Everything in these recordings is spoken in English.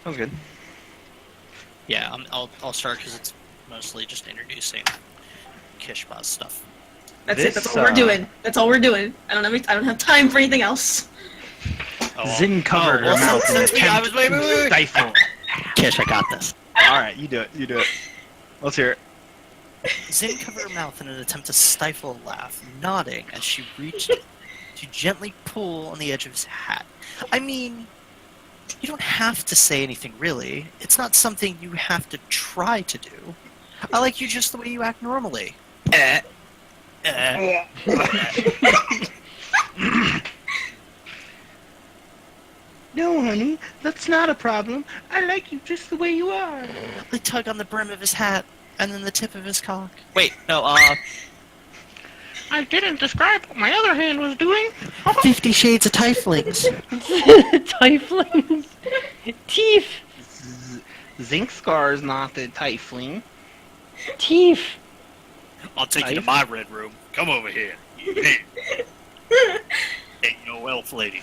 Sounds good. Yeah, I'll start because it's mostly just introducing Kishba's stuff. That's it. That's all we're doing. That's all we're doing. I don't have time for anything else. Zin covered her mouth in an attempt to stifle. Kish, I got this. Alright, you do it. Let's hear it. Zin covered her mouth in an attempt to stifle a laugh, nodding as she reached to gently pull on the edge of his hat. I mean, you don't have to say anything, really. It's not something you have to try to do. I like you just the way you act normally. No, honey, that's not a problem. I like you just the way you are. I tug on the brim of his hat, and then the tip of his cock. Wait, no, I didn't describe what my other hand was doing. 50 Shades of Tieflings. Tieflings. Teef. Zinxscar is not the Tiefling. Teef. I'll take you to my red room. Come over here. Ain't no elf lady.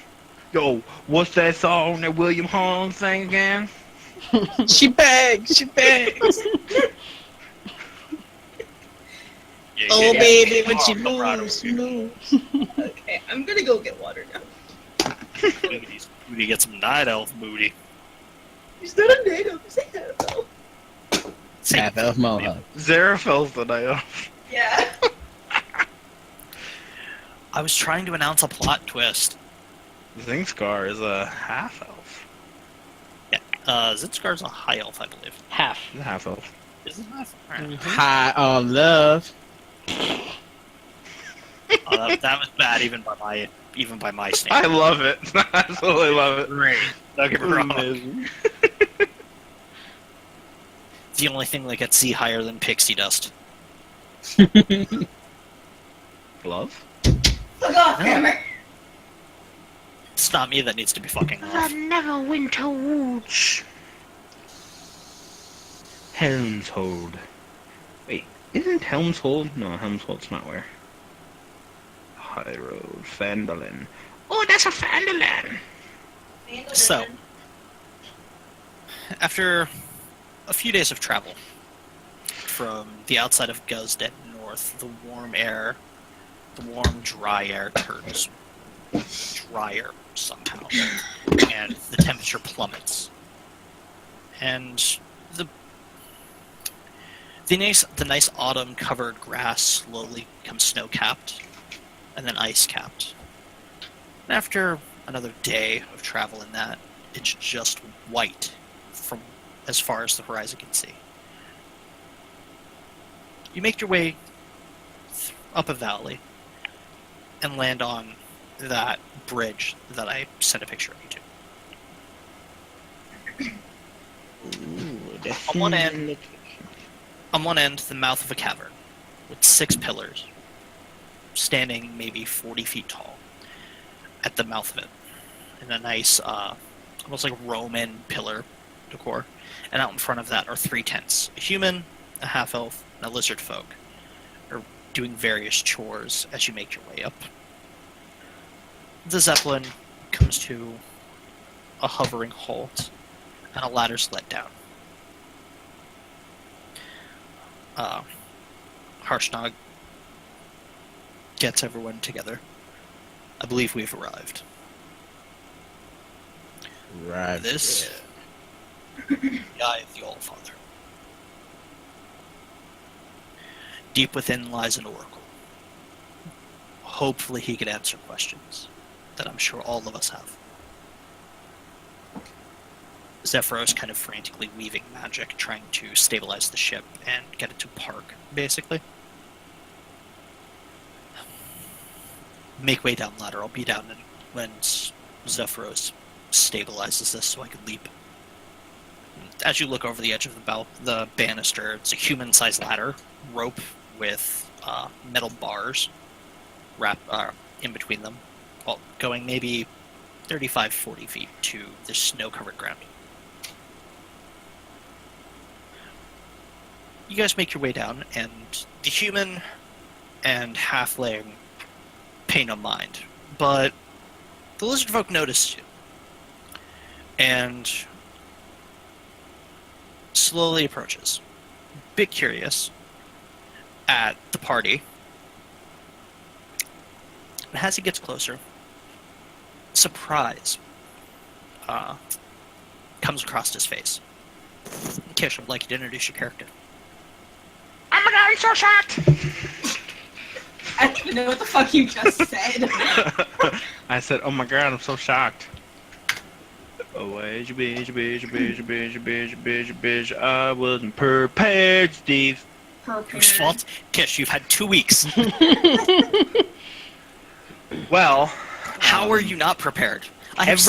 Yo, what's that song that William Hung sang again? She begs. Oh, baby, when she moves. Okay, I'm gonna go get water now. Booty, get some night elf booty. He's not a native. He's a Zeraphel. Half elf mohawk. Zeraphel's the night elf. Yeah. I was trying to announce a plot twist. Zinxscar is a half elf. Yeah, Zinxscar's a high elf, I believe. Half. He's a half elf. Is it half? Right. High on love. That was bad, even by my standards. I love it. I absolutely love it. Great. Don't get me wrong. Amazing. It's the only thing that gets C higher than pixie dust. Love? Fuck off, Hammer. It's not me that needs to be fucking off. never winter woods. Helmshold. Wait, isn't Helmshold? No, Helmshold's not where. High Road, Phandalin. Oh, that's a Phandalin! So, after a few days of travel from the outside of Guzden north, the warm, dry air turns drier somehow, and the temperature plummets. And the nice autumn-covered grass slowly becomes snow-capped, and then ice-capped. And after another day of travel in that, it's just white from as far as the horizon can see. You make your way up a valley and land on that bridge that I sent a picture of you to. Ooh, On one end, the mouth of a cavern with 6 pillars, standing maybe 40 feet tall at the mouth of it, in a nice, almost like Roman pillar decor. And out in front of that are 3 tents: a human, a half-elf, and a lizard folk are doing various chores as you make your way up. The Zeppelin comes to a hovering halt, and a ladder's let down. Harshnag gets everyone together. I believe we've arrived. Right. This, the eye of the Allfather. Deep within lies an oracle. Hopefully he could answer questions that I'm sure all of us have. Zephyros kind of frantically weaving magic, trying to stabilize the ship and get it to park, basically. Make way down ladder. I'll be down when Zephyros stabilizes this so I can leap. As you look over the edge of the banister, it's a human-sized ladder, rope with metal bars in between them, well, going maybe 35-40 feet to the snow-covered ground. You guys make your way down, and the human and halfling pay no mind, but the lizard folk notice you, and slowly approaches. Bit curious at the party. And as he gets closer, surprise comes across his face. Kish, I'd like you to introduce your character. Oh my god, I'm so shocked! I don't even know what the fuck you just said. I said, oh my god, I'm so shocked. Oh, where's your bitch, I wasn't prepared, Steve. Whose fault? Kish, you've had 2 weeks. Well, How are you not prepared? I have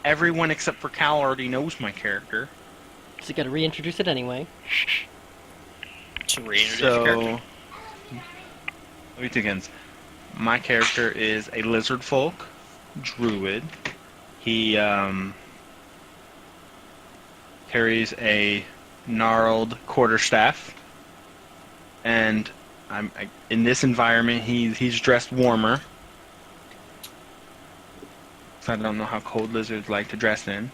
everyone except for Cal already knows my character. So you gotta reintroduce it anyway. to reintroduce your character. Let me think again. My character is a lizard folk druid. He carries a gnarled quarterstaff, and in this environment he's dressed warmer. So I don't know how cold lizards like to dress in.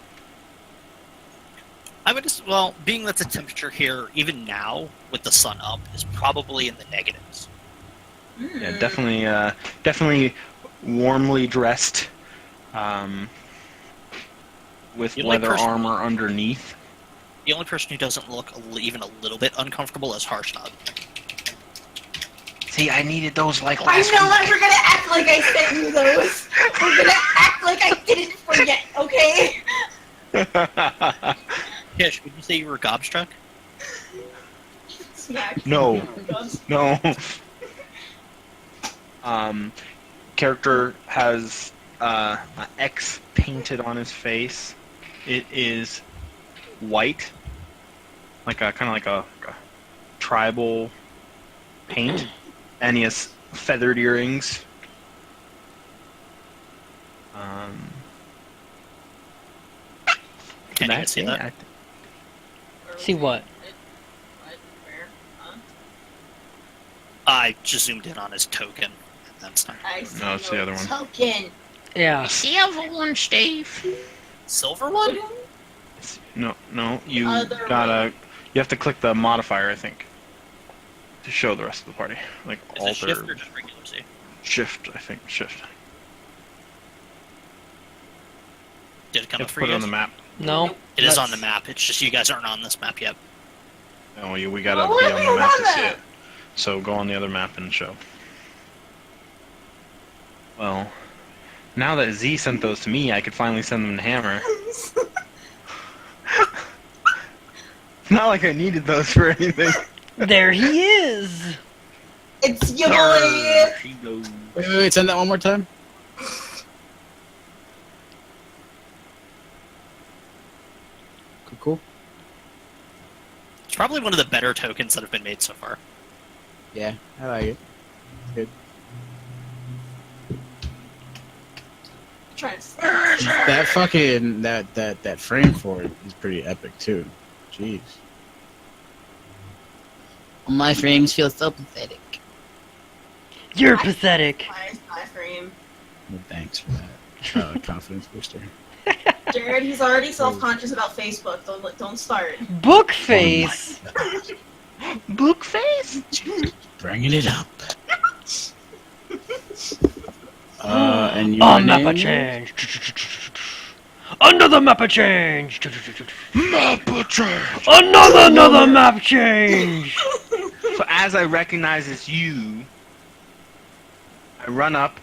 I would just, well, being that the temperature here, even now, with the sun up, is probably in the negatives. Yeah, definitely warmly dressed, with leather armor underneath. The only person who doesn't look even a little bit uncomfortable is Harshnod. See, I needed those like I last know week. that we're gonna act like I sent you those. We're gonna act like I didn't forget, okay? Kish, would you say you were gobstruck? Yeah, No. No. Character has an X painted on his face. It is white, like a kind of like a tribal paint, and he has feathered earrings. Can you see that? See what? I just zoomed in on his token. That's not No, it's the other one. Token. Yeah. Silver one, Steve. silver one. No, you Other you have to click the modifier, I think, to show the rest of the party. Like Is it shift or alter, just regular Z? shift, I think, shift. Did it come You up have to for put you it on guys? the map. No. It is on that's- the map. It's just you guys aren't on this map yet. No, we gotta Oh, be wait, on we the were map on to see that. it. So go on the other map and show. Well, now that Z sent those to me, I could finally send them to Hammer. Not like I needed those for anything. There he is! It's your boy. She goes. Wait, send that one more time. Cool. It's probably one of the better tokens that have been made so far. Yeah, I like it. Good. Trying to That fucking that frame for it is pretty epic too. Jeez. My frames feel so pathetic. You're pathetic. my frame. Well, thanks for that. Confidence booster. Jared, he's already self-conscious about Facebook. Don't start. Bookface! Bookface? Bringing it up. And you Mappa change! Another mappa change! Mappa change! Another map change! So as I recognize it's you, I run up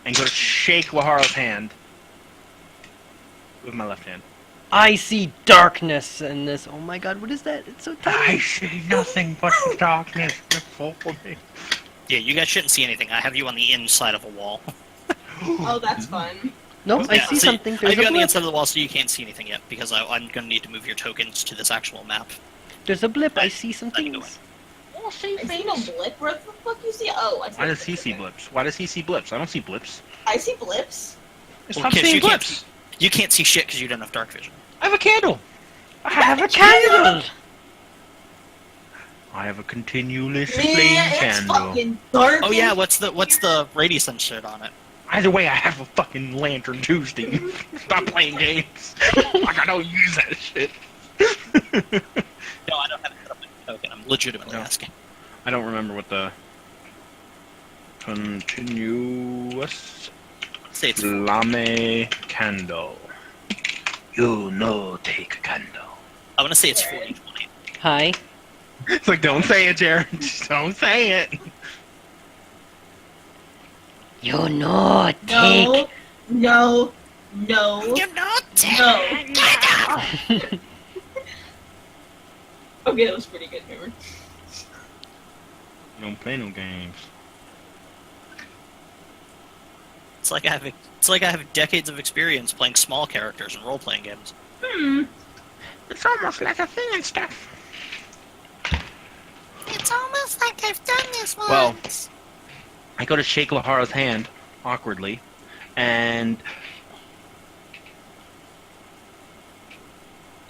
and go to shake Laharal's hand with my left hand. I see darkness in this. Oh my god, what is that? It's so tiny. I see nothing but darkness before me. Yeah, you guys shouldn't see anything. I have you on the inside of a wall. Oh, that's fun. Nope, I Yeah, see so something. I There's have you a on the blip. inside of the wall, so you can't see anything yet, because I'm going to need to move your tokens to this actual map. There's a blip. I see some Then you go things. I see no blip. Where the fuck you see? Oh, I see. Why does he see blips? Why does he see blips? I don't see blips. I see blips. Stop Kish, seeing you can't blips. You can't see shit because you don't have dark vision. I have a candle. I have a candle! I have a continuously Man, flame it's candle. fucking dark. Oh yeah, what's the radius shit on it? Either way, I have a fucking lantern too, Steve. Stop playing games. Like I don't use that shit. No, I don't have it set up in the token. I'm legitimately No. asking. I don't remember what the continuous Say it's flame candle. You know, take a candle. I want to say it's 40/20. Hi. It's like, don't say it, Jared. Just don't say it. You know, No, take. no, no, You're not no. Okay, that was pretty good, Hammer. Don't play no games. It's like I have decades of experience playing small characters in role-playing games. It's almost like a thing and stuff. It's almost like I've done this once. Well, I go to shake Laharal's hand awkwardly, and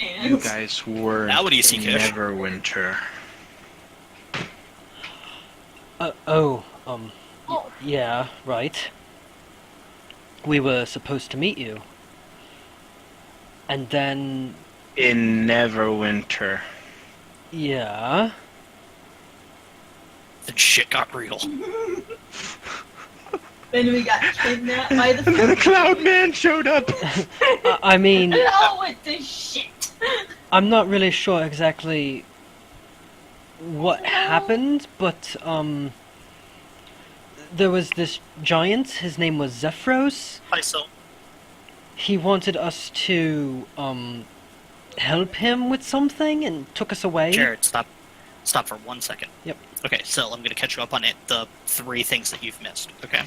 you And guys were Now what do you see, Kish? Neverwinter. Oh, Oh. yeah, right. We were supposed to meet you. And then, In Neverwinter. yeah. Then shit got real. then we got kidnapped by the And Cloud Man showed up. I mean, It all went to shit. I'm not really sure exactly what happened, but, there was this giant, his name was Zephyros. Hi, so He wanted us to, help him with something and took us away. Jared, stop for 1 second. Yep. Okay, so I'm gonna catch you up on it. The 3 things that you've missed. Okay,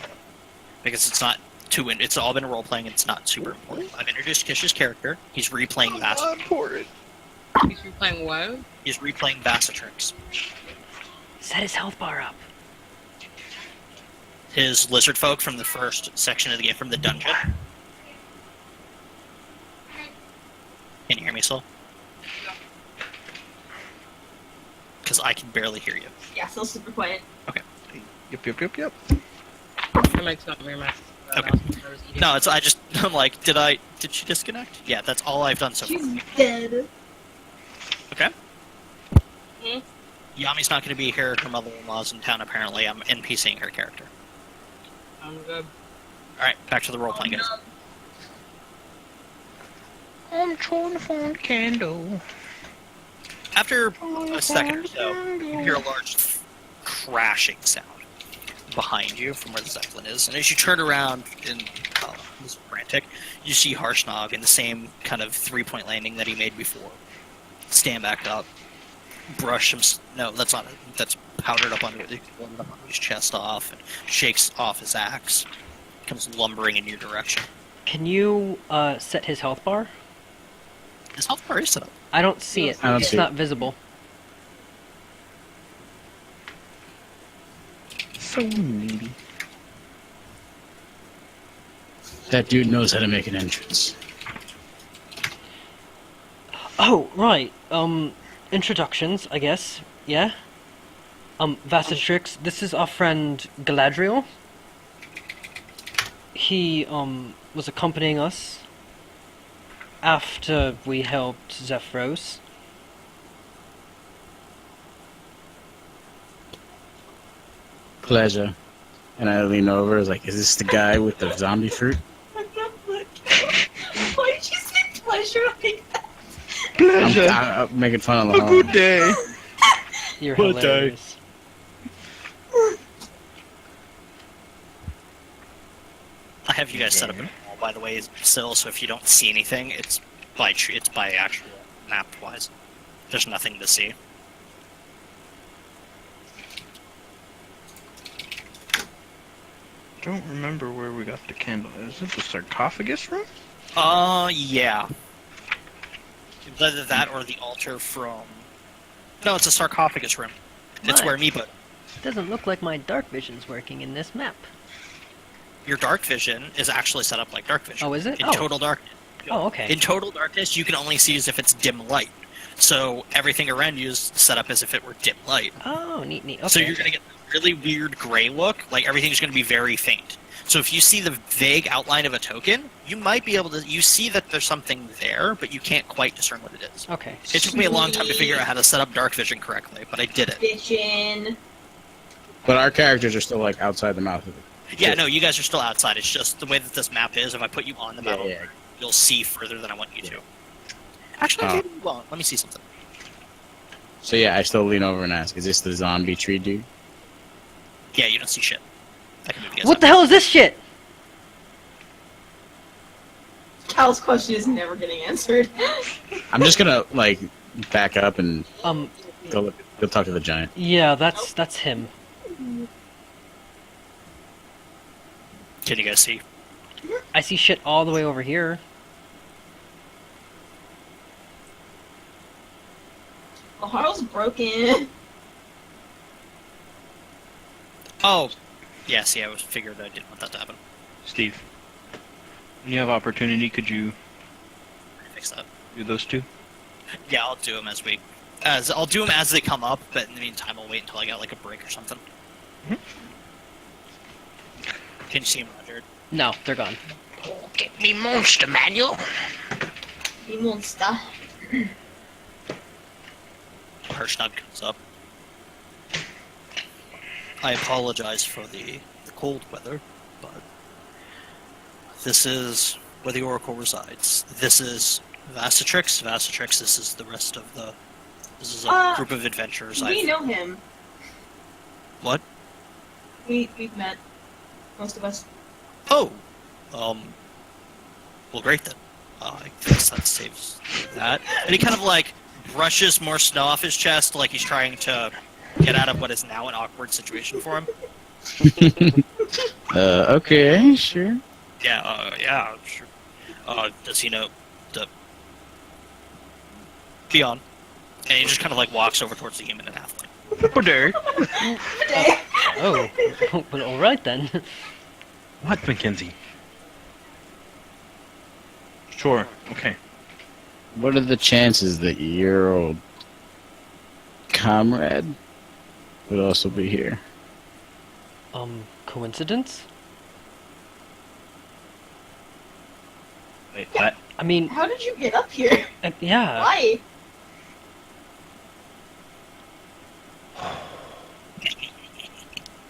because it's not too. It's all been role playing. It's not super important. I've introduced Kish's character. He's replaying He's replaying what? He's replaying Vassatrix. Set his health bar up. His lizard folk from the first section of the game, from the dungeon. Can you hear me, Sol? Because I can barely hear you. Yeah, still super quiet. Yep. My mic's not very much. Okay. No, it's I'm like, did she disconnect? Yeah, that's all I've done so far. She's dead. Okay. Hmm? Yami's not going to be here. Her mother-in-law's in town, apparently. I'm NPCing her character. I'm good. Alright, back to the role-playing games. I'm trying to find a candle. After a second or so, you hear a large crashing sound behind you from where the Zeppelin is. And as you turn around and this is frantic, you see Harshnag in the same kind of three-point landing that he made before. Stand back up, brush some... No, that's not it. That's powdered up under his chest off, and shakes off his axe. Comes lumbering in your direction. Can you, set his health bar? His health bar is set up. I don't see it. I don't It's see it. not visible. So needy. That dude knows how to make an entrance. Oh, right. Introductions, I guess. Yeah? Vassatrix, this is our friend Galadriel. He, was accompanying us after we helped Zephyros. Pleasure. And I lean over, I was like, is this the guy with the zombie fruit? Why did you say pleasure like that? Pleasure. I'm making fun of A the good day. You're What day? hilarious. I have you guys set up in a wall, by the way, still, so if you don't see anything, it's by actual map-wise. There's nothing to see. Don't remember where we got the candle. Is it the sarcophagus room? Yeah. Either that or the altar from... No, it's a sarcophagus room. It's What? where me put. Doesn't look like my dark vision's working in this map. Your dark vision is actually set up like dark vision. Oh, is it? In Oh. total darkness. Oh, okay. In total darkness, you can only see as if it's dim light. So everything around you is set up as if it were dim light. Oh, neat. Okay. So you're going to get a really weird gray look. Like, everything's going to be very faint. So if you see the vague outline of a token, you might be able to. You see that there's something there, but you can't quite discern what it is. Okay. It took me a long time to figure out how to set up dark vision correctly, but I did it. Vision. But our characters are still like outside the mouth of it. Yeah, no, you guys are still outside. It's just the way that this map is. If I put you on the map, Yeah. you'll see further than I want you to. Actually, Oh. maybe you won't. Let me see something. So yeah, I still lean over and ask, "Is this the zombie tree dude?" Yeah, you don't see shit. I can move you guys What up. the hell is this shit? Cal's question is never getting answered. I'm just gonna like back up and Um, go talk to the giant. yeah, that's him. Can you guys see? I see shit all the way over here. Laharal's broken. Oh, yeah. See, I was figured I didn't want that to happen. Steve, when you have opportunity, could you Fix that. do those two? Yeah, I'll do them I'll do them as they come up. But in the meantime, I'll wait until I got like a break or something. Mhm. Can you see them, Roger? No, they're gone. Get me monster manual. The monster. Harshnug comes up. I apologize for the cold weather, but this is where the Oracle resides. This is Vasatrix. Vasatrix, this is the rest of the... This is a group of adventurers. We know him. What? We've met. Most of us. Oh! Well, great then. I guess that saves that. And he kind of, like, brushes more snow off his chest, like he's trying to get out of what is now an awkward situation for him. Okay, sure. Yeah, sure. Does he know the... Beyond. And he just kind of, like, walks over towards the human and halfling. Order. Oh, well, all right then. What, Mackenzie? Sure. Okay. What are the chances that your old comrade would also be here? Coincidence? Wait, what? Uh, I mean, How did you get up here? yeah. Why?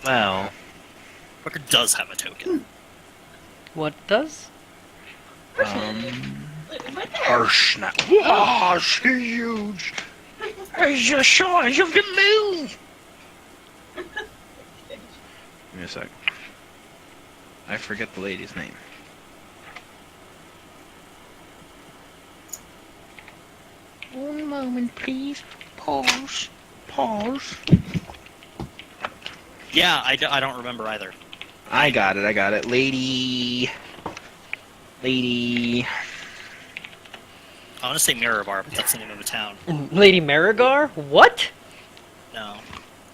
Well, Booker does have a token. What does? Right there. harsh now. Oh, she's huge. It's the size of the moon. Give me a sec. I forget the lady's name. One moment, please. Pause. Pause. Yeah, I don't remember either. I got it. Lady. I want to say Mirror Bar, but that's the name of a town. Lady Marigar? What? No.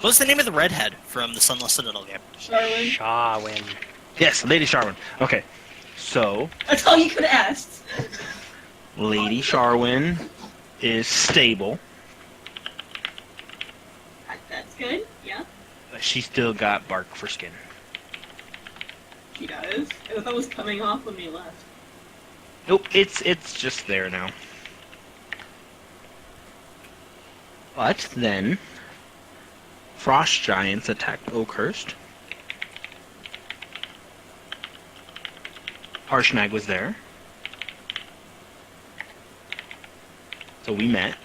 What's the name of the redhead from the Sunless Citadel game? Sharwin. Shawin. Yes, Lady Sharwin. Okay. So, That's all you could have asked. Lady Sharwin is stable. That's good. Yeah, But she still got bark for skin. she does. I thought that was coming off when we left. Nope, it's just there now. But then, frost giants attacked Oakhurst. Harshnag was there. So we met.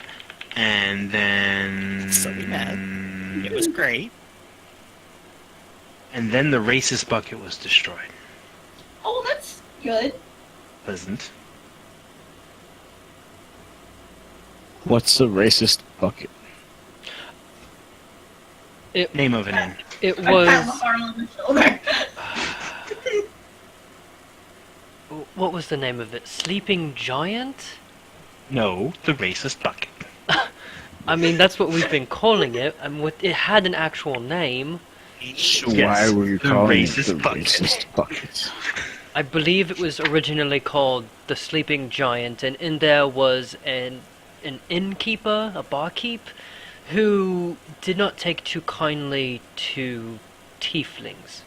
And then... So we met. It was great. And then the racist bucket was destroyed. Oh, that's good. Pleasant. What's a racist bucket? Name of an inn. It I pat was... Laharal on the shoulder. What was the name of it? Sleeping Giant? No, the racist bucket. I mean, that's what we've been calling it, and it had an actual name. So Yes, why were you the calling it racist the bucket. racist bucket? I believe it was originally called the Sleeping Giant, and in there was an innkeeper, a barkeep, who did not take too kindly to tieflings.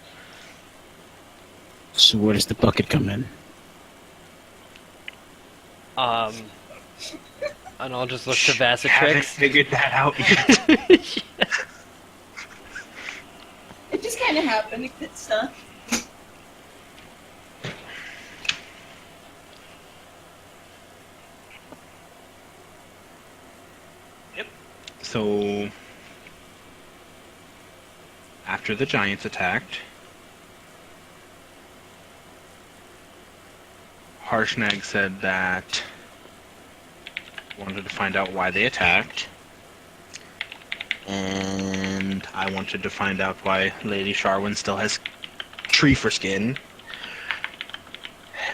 So where does the bucket come in? And I'll just look to Haven't Vacitrix. figured that out yet. It just kind of happened. It gets stuck. So, after the giants attacked, Harshnag said that wanted to find out why they attacked, and I wanted to find out why Lady Sharwin still has tree for skin,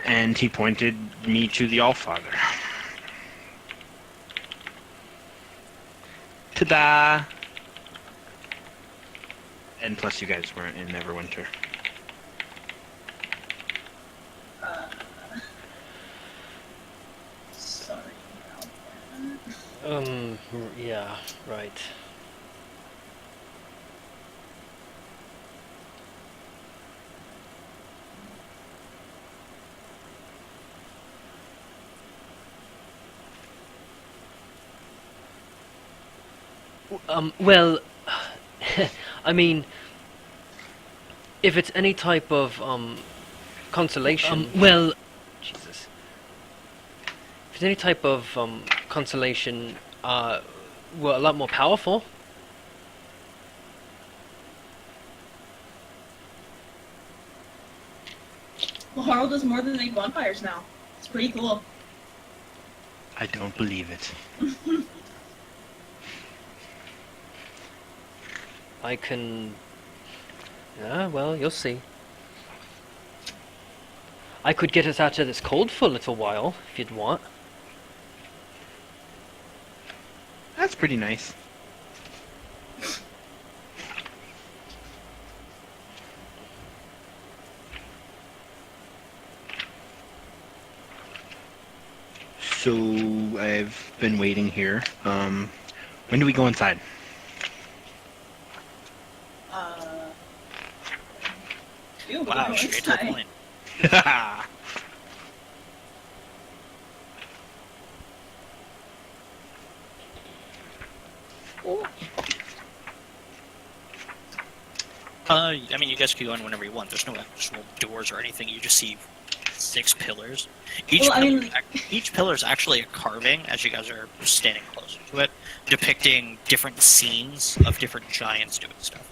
and he pointed me to the Allfather. Ta-da! And plus you guys weren't in Neverwinter. Sorry about that. Yeah, right. Well, I mean, if it's any type of, consolation... well... Jesus. If it's any type of, consolation, we're a lot more powerful. Laharal does more than 8 bonfires now. It's pretty cool. I don't believe it. I can... Yeah, well, you'll see. I could get us out of this cold for a little while, if you'd want. That's pretty nice. So, I've been waiting here. When do we go inside? Wow, straight to the point. I mean, you guys can go in whenever you want. There's no actual doors or anything. You just see 6 pillars. Each pillar is actually a carving, as you guys are standing closer to it, depicting different scenes of different giants doing stuff.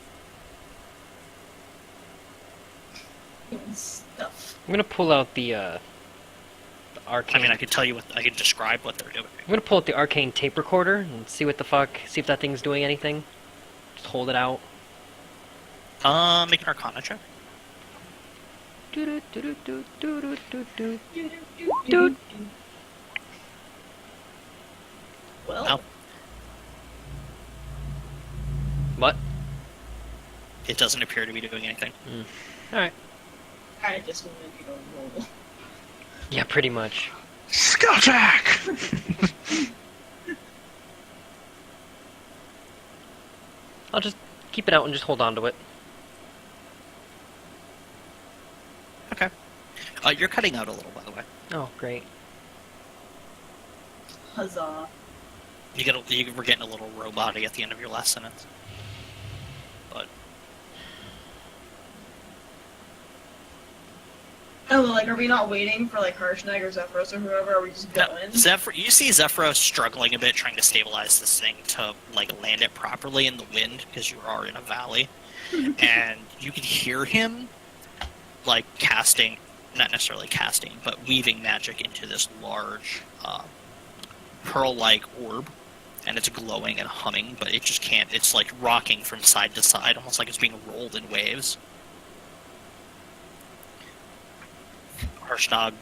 Stuff. I'm gonna pull out the arcane... I mean, I can tell you I can describe what they're doing. I'm gonna pull out the arcane tape recorder and see what the fuck... See if that thing's doing anything. Just hold it out. Make an Arcana check. Well, No. What? It doesn't appear to be doing anything. Alright. I just wanted to go roll. Yeah, pretty much. Skill check! I'll just keep it out and just hold on to it. Okay. You're cutting out a little, by the way. Oh, great. Huzzah. You were getting a little robot-y at the end of your last sentence. But Oh, like, are we not waiting for, like, Harshnag or Zephyros or whoever? Are we just no, going? you see Zephyros struggling a bit, trying to stabilize this thing to like land it properly in the wind because you are in a valley, and you can hear him like casting, not necessarily casting, but weaving magic into this large pearl-like orb, and it's glowing and humming, but it just can't. It's like rocking from side to side, almost like it's being rolled in waves. Harshnag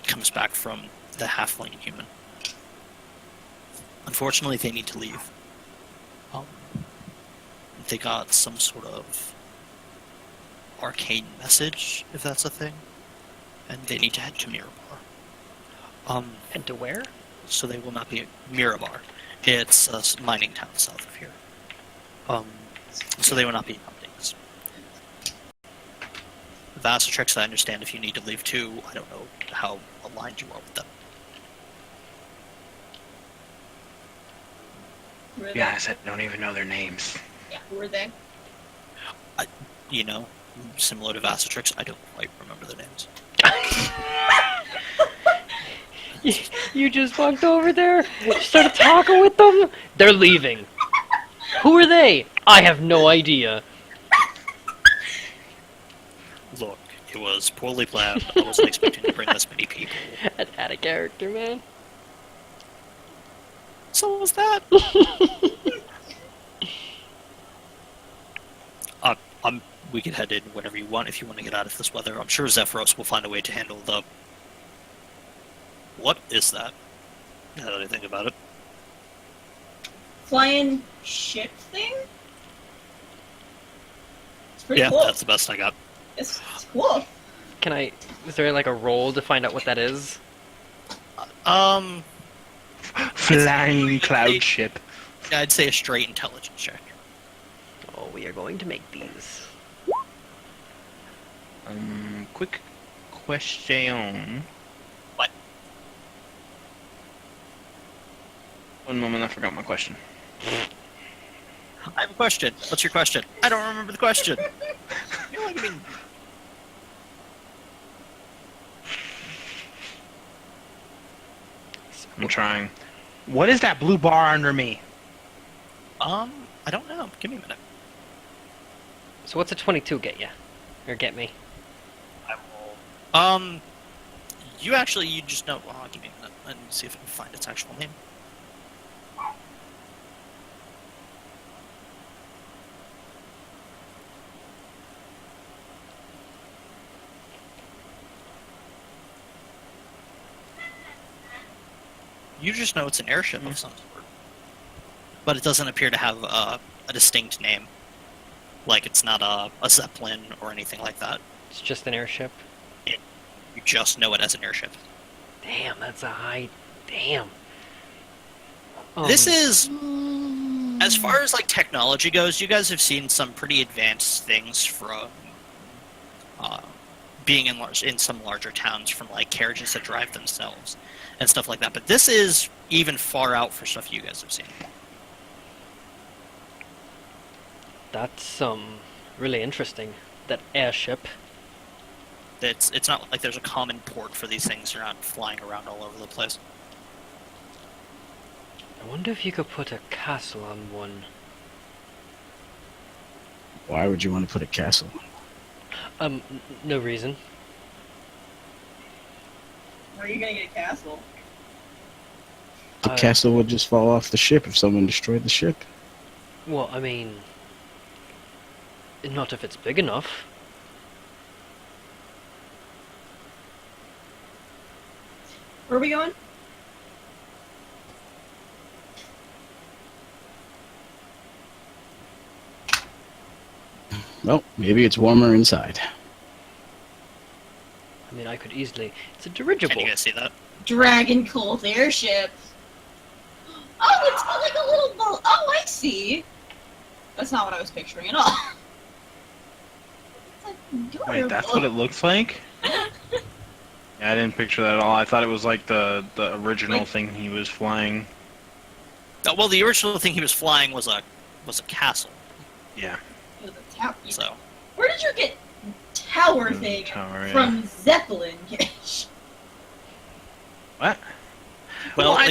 comes back from the halfling human. Unfortunately, they need to leave. They got some sort of arcane message, if that's a thing, and they need to head to Mirabar. And to where? So they will not be at Mirabar. It's a mining town south of here. So they will not be updates. Vasatrix, I understand if you need to leave too. I don't know how aligned you are with them. Who are To they? be honest, I don't even know their names. Yeah, who are they? You know, similar to Vasatrix, I don't quite remember their names. You just walked over there, started talking with them. They're leaving. Who are they? I have no idea. Look, it was poorly planned. I wasn't expecting to bring this many people. Out of character, man. So was that. We can head in whenever you want if you want to get out of this weather. I'm sure Zephyros will find a way to handle the... What is that? Now that I think about it. Flying ship thing? It's pretty Yeah, cool. that's the best I got. It's cool. Can I? Is there like a roll to find out what that is? Flying cloud ship. I'd say a straight intelligence check. Oh, we are going to make these. Quick question. What? One moment, I forgot my question. I have a question. What's your question? I don't remember the question. You know what I mean? I'm trying. What is that blue bar under me? I don't know. Give me a minute. So what's a 22 get you? Or get me? I will. You just know. Oh, give me a minute. Let me see if I can find its actual name. You just know it's an airship of some sort. But it doesn't appear to have a distinct name. Like it's not a Zeppelin or anything like that. It's just an airship. You just know it as an airship. Damn, that's a high. Damn. This is, as far as like technology goes, you guys have seen some pretty advanced things from being in some larger towns, from like carriages that drive themselves and stuff like that. But this is even far out for stuff you guys have seen. That's really interesting. That airship. It's not like there's a common port for these things. They're not flying around all over the place. I wonder if you could put a castle on one. Why would you want to put a castle? No reason. Where are you gonna get a castle? The castle would just fall off the ship if someone destroyed the ship. Well, I mean, not if it's big enough. Where are we going? Well, maybe it's warmer inside. I mean, I could easily. It's a Can dirigible. you guys see that? Dragon Cult airship. Oh, it's got like a little boat. Oh, I see. That's not what I was picturing at all. It's like Wait, that's what it looks like? Yeah, I didn't picture that at all. I thought it was like the original Like- thing he was flying. Well, the original thing he was flying was a castle. Yeah. It was a tower. So Where did you get tower Mm, thing tower, yeah. from Zeppelin? What? Well, I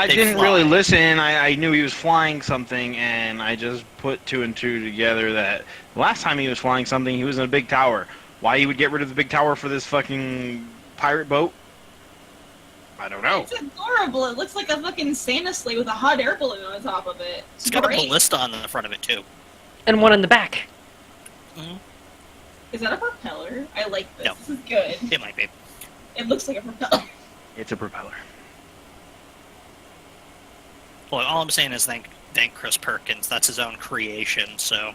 they didn't fly. really listen. I knew he was flying something, and I just put two and two together that the last time he was flying something, he was in a big tower. Why he would get rid of the big tower for this fucking pirate boat? I don't know. It's adorable. It looks like a fucking Santa sleigh with a hot air balloon on the top of it. it's got Great. a ballista on the front of it too. And one in the back. Is that a propeller? I like this. No. This is good. It might be. It looks like a propeller. It's a propeller. Well, all I'm saying is thank Chris Perkins. That's his own creation. So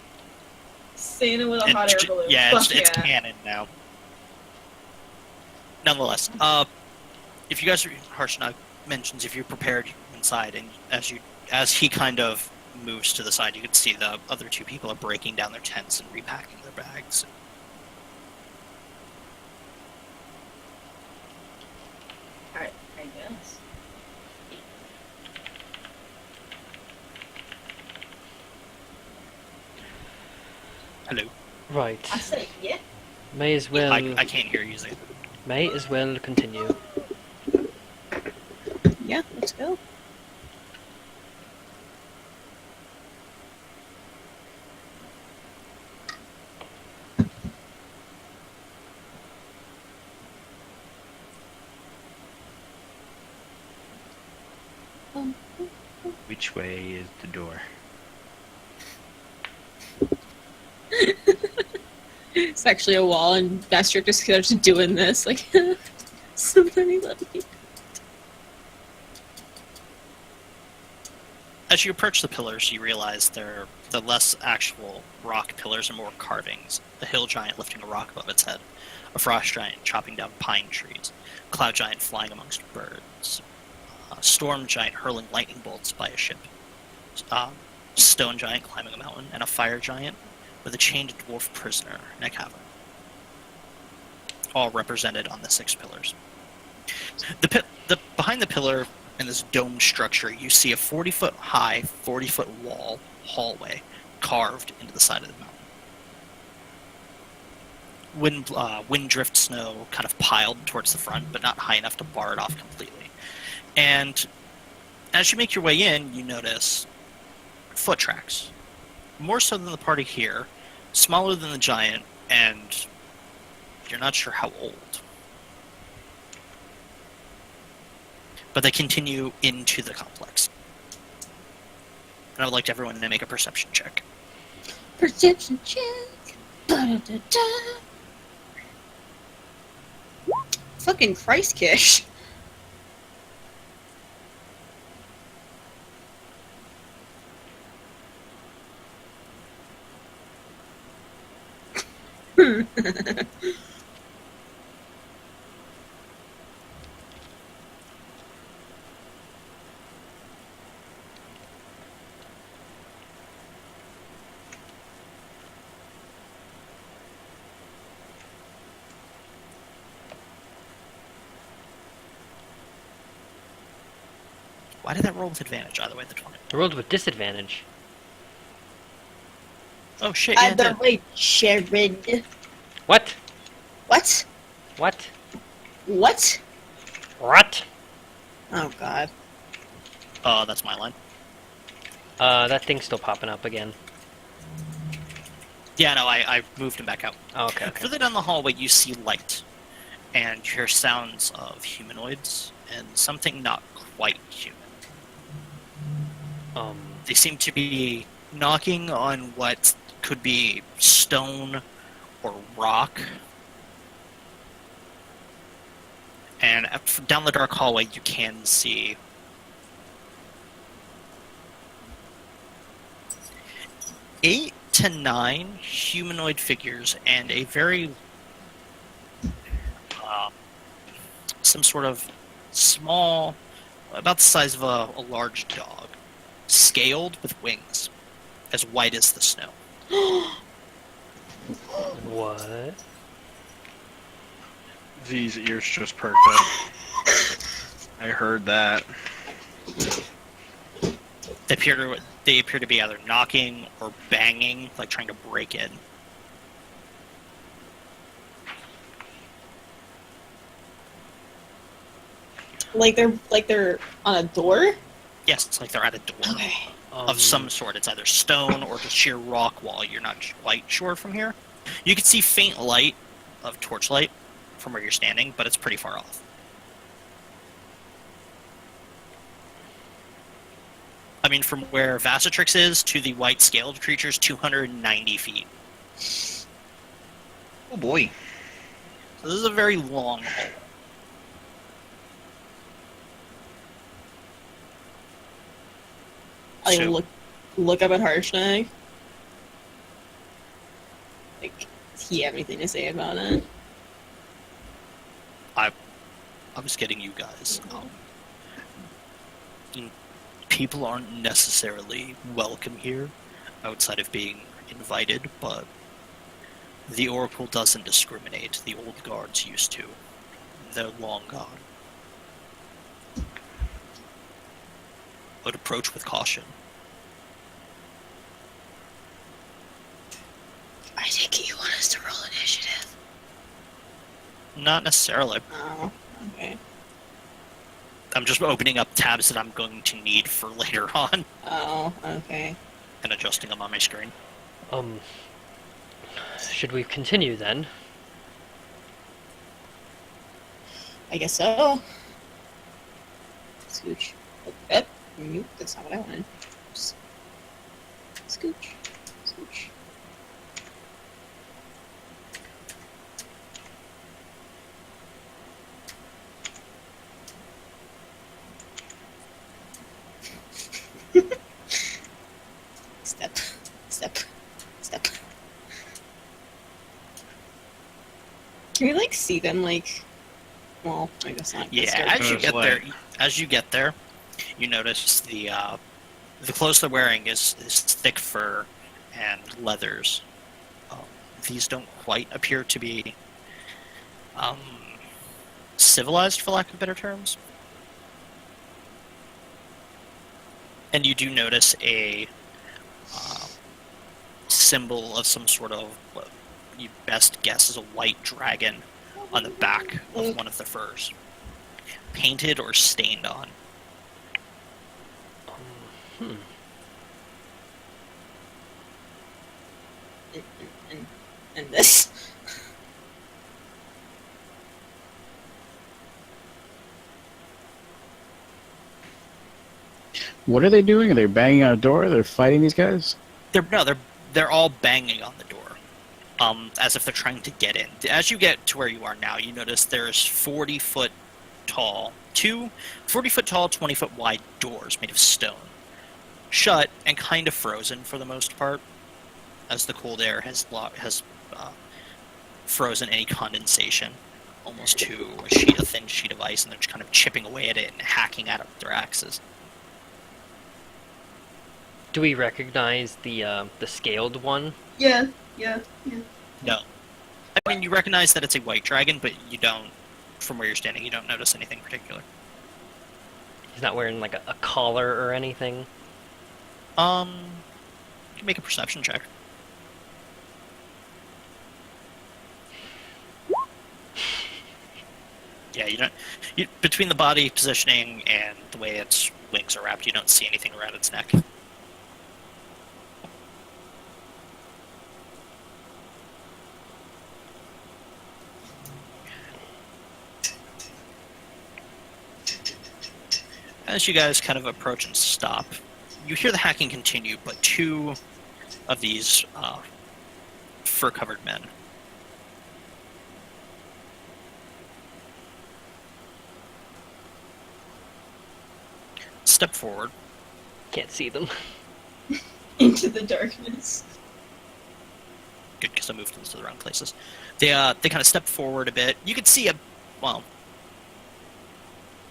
Santa with a hot air balloon. yeah, Fuck it's yeah. canon now. Nonetheless, if you guys are harsh enough, mentions if you're prepared inside, and as he kind of moves to the side, you can see the other two people are breaking down their tents and repacking their bags. Hello. Right. I say, yeah. May as well. I can't hear you. Zane. May as well continue. Yeah, let's go. Which way is the door? It's actually a wall, and Bastric just starts doing this, like, somebody let me. As you approach the pillars, you realize they're less actual rock pillars and more carvings. A hill giant lifting a rock above its head, a frost giant chopping down pine trees, a cloud giant flying amongst birds, a storm giant hurling lightning bolts by a ship, stone giant climbing a mountain, and a fire giant with a chained dwarf prisoner in a cavern. All represented on the 6 pillars. Behind the pillar in this domed structure, you see a 40-foot high, 40-foot wall hallway carved into the side of the mountain. Wind drift snow kind of piled towards the front, but not high enough to bar it off completely. And as you make your way in, you notice foot tracks. More so than the party here, smaller than the giant, and you're not sure how old. But they continue into the complex. And I would like everyone to make a perception check. Perception check. Da-da-da-da. Fucking Christ Kish. Why did that roll with advantage, either way, the 20? I rolled with disadvantage. Oh shit, yeah, it did. way, Sharon. What? What? What? What? What? Oh god. That's my line. That thing's still popping up again. Yeah, no, I moved him back out. Oh, okay. Further down the hallway, you see light, and you hear sounds of humanoids and something not quite human. They seem to be knocking on what could be stone or rock. And down the dark hallway, you can see 8 to 9 humanoid figures and a very some sort of small, about the size of a large dog, scaled with wings, as white as the snow. What? Z's ears just perked up. I heard that. They appear to be either knocking or banging, like trying to break in. Like they're on a door? Yes, it's like they're at a door Okay. of some sort. It's either stone or just sheer rock wall. You're not quite sure from here. You can see faint light of torchlight from where you're standing, but it's pretty far off. I mean, from where Vasatrix is to the white scaled creatures, 290 feet. Oh boy. So this is a very long hall. I So- look up at Harshnag. Like, does he have anything to say about it? I was getting you guys. People aren't necessarily welcome here, outside of being invited, but the Oracle doesn't discriminate. The old guards used to. They're long gone. But approach with caution. I Not necessarily. Oh, okay. I'm just opening up tabs that I'm going to need for later on Oh, okay. and adjusting them on my screen. Should we continue then? I guess so. Scooch. Oh, nope, that's not what I wanted. Oops. Scooch. Scooch. Step. Step. Step. Can we, like, see them, like... Well, I guess not. Yeah, Start- as you get there, you notice the clothes they're wearing is thick fur and leathers. These don't quite appear to be civilized, for lack of better terms. And you do notice a symbol of some sort of, what you best guess is a white dragon on the back of one of the furs, painted or stained on. And this. What are they doing? Are they banging on a door? They're fighting these guys? They're all banging on the door, as if they're trying to get in. As you get to where you are now, you notice there's 40-foot tall, 40-foot tall, 20-foot wide doors made of stone, shut and kind of frozen for the most part, as the cold air has frozen any condensation almost to a thin sheet of ice, and they're just kind of chipping away at it and hacking at it with their axes. Do we recognize the scaled one? Yeah. No. I mean, you recognize that it's a white dragon, but you don't, from where you're standing, you don't notice anything particular. He's not wearing like a collar or anything. You can make a perception check. Yeah, you don't. Between the body positioning and the way its wings are wrapped, you don't see anything around its neck. As you guys kind of approach and stop, you hear the hacking continue, but two of these fur-covered men step forward. Can't see them. Into the darkness. Good, because I moved them to the wrong places. They kind of step forward a bit. You can see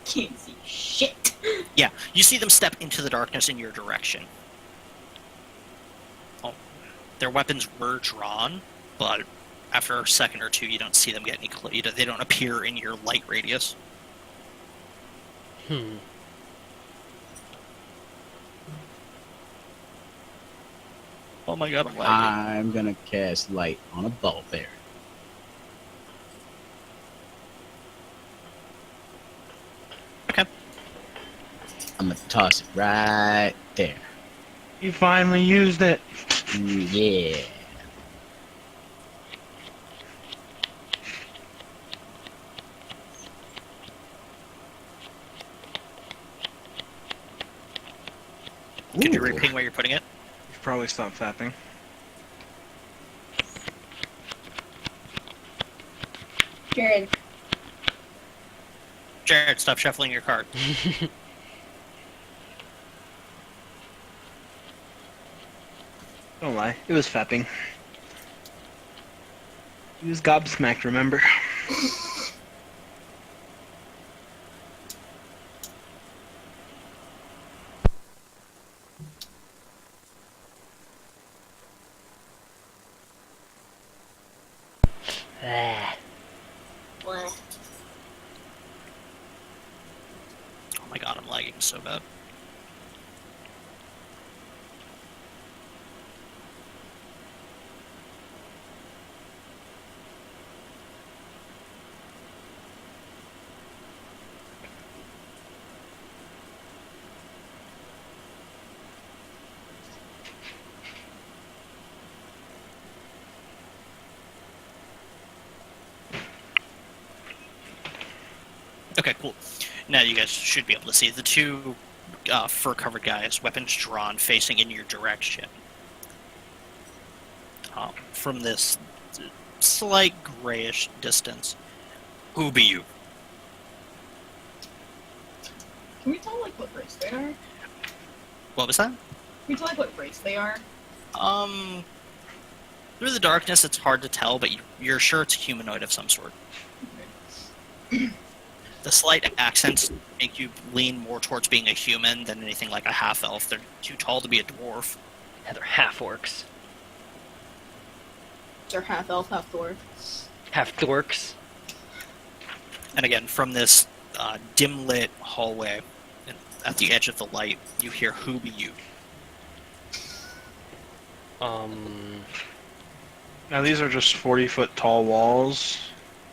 Can't see shit. yeah, you see them step into the darkness in your direction. Oh, their weapons were drawn, but after a second or two, you don't see them get any they don't appear in your light radius. Oh my god, I'm lagging. I'm gonna cast light on a ball bear. Okay. I'm gonna toss it right there. You finally used it. Yeah. Could you Ooh. reping where you're putting it? You should probably stop fapping. Jared. Jared, stop shuffling your card. Don't lie, it was fapping. He was gobsmacked, remember? What? Oh my god, I'm lagging so bad. Okay, cool. Now you guys should be able to see the two fur-covered guys, weapons drawn, facing in your direction. From this slight grayish distance. Who be you? Can we tell, like, what race they are? What was that? Can we tell, like, what race they are? Through the darkness, it's hard to tell, but you're sure it's a humanoid of some sort. The slight accents make you lean more towards being a human than anything like a half-elf. They're too tall to be a dwarf. Yeah, they're half-orcs. They're half elf, half dwarf. Half-dorks. And again, from this dim-lit hallway, at the edge of the light, you hear "Who be you?" Now these are just 40-foot tall walls.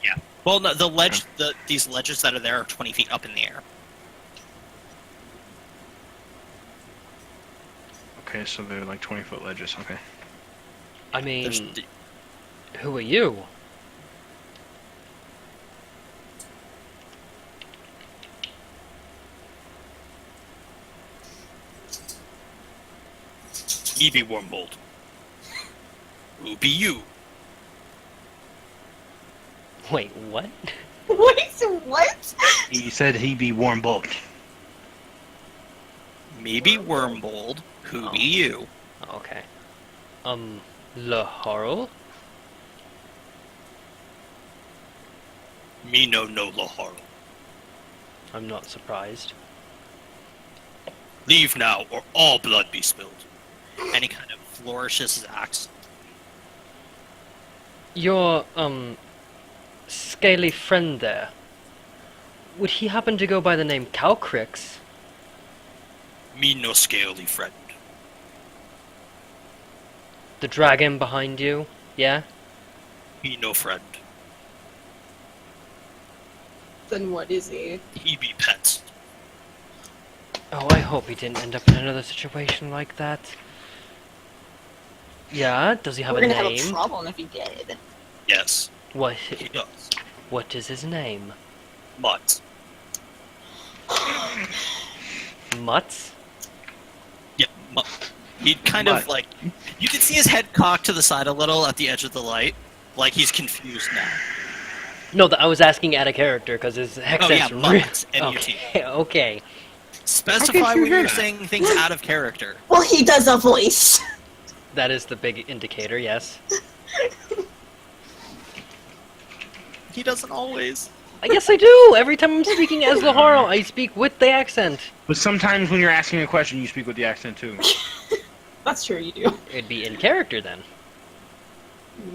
Yeah. Well, no, the ledge, these ledges that are there are 20 feet up in the air. Okay, so they're like 20-foot ledges. Okay. I mean, There's, who are you? me be Wormbold. Who be you? Wait, what? Wait, what? He said he be warm bolt. Me be Wormbold. Who be you? Okay. Laharal? Me no Laharal. I'm not surprised. Leave now, or all blood be spilled. And he kind of flourishes his axe. Your, scaly friend there, would he happen to go by the name Calcrix? Me no scaly friend. The dragon behind you? Yeah? Me no friend. Then what is he? He be pet. Oh, I hope he didn't end up in another situation like that. Yeah? Does he have We're a gonna name? have a problem if he did. Yes, What? he does. What is his name? Mutt. Mutz? Yeah, Mutt. He'd kind of Mutt. like... You can see his head cocked to the side a little at the edge of the light. Like he's confused now. No, I was asking out of character because his accent's yeah, re- Mutt, M-U-T. Okay, okay. Specify when you're saying things out of character. Well, he does a voice. That is the big indicator, yes. He doesn't always. Yes, I do! Every time I'm speaking as Laharal, I speak with the accent. But sometimes when you're asking a question, you speak with the accent too. That's true, you do. It'd be in character then.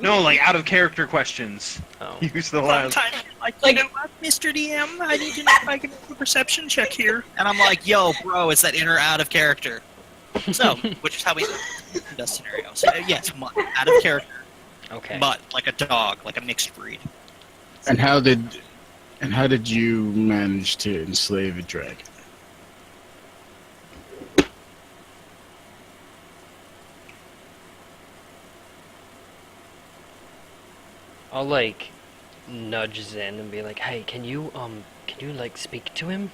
No, like out of character questions. Oh. Use the last. Sometimes you're like, you know what, Mr. DM, I need to know if I can make a perception check here. And I'm like, yo, bro, it's that in or out of character. So, which is how we do the scenario. So, yes, Mutt, out of character. Okay. Mutt, like a dog, like a mixed breed. And how did you manage to enslave a dragon? I'll like nudge Zen and be like, "Hey, can you like speak to him?"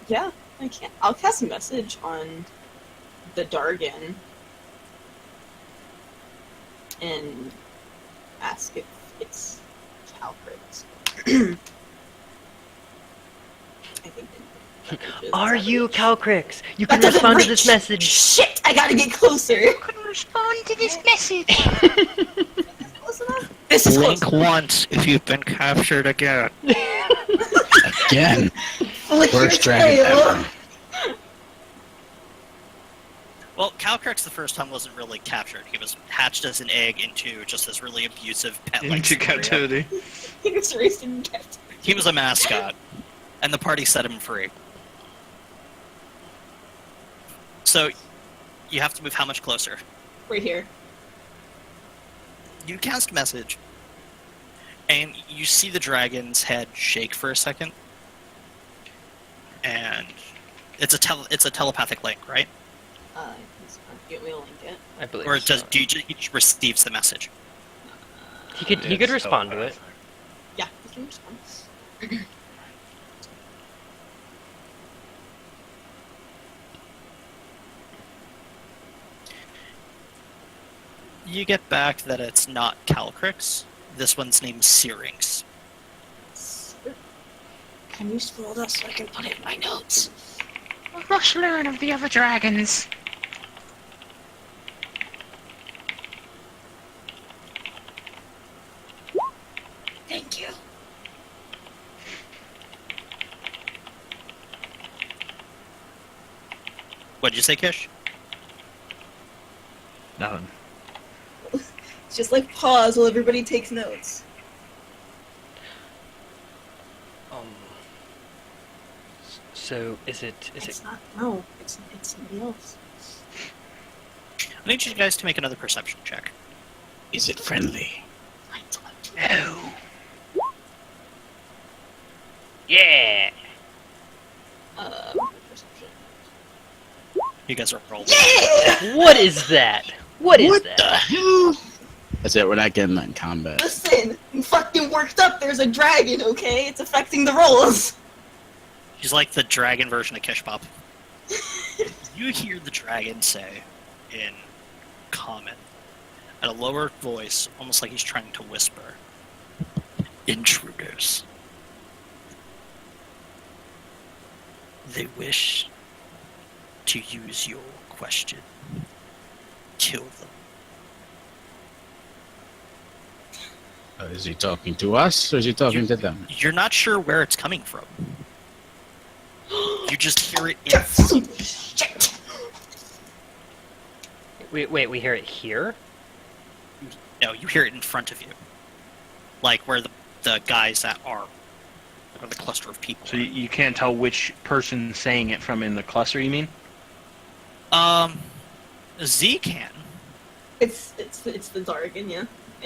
Yeah, I can. I'll cast a message on the Dargan and ask if it's Calcrix. I think. Are you Calcrix? You That can doesn't respond to reach. this message. Shit! I gotta get closer. Couldn't respond to this message. Close enough. This is close. Blink once if you've been captured again. Again, Flick your worst dragon tail. ever. Well, Calcrix the first time wasn't really captured. He was hatched as an egg into just this really abusive pet-like Into scenario. captivity. He was raised in captivity. He was a mascot, and the party set him free. So, you have to move how much closer? Right here. You cast message, and you see the dragon's head shake for a second, and it's a telepathic link, right? Get me a link it. I believe. Or it does? so. Do you just, he just receives the message? He could respond to it. Yeah, he can respond. You get back that it's not Calcrix. This one's named Syrinx. Can you scroll that so I can put it in my notes? Rush learn of the other dragons. Thank you. What'd you say, Kish? Nothing. It's just like pause while everybody takes notes. So is it It's not. No, it's somebody else. I need you guys to make another perception check. Is it friendly? No. Yeah. Perception. You guys are rolling. What is that? What is What that? the hell? That's it. We're not getting that in combat. Listen, I'm fucking worked up. There's a dragon, okay? It's affecting the rolls. He's like the dragon version of Kish Pop. You hear the dragon say, in common, at a lower voice, almost like he's trying to whisper, "Intruders. They wish to use your question. Kill them." Is he talking to us or is he talking to them? You're not sure where it's coming from. You just hear it in Shit. Wait, we hear it here? No, you hear it in front of you. Like where the guys that are, or the cluster of people. So you can't tell which person's saying it from in the cluster, you mean? Z can. It's the Dargan, yeah.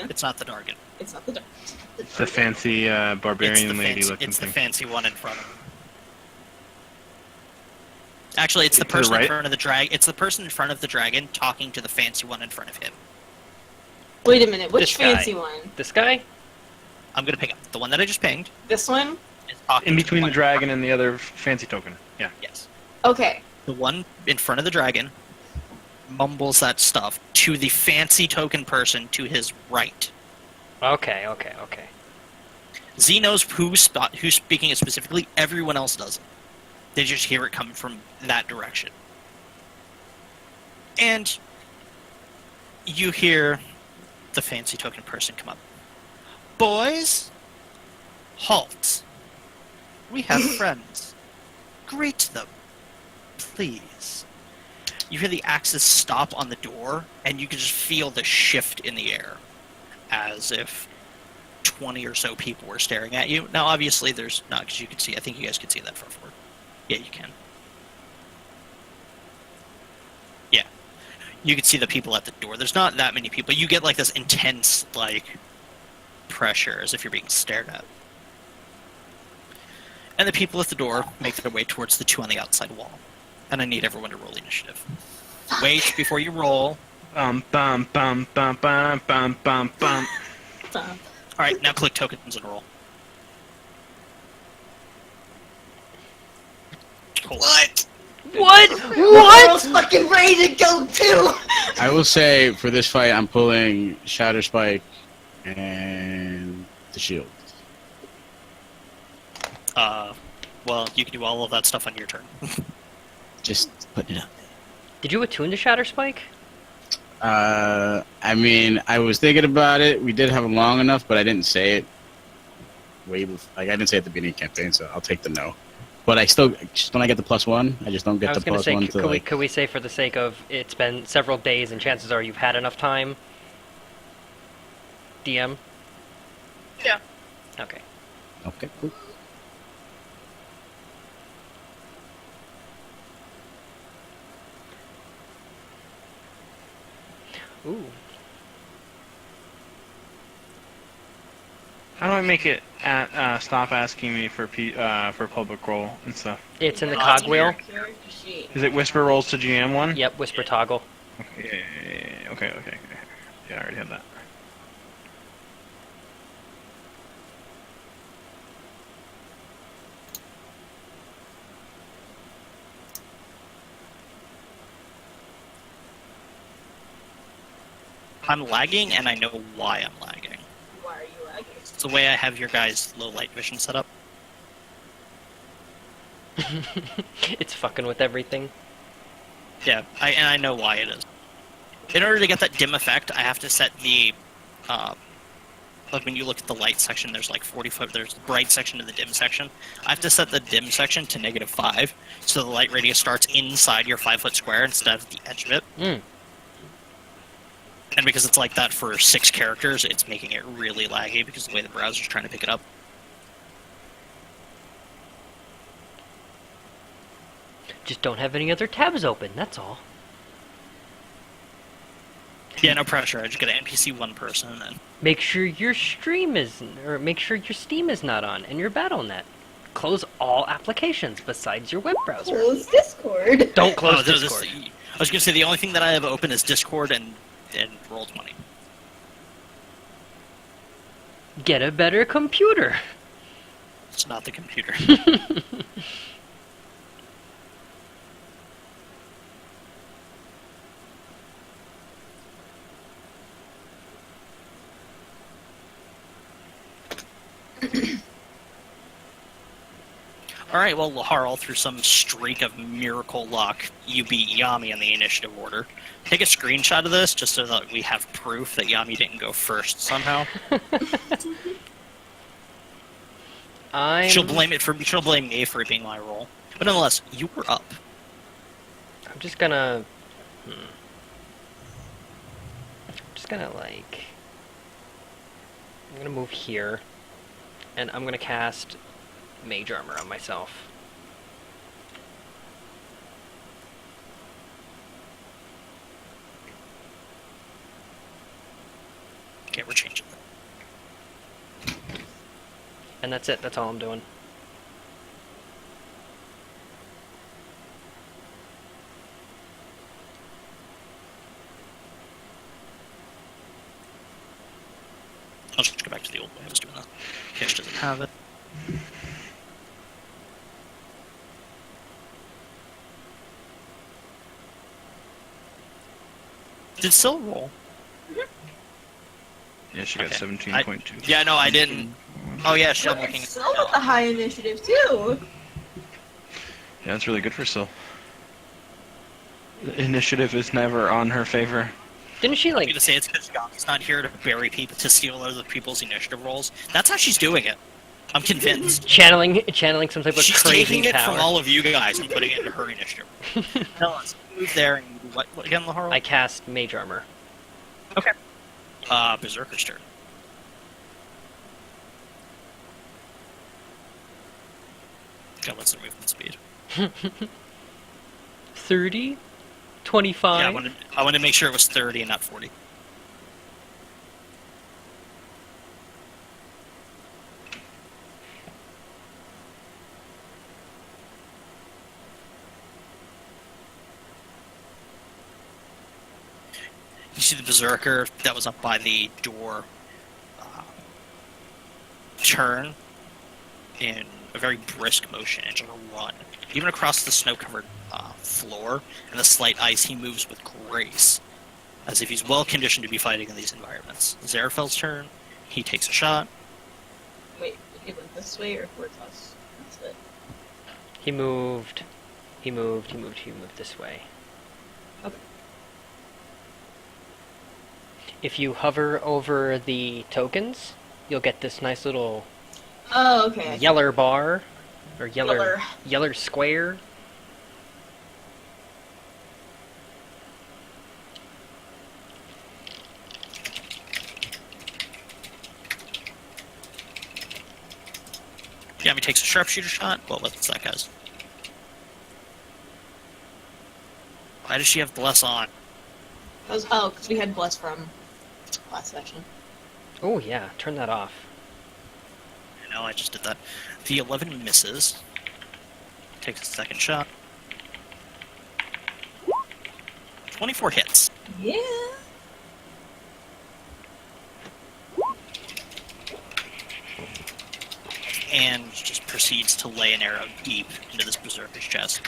It's not the Dargan. It's not the Dargan. It's the fancy barbarian lady looking It's the thing. fancy one in front of him. Actually, it's the To the person in right? front of the drag. It's the person in front of the dragon talking to the fancy one in front of him. Wait a minute, which This guy. fancy one? This guy? I'm gonna pick up the one that I just pinged. This one? Is talking In to between the one- dragon and the other fancy token. Yeah. Yes, Okay. the one in front of the dragon mumbles that stuff to the fancy token person to his right. Okay. Z knows who's speaking it specifically. Everyone else doesn't. They just hear it coming from that direction. And you hear the fancy token person come up. Boys, halt. We have friends. Greet them, please. You hear the axes stop on the door, and you can just feel the shift in the air, as if 20 or so people were staring at you. Now, obviously, there's not, because you can see. I think you guys can see that far forward. Yeah, you can. Yeah. You can see the people at the door. There's not that many people. You get, like, this intense, like, pressure, as if you're being stared at. And the people at the door make their way towards the two on the outside wall. And I need everyone to roll initiative. Wait before you roll. Bum bum bum bum bum bum bum bum. Alright, now click tokens and roll. Cool. What? What? I was fucking ready to go too! I will say for this fight, I'm pulling Shatter Spike and the shield. Well, you can do all of that stuff on your turn. Just putting it up. Did you attune to Shatter Spike? I mean, I was thinking about it. We did have it long enough, but I didn't say it way before. Like, I didn't say it at the beginning of the campaign, so I'll take the no. But I still, just when I get the +1, I just don't get I the was going to +1 say, to like. could we say for the sake of it's been several days and chances are you've had enough time? DM? Yeah. Okay. Okay, cool. Ooh. How do I make it stop asking me for public roll and stuff? It's in the Oh, it's cogwheel. Character sheet. Is it whisper rolls to GM one? Yep, whisper toggle. Okay. Yeah, I already have that. I'm lagging, and I know why I'm lagging. Why are you lagging? It's the way I have your guys' low light vision set up. It's fucking with everything. Yeah, and I know why it is. In order to get that dim effect, I have to set the, like when you look at the light section, there's like 40 foot, there's the bright section and the dim section. I have to set the dim section to -5, so the light radius starts inside your 5 foot square instead of the edge of it. Mm. And because it's like that for 6 characters, it's making it really laggy because of the way the browser's trying to pick it up. Just don't have any other tabs open, that's all. Yeah, no pressure. I just got an NPC one person and Make sure your stream is, or make sure your Steam is not on, and your Battle.net. Close all applications besides your web browser. Close Discord. Don't close this- Discord. I was gonna say the only thing that I have open is Discord and Roll20. Get a better computer. It's not the computer. Alright, well, Laharal, through some streak of miracle luck, you beat Yami in the initiative order. Take a screenshot of this, just so that we have proof that Yami didn't go first somehow. She'll blame me for it being my role. But nonetheless, you were up. I'm just gonna... just gonna, like... I'm gonna move here, and I'm gonna cast Mage Armor on myself. Okay, we're changing it. And that's it, that's all I'm doing. I'll just go back to the old way I was doing that. Kish doesn't have it. Did Sil roll? Yeah, she got Okay. 17.2. Yeah, no, I didn't. Oh yeah, she's Look, looking. it's still with the high initiative too. Yeah, that's really good for Sil. The initiative is never on her favor. Didn't she, I'm like... gonna say it's because Yami's not here to bury people, to steal other people's initiative rolls. That's how she's doing it. I'm convinced. channeling some type of She's crazy taking it power. from all of you guys and putting it into her initiative. Tell us, move there and you do what again, Laharal? I cast Mage Armor. Okay. Berserker's turn. God, what's the movement speed? 30? 25? Yeah, I wanted to make sure it was 30 and not 40. You see the Berserker that was up by the door turn in a very brisk motion and just run. Even across the snow-covered floor and the slight ice, he moves with grace, as if he's well-conditioned to be fighting in these environments. Zeraphel's turn. He takes a shot. Wait, he went this way or towards us? That's it. He moved this way. Okay. If you hover over the tokens, you'll get this nice little Oh, okay. yeller bar, or yeller Yeller. square. Yami takes a sharpshooter shot. Well, what's that, guys? Why does she have Bless on? Because we had Bless from last session. Oh yeah, turn that off. I know, I just did that. The 11 misses. Takes a second shot. 24 hits. Yeah. And just proceeds to lay an arrow deep into this berserker's chest.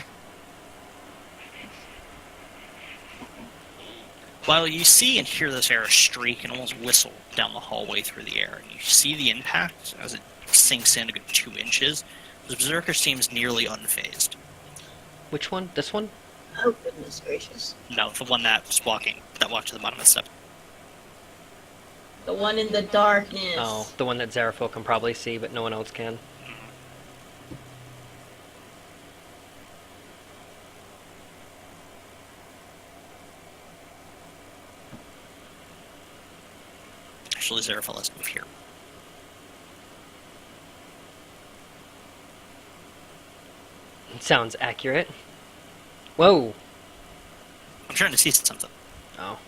While you see and hear this arrow streak and almost whistle down the hallway through the air, and you see the impact as it sinks in a good 2 inches, the Berserker seems nearly unfazed. Which one? This one? Oh, goodness gracious. No, the one that walked to the bottom of the step. The one in the darkness. Oh, the one that Zeraphel can probably see, but no one else can. Actually, Zeraphel has to move here. Sounds accurate. Whoa! I'm trying to see something. Oh.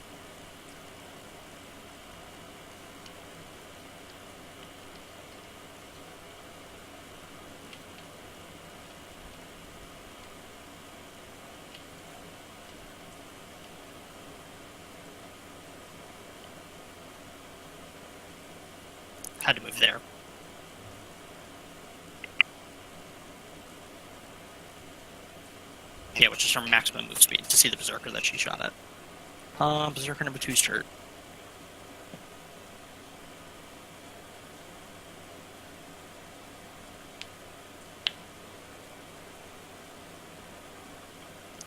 Had to move there. Yeah, which is her maximum move speed to see the Berserker that she shot at. Berserker number 2's turn.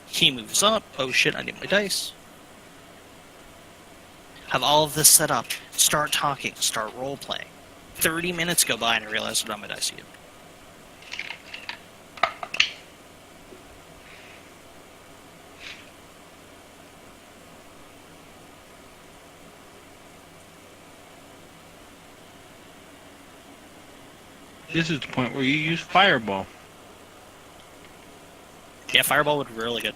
He moves up. Oh shit, I need my dice. Have all of this set up. Start talking. Start role-playing. 30 minutes go by and I realize I'm on my dice again. This is the point where you use Fireball. Yeah, Fireball would be really good.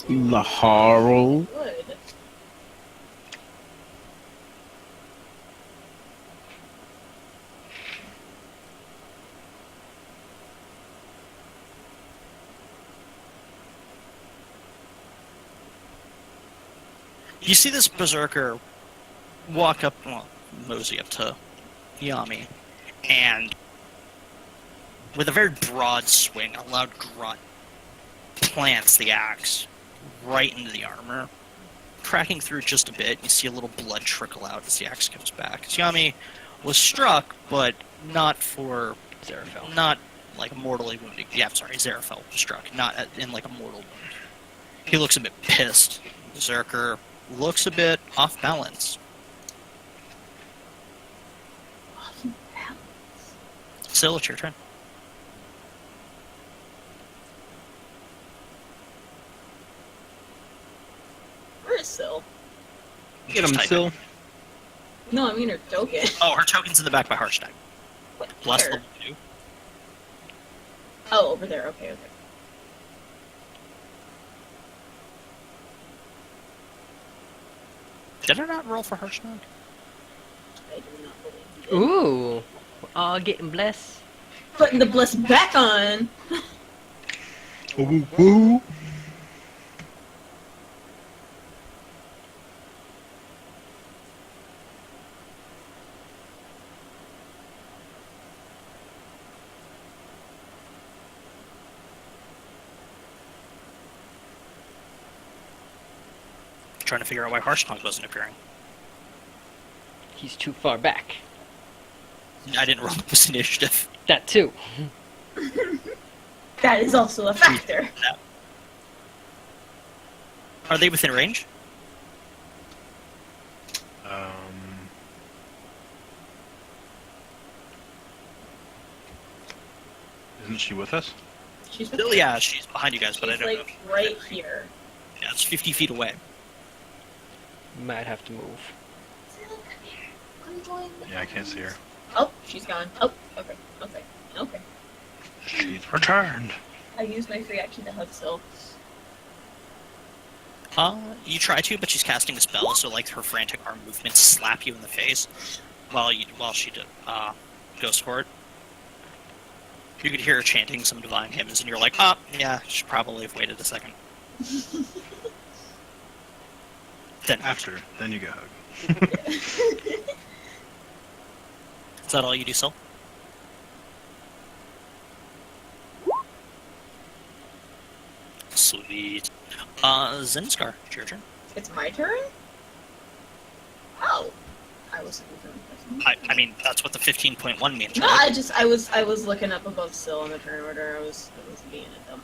Laharal. Good. You see this Berserker walk up, well, mosey up to Yami, and with a very broad swing, a loud grunt, plants the axe right into the armor, cracking through just a bit. You see a little blood trickle out as the axe comes back. Yami was struck, but not for Zeraphel. not like mortally wounded. Yeah, I'm sorry, Zeraphel was struck, not in like a mortal wound. He looks a bit pissed. Berserker looks a bit off balance. Still, it's your turn. Where is Syl? Get him, Just type Syl. it. No, I mean her token. Oh, her token's in the back by Harshnag. Plus Where? level 2. Oh, over there. Okay, okay. Did I not roll for Harshnag? I do not believe you did. Ooh! Aw, getting blessed. Putting the bliss back on. Ooh, ooh. Trying to figure out why Harshnag wasn't appearing. He's too far back. I didn't roll this initiative. That too. That is also a factor. No. Are they within range? Isn't she with us? She's Still, yeah, she's behind you guys, but I She's don't like know. right here. Yeah, it's 50 feet away. Might have to move. Yeah, I can't see her. Oh, she's gone. Oh, okay, okay, okay. She's returned. I used my free action to hug Syl. You try to, but she's casting a spell, so like her frantic arm movements slap you in the face while she goes for it. You could hear her chanting some divine hymns, and you're like, oh, yeah, she probably have waited a second. Then Then you get hugged. is that all you do, Syl? Zinxscar, it's your turn. It's my turn? Oh. I wasn't even... I mean, that's what the 15.1 means, No, right? I was looking up above Syl in the turn order. I was being a dumb.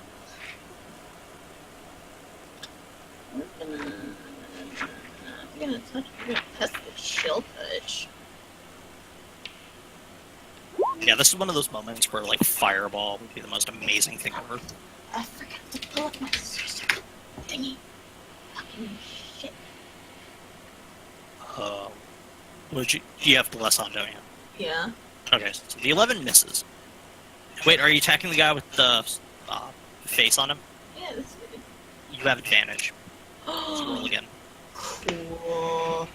I'm gonna test the chill touch. Yeah, this is one of those moments where, like, Fireball would be the most amazing thing ever. I forgot to pull up my sorcerer thingy. Fucking shit. You have Bless on, don't you? Yeah. Okay, so the 11 misses. Wait, are you attacking the guy with the face on him? Yeah, that's good. You have advantage. So roll again. Cool.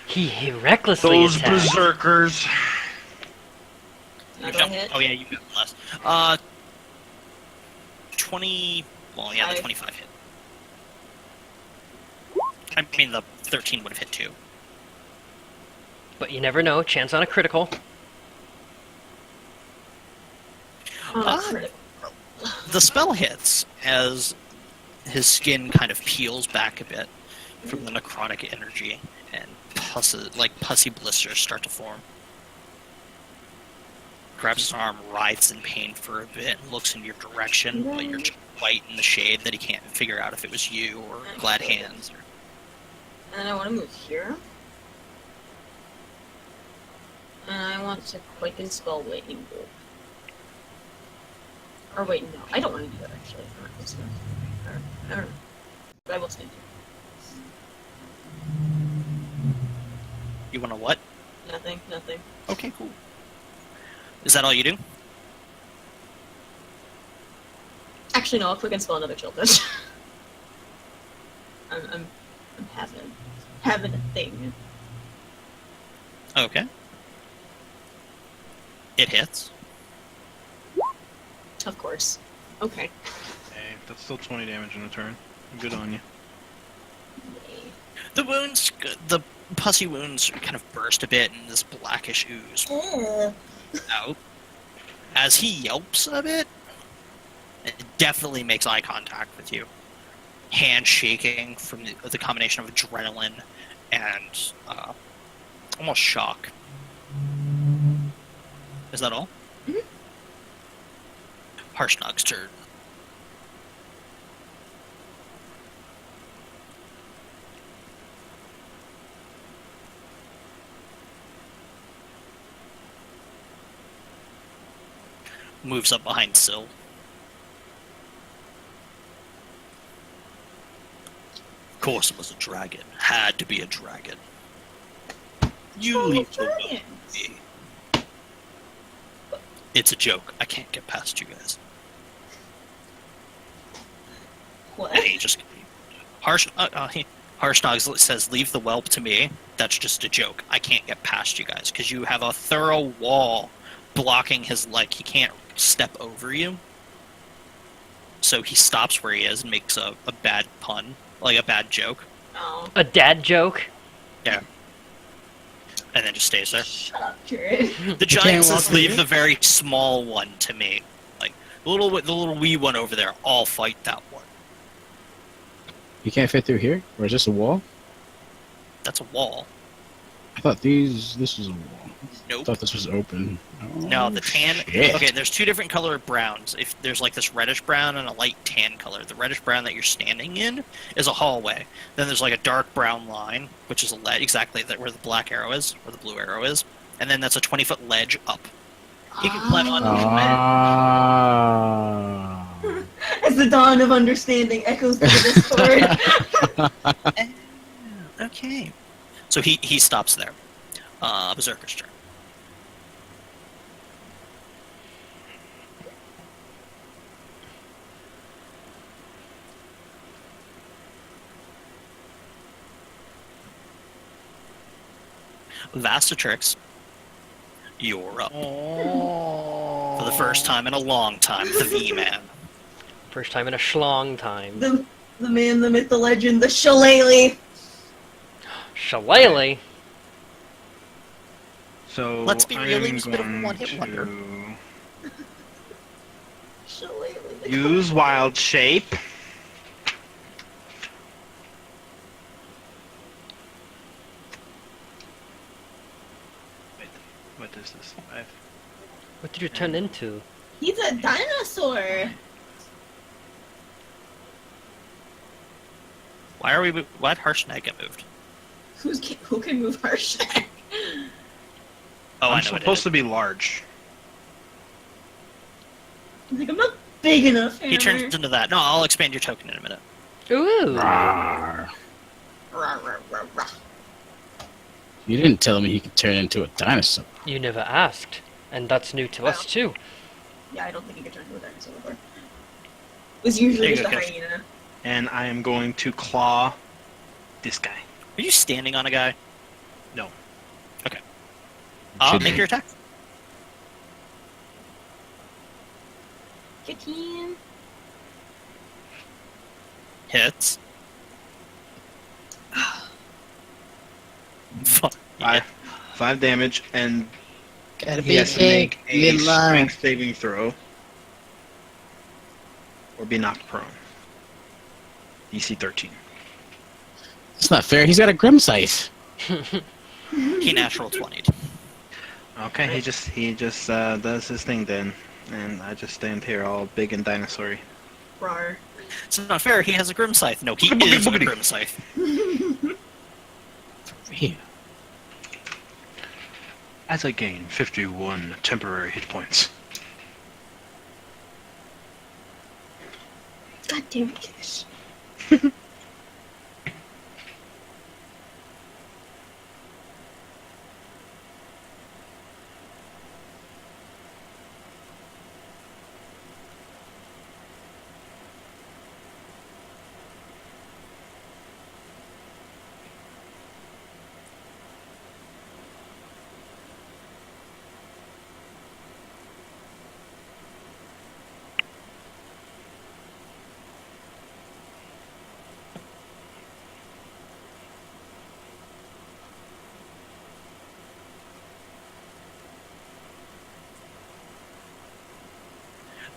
He recklessly Those attacked. berserkers. Not gonna hit. Oh yeah, you got less. 20. Well, yeah, the 25 hit. I mean, the 13 would have hit too. But you never know. Chance on a critical. Oh, critical. The spell hits as his skin kind of peels back a bit from the necrotic energy, and pussy blisters start to form. Grabs his arm, writhes in pain for a bit, and looks in your direction, but you're just white in the shade that he can't figure out if it was you or Glad Hands. And I want to move here. And I want to quicken spell lightning bolt. Or wait, no, I don't want to do that actually. I'm just gonna... I don't know. But I will stand here. You want to what? Nothing. Okay, cool. Is that all you do? Actually, no, I'll quicken spell another chill touch. I'm having a thing. Okay. It hits. Of course. Okay. Hey, that's still 20 damage in a turn. Good on you. The wounds, the pussy wounds kind of burst a bit, and this blackish ooze out. As he yelps a bit, it definitely makes eye contact with you. Hand shaking from the combination of adrenaline and almost shock. Is that all? Mm-hmm. Harshnog's turn. Moves up behind Syl. Of course it was a dragon. Had to be a dragon. You leave the well with me. It's a joke. I can't get past you guys. What? And he just... Harshnog says, leave the whelp to me. That's just a joke. I can't get past you guys, because you have a thorough wall blocking his leg. He can't step over you. So he stops where he is and makes a bad pun. Like a bad joke. Oh. A dad joke? Yeah. And then just stays there. Shut up, Jared. The giant says, walk leave through the very small one to me. Like, the little wee one over there, I'll fight that one. You can't fit through here? Or is this a wall? That's a wall. I thought this was a wall. I Nope. thought this was open. Oh, No, the tan... shit. Okay, there's two different color browns. If there's like this reddish brown and a light tan color. The reddish brown that you're standing in is a hallway. Then there's like a dark brown line, which is a ledge, exactly where the black arrow is, where the blue arrow is. And then that's a 20-foot ledge up. You can climb on... Ah. As the dawn of understanding echoes through the Discord. Okay. So he stops there. Berserker's turn. Vastatrix, you're up. For the first time in a long time, the V-Man. First time in a schlong time. the man, the myth, the legend, the shillelagh. Shillelagh? So Let's be I real, am he was a bit of a going one-hit wonder. to Shillelagh. use wild shape What is this? 5. What did you turn into? He's a dinosaur. Why'd Harshnag get moved? Who can move Harshnag? Oh, I'm I know supposed to be large. He's like, I'm not big enough. He turns into that. No, I'll expand your token in a minute. Ooh. Rawr. Rah, rah, rah, rah. You didn't tell me he could turn into a dinosaur. You never asked. And that's new to us too. Yeah, I don't think he could turn into a dinosaur before. It was usually There you just a go, Kish. hyena. And I am going to claw this guy. Are you standing on a guy? No. Okay. Should Make be. your attack. 15. Hits. Fuck. 5 damage, and Gotta he has to make a strength saving throw. Or be knocked prone. DC 13. It's not fair. He's got a grim scythe. He natural 20'd. Okay, he just does his thing then. And I just stand here all big and dinosaur-y. Rar. It's not fair. He has a Grim Scythe. No, he Boogity, is a boogity. Grim Scythe. Here. As I gain 51 temporary hit points. God damn it, Kish.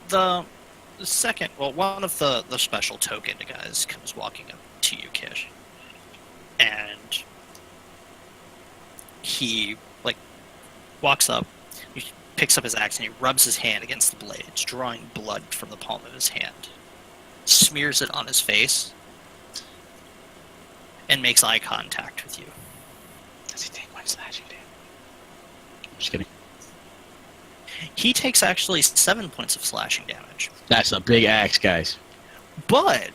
The second, well, one of the special token guys comes walking up to you, Kish. And he, walks up, he picks up his axe, and he rubs his hand against the blades, drawing blood from the palm of his hand. Smears it on his face, and makes eye contact with you. Does he take 1 slashing damage? Just kidding. He takes actually 7 points of slashing damage. That's a big axe, guys. But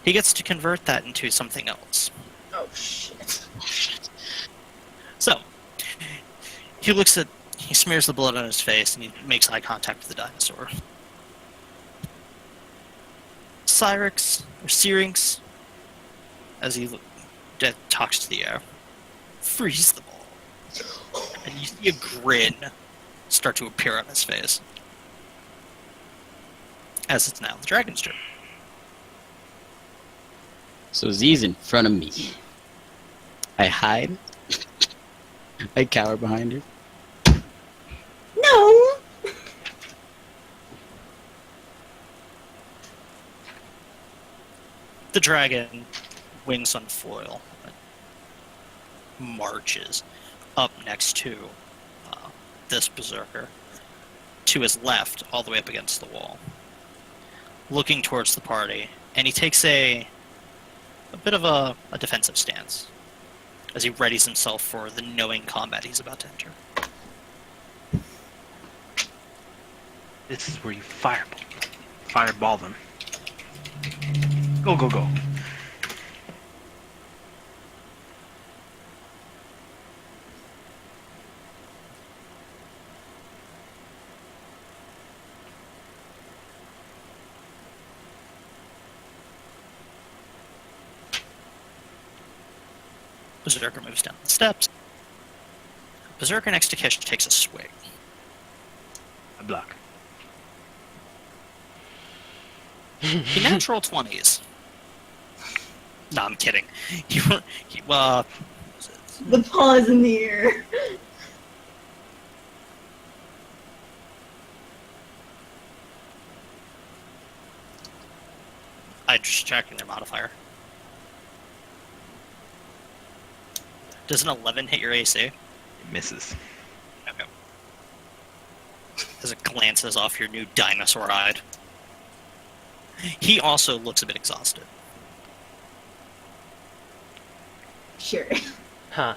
he gets to convert that into something else. Oh, shit. Oh, shit. So, he smears the blood on his face, and he makes eye contact with the dinosaur. Syrinx, as he talks to the air, freeze the ball. And you see a grin start to appear on his face. As it's now the dragon's turn. So Z's in front of me. I hide. I cower behind her. No! The dragon, wings on foil, marches up next to this berserker, to his left, all the way up against the wall, looking towards the party, and he takes a bit of a defensive stance as he readies himself for the knowing combat he's about to enter. This is where you fireball them. Go, go, go. Berserker moves down the steps. Berserker next to Kish takes a swing. I block. He natural 20s. No, I'm kidding. He The paw's in the air. I'm just checking their modifier. Does an 11 hit your AC? It misses. as it glances off your new dinosaur hide. He also looks a bit exhausted. Sure. Huh.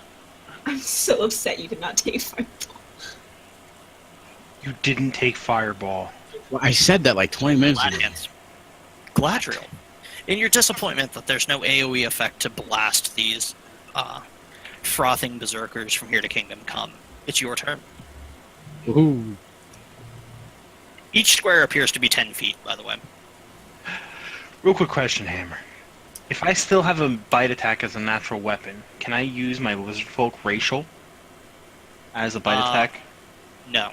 I'm so upset you did not take Fireball. You didn't take Fireball. Well, I said that like 20 minutes ago. Glad Galadriel. In your disappointment that there's no AoE effect to blast these frothing berserkers from here to Kingdom Come, it's your turn. Ooh. Each square appears to be 10 feet, by the way. Real quick question, Hammer. If I still have a bite attack as a natural weapon, can I use my lizard folk racial as a bite attack? No.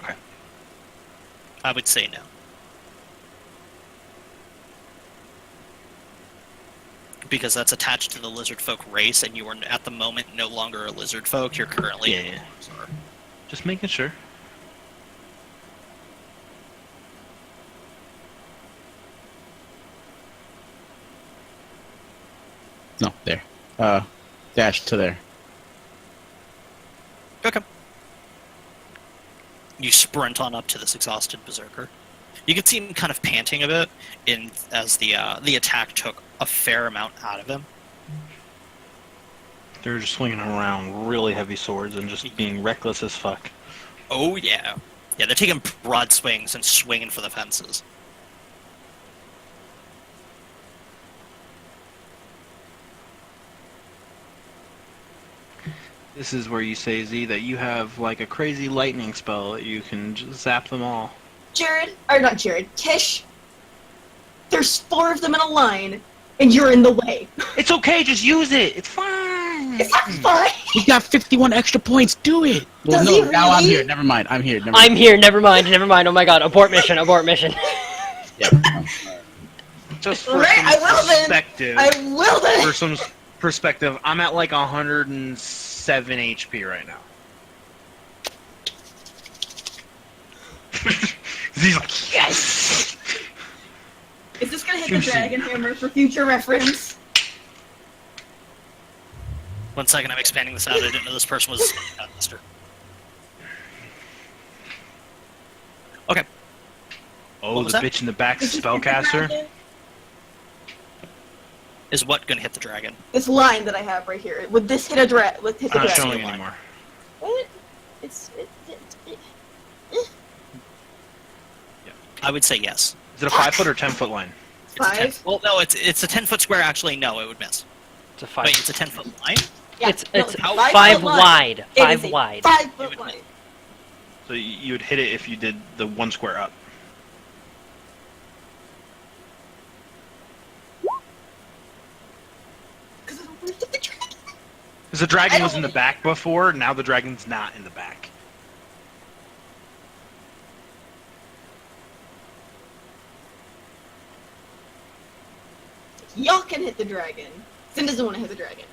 Okay. I would say no. Because that's attached to the lizard folk race, and you are at the moment no longer a lizard folk. You're currently Yeah. Just making sure. No, there. Dash to there. Okay. You sprint on up to this exhausted berserker. You can see him kind of panting a bit as the attack took a fair amount out of him. They're just swinging around really heavy swords and just being reckless as fuck. Oh yeah. Yeah, they're taking broad swings and swinging for the fences. This is where you say, Z, that you have like a crazy lightning spell that you can just zap them all. Not Jared, Kish. There's 4 of them in a line, and you're in the way. It's okay, just use it. It's fine. Is that fine? He's got 51 extra points. Do it. Well, Does no, he now I'm really? here. Never mind. I'm here. I'm here. Never mind. Never mind. Oh my god. Abort mission. Abort mission. Yeah. Just for Alright, some I will then. perspective. I will then. For some perspective, I'm at like 107 HP right now. Z's like, yes! Is this gonna hit the Juicy. dragon hammer for future reference? 1 second, I'm expanding this out. I didn't know this person was a master. Okay. Oh, What the was that? bitch in the back Is this hit the spellcaster. dragon? Is what gonna hit the dragon? This line that I have right here. Would this hit a dragon? Would hit the I'm not dragon? showing anymore. What? I would say yes. Is it a 5-foot or 10-foot line? It's a 10 5? well, no, it's a 10-foot square. Actually, no, it would miss. It's a 5. Wait, it's a 10-foot line. Yeah, it's no, it's how- 5 line. wide. It 5 is a wide. 5-foot line. So you would hit it if you did the 1 square up. Because I don't want to hit the dragon. Because the I dragon don't was in the wanna- back before, now the dragon's not in the back. Y'all can hit the dragon. Sin doesn't want to hit the dragon.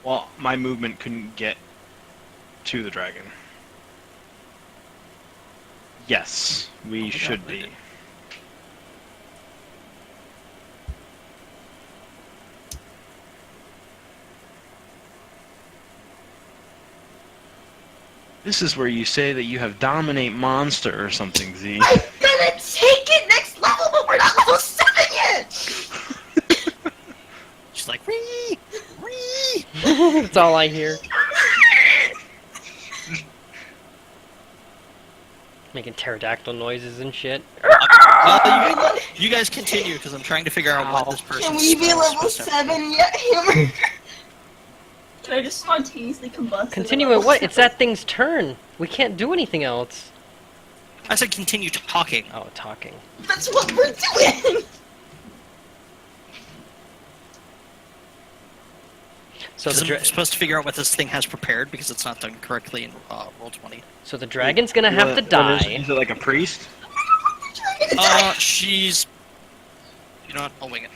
Well, my movement couldn't get to the dragon. Yes, we should be. This is where you say that you have dominate monster or something, Z. I'm gonna take it next level, but we're not level 7 yet! She's like, wee, wee. That's all I hear. Making pterodactyl noises and shit. You guys continue because I'm trying to figure out what this person. Can we be level 7 yet, Hammer? Can I just spontaneously combust? Continue it. What? It's that thing's turn. We can't do anything else. I said continue talking. Oh, talking. That's what we're doing! So Because the I'm supposed to figure out what this thing has prepared because it's not done correctly in Roll20. so the dragon's gonna have to die. Is it like a priest? She's. You know what? I'll wing it.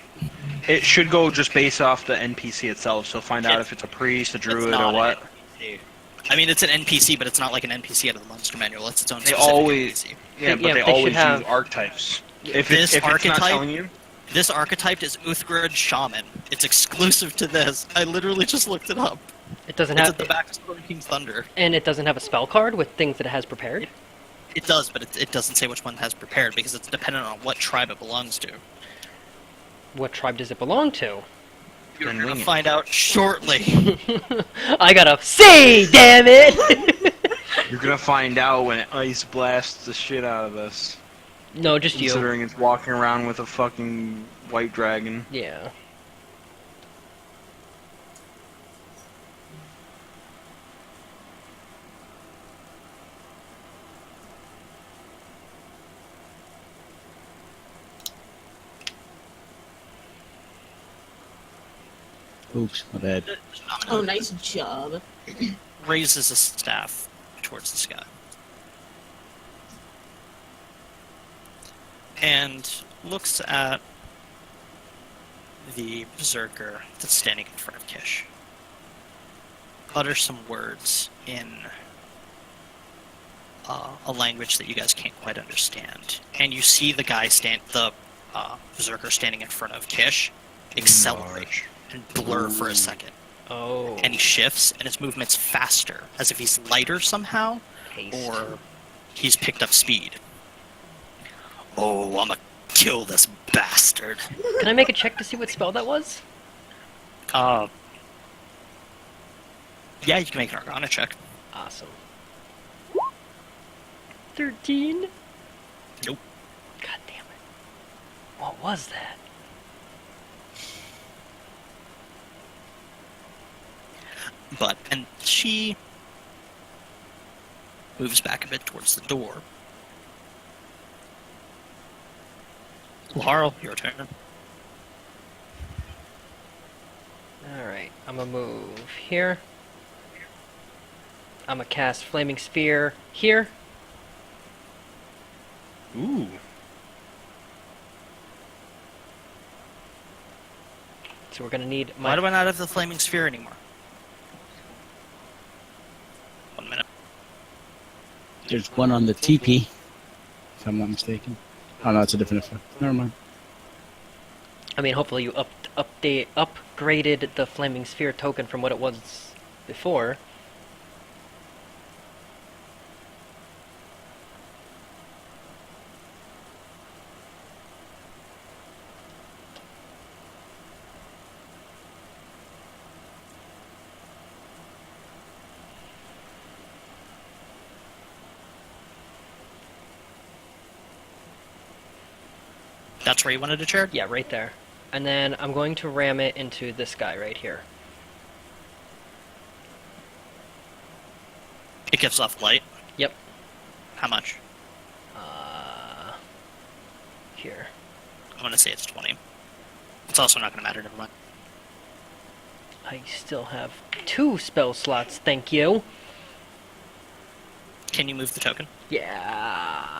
It should go just based off the NPC itself, so find out Yeah. if it's a priest, a It's druid, not or an what. NPC. I mean, it's an NPC, but it's not like an NPC out of the monster manual. It's its own They specific always- NPC. Yeah, They but they should always have- use archetypes. If This it's not archetype- telling you, This archetype is Uthgard Shaman. It's exclusive to this. I literally just looked it up. It doesn't It's have, at the back of Storm King Thunder. and it doesn't have a spell card with things that it has prepared. It does, but it doesn't say which one has prepared because it's dependent on what tribe it belongs to. What tribe does it belong to? You're Then gonna wing it. find out shortly. I gotta see, damn it! You're gonna find out when it ice blasts the shit out of us. No, just you. Considering it's walking around with a fucking white dragon. Yeah. Oops, my bad. Oh, nice job. Raises a staff towards the sky. And looks at the berserker that's standing in front of Kish. Utters some words in a language that you guys can't quite understand. And you see the guy berserker standing in front of Kish accelerate and blur for a second. Oh. And he shifts, and his movement's faster, as if he's lighter somehow, Haste. or he's picked up speed. Oh, I'm gonna kill this bastard. Can I make a check to see what spell that was? Yeah, you can make an Arcana check. Awesome. 13? Nope. God damn it. What was that? And she moves back a bit towards the door. Laharal, your turn. Alright, I'm gonna move here. I'm gonna cast Flaming Sphere here. Ooh. So we're gonna need Why my... do I not have the Flaming Sphere anymore? 1 minute. There's one on the TP, if I'm not mistaken. Oh no, it's a different effect. Never mind. I mean, hopefully you upgraded the Flaming Sphere token from what it was before. That's where you wanted to chair? Yeah, right there. And then I'm going to ram it into this guy right here. It gives off light. Yep. How much? Here. I'm gonna say it's 20. It's also not gonna matter, never mind. I still have 2 spell slots, thank you. Can you move the token? Yeah.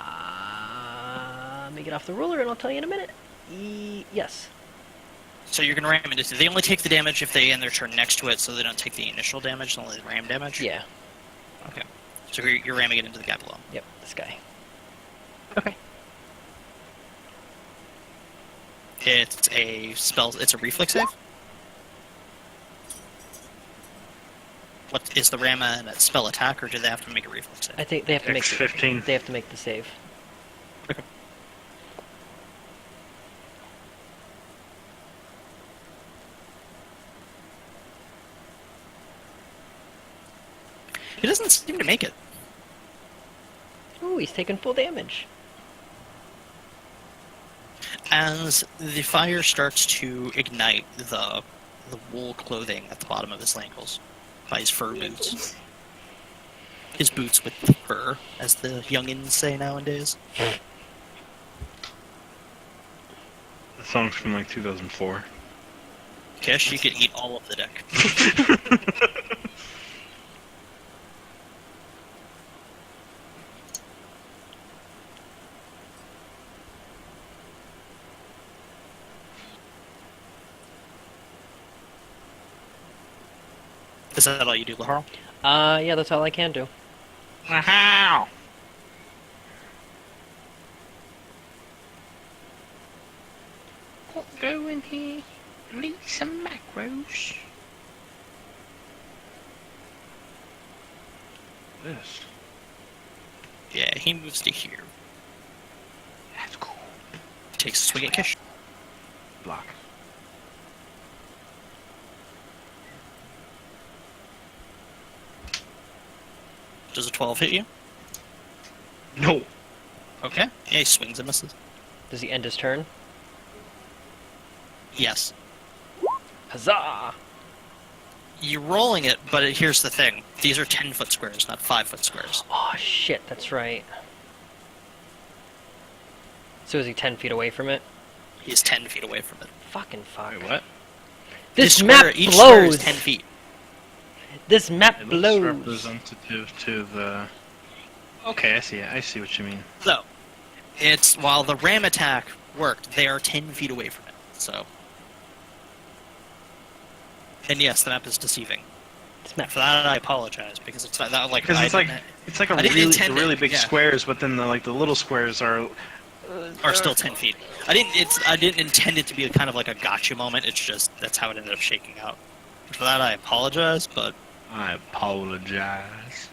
Let me get off the ruler and I'll tell you in a minute. Yes. So you're gonna ram it into. They only take the damage if they end their turn next to it, so they don't take the initial damage, only the ram damage? Yeah. Okay. So you're ramming it into the guy below. Yep, this guy. Okay. It's a spell. It's a reflex save. What is the ram a spell attack, or do they have to make a reflex save? I think they have to make X15. they have to make the save. Okay. He doesn't seem to make it. Ooh, he's taking full damage. As the fire starts to ignite the wool clothing at the bottom of his ankles by his fur boots. His boots with fur, as the youngins say nowadays. The song's from like 2004. Kish, you could eat all of the deck. Is that all you do, Laharal? Yeah, that's all I can do. Wow. Go in here, leave some macros. this. Yeah, he moves to here. That's cool. Takes a swing at Kish. Block. Does a 12 hit you? No. Okay. Yeah, he swings and misses. Does he end his turn? Yes. Huzzah! You're rolling it, but here's the thing. These are 10-foot squares, not 5-foot squares. Oh shit, that's right. So is he 10 feet away from it? He's 10 feet away from it. Fucking fuck. Wait, what? This square, map each square is blows! 10 feet. This map It looks blows! representative to the... Okay, I see it. I see what you mean. So, it's while the ram attack worked, they are 10 feet away from it. So, and yes, the map is deceiving. This map For that, I apologize because it's not that like Because it's I like didn't- it's like a I didn't really, intend the really it, big yeah. squares, but then the little squares are still 10 feet. I didn't intend it to be kind of like a gotcha moment. It's just that's how it ended up shaking out. For that, I apologize, but I apologize.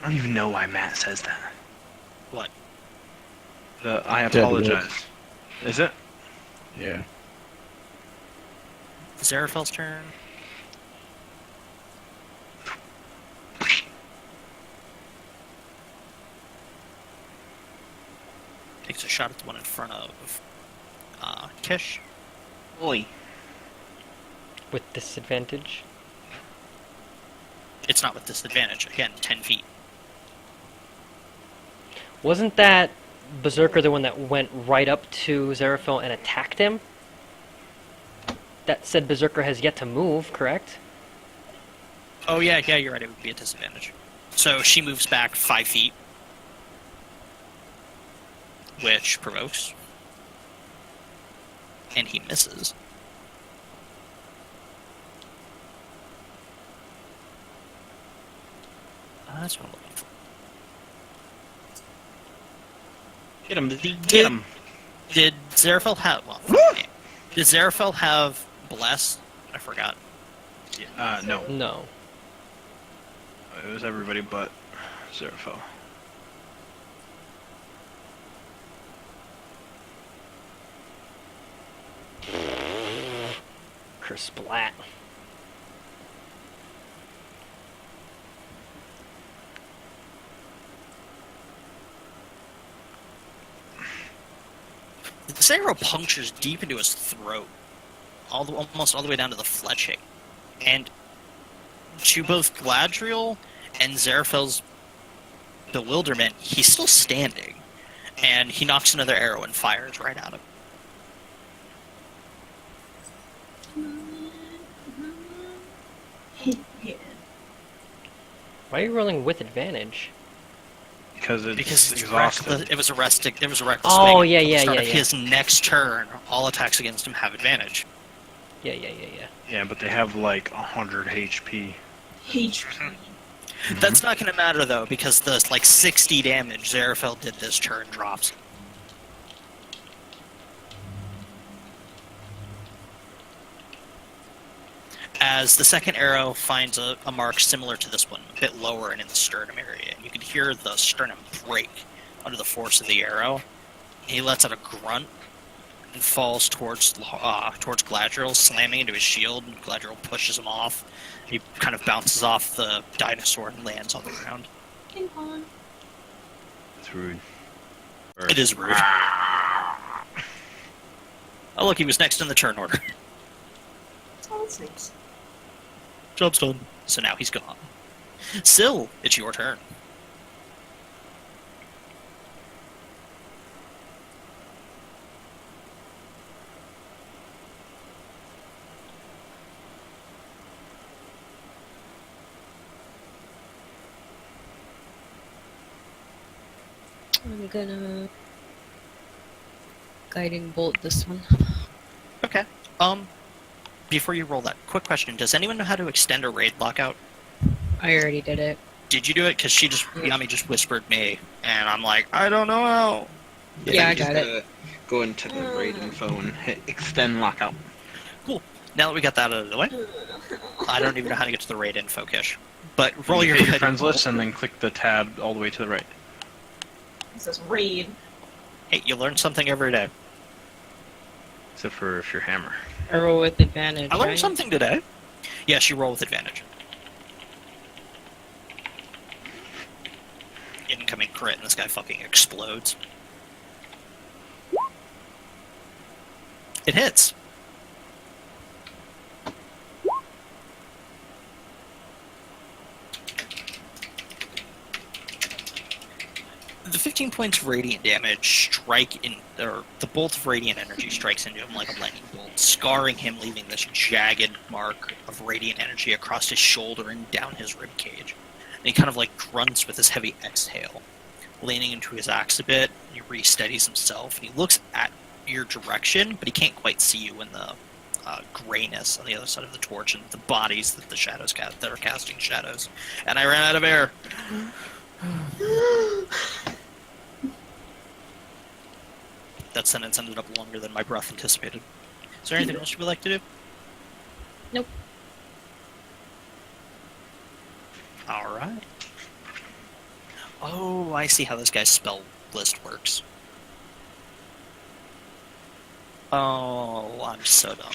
I don't even know why Matt says that. what? I apologize. Is it? Yeah. Zeraphel's turn. Takes a shot at the one in front of Kish. Oi. with disadvantage. It's not with disadvantage. Again, 10 feet. Wasn't that Berserker the one that went right up to Zeraphel and attacked him? That said Berserker has yet to move, correct? Oh yeah, you're right. It would be a disadvantage. So she moves back 5 feet, which provokes, and he misses. That's what I'm looking for. Get him, get him. Did Zeraphel have? Well, did Zeraphel have bless? I forgot. No. No. It was everybody but Zeraphel. Kersplat. The arrow punctures deep into his throat, almost all the way down to the fletching, and to both Galadriel and Zeraphel's bewilderment, he's still standing, and he knocks another arrow and fires right at him. Why are you rolling with advantage? Because it's Because it's exhausted. it was a reckless Oh, swing. yeah, At the yeah, start yeah, of yeah. his next turn, all attacks against him have advantage. Yeah. Yeah, but they have like 100 HP. HP. That's not going to matter though, because the 60 damage Zeraphel did this turn drops. As the second arrow finds a mark similar to this one, a bit lower and in the sternum area, and you can hear the sternum break under the force of the arrow. He lets out a grunt and falls towards Galadriel, slamming into his shield, and Galadriel pushes him off. He kind of bounces off the dinosaur and lands on the ground. Ping pong. It's rude. It is rude. Oh look, he was next in the turn order. Oh, that's nice. Job's done. So now he's gone. Yselle, it's your turn. I'm gonna guiding bolt this one. Okay. Before you roll that, quick question: does anyone know how to extend a raid lockout? I already did it. Did you do it? Because Yami just whispered me, and I'm like, I don't know how. Yeah, I you got just gotta go into the raid info and hit extend lockout. Now that we got that out of the way, I don't even know how to get to the raid info cache. But roll your hit your raid friends info. list and then click the tab all the way to the right. It says raid. Hey, you learn something every day. Except for if you're hammer. I roll with advantage. I learned right? something today. Yes, you roll with advantage. Incoming crit, and this guy fucking explodes. It hits. The 15 points of radiant damage strike in, or the bolt of radiant energy strikes into him like a lightning bolt, scarring him, leaving this jagged mark of radiant energy across his shoulder and down his rib cage. And he kind of like grunts with his heavy exhale, leaning into his axe a bit. He re-steadies himself, and he looks at your direction, but he can't quite see you in the grayness on the other side of the torch and the bodies that the shadows that are casting shadows. And I ran out of air. That sentence ended up longer than my breath anticipated. Is there anything else you would like to do? Nope. Alright. Oh, I see how this guy's spell list works. Oh, I'm so dumb.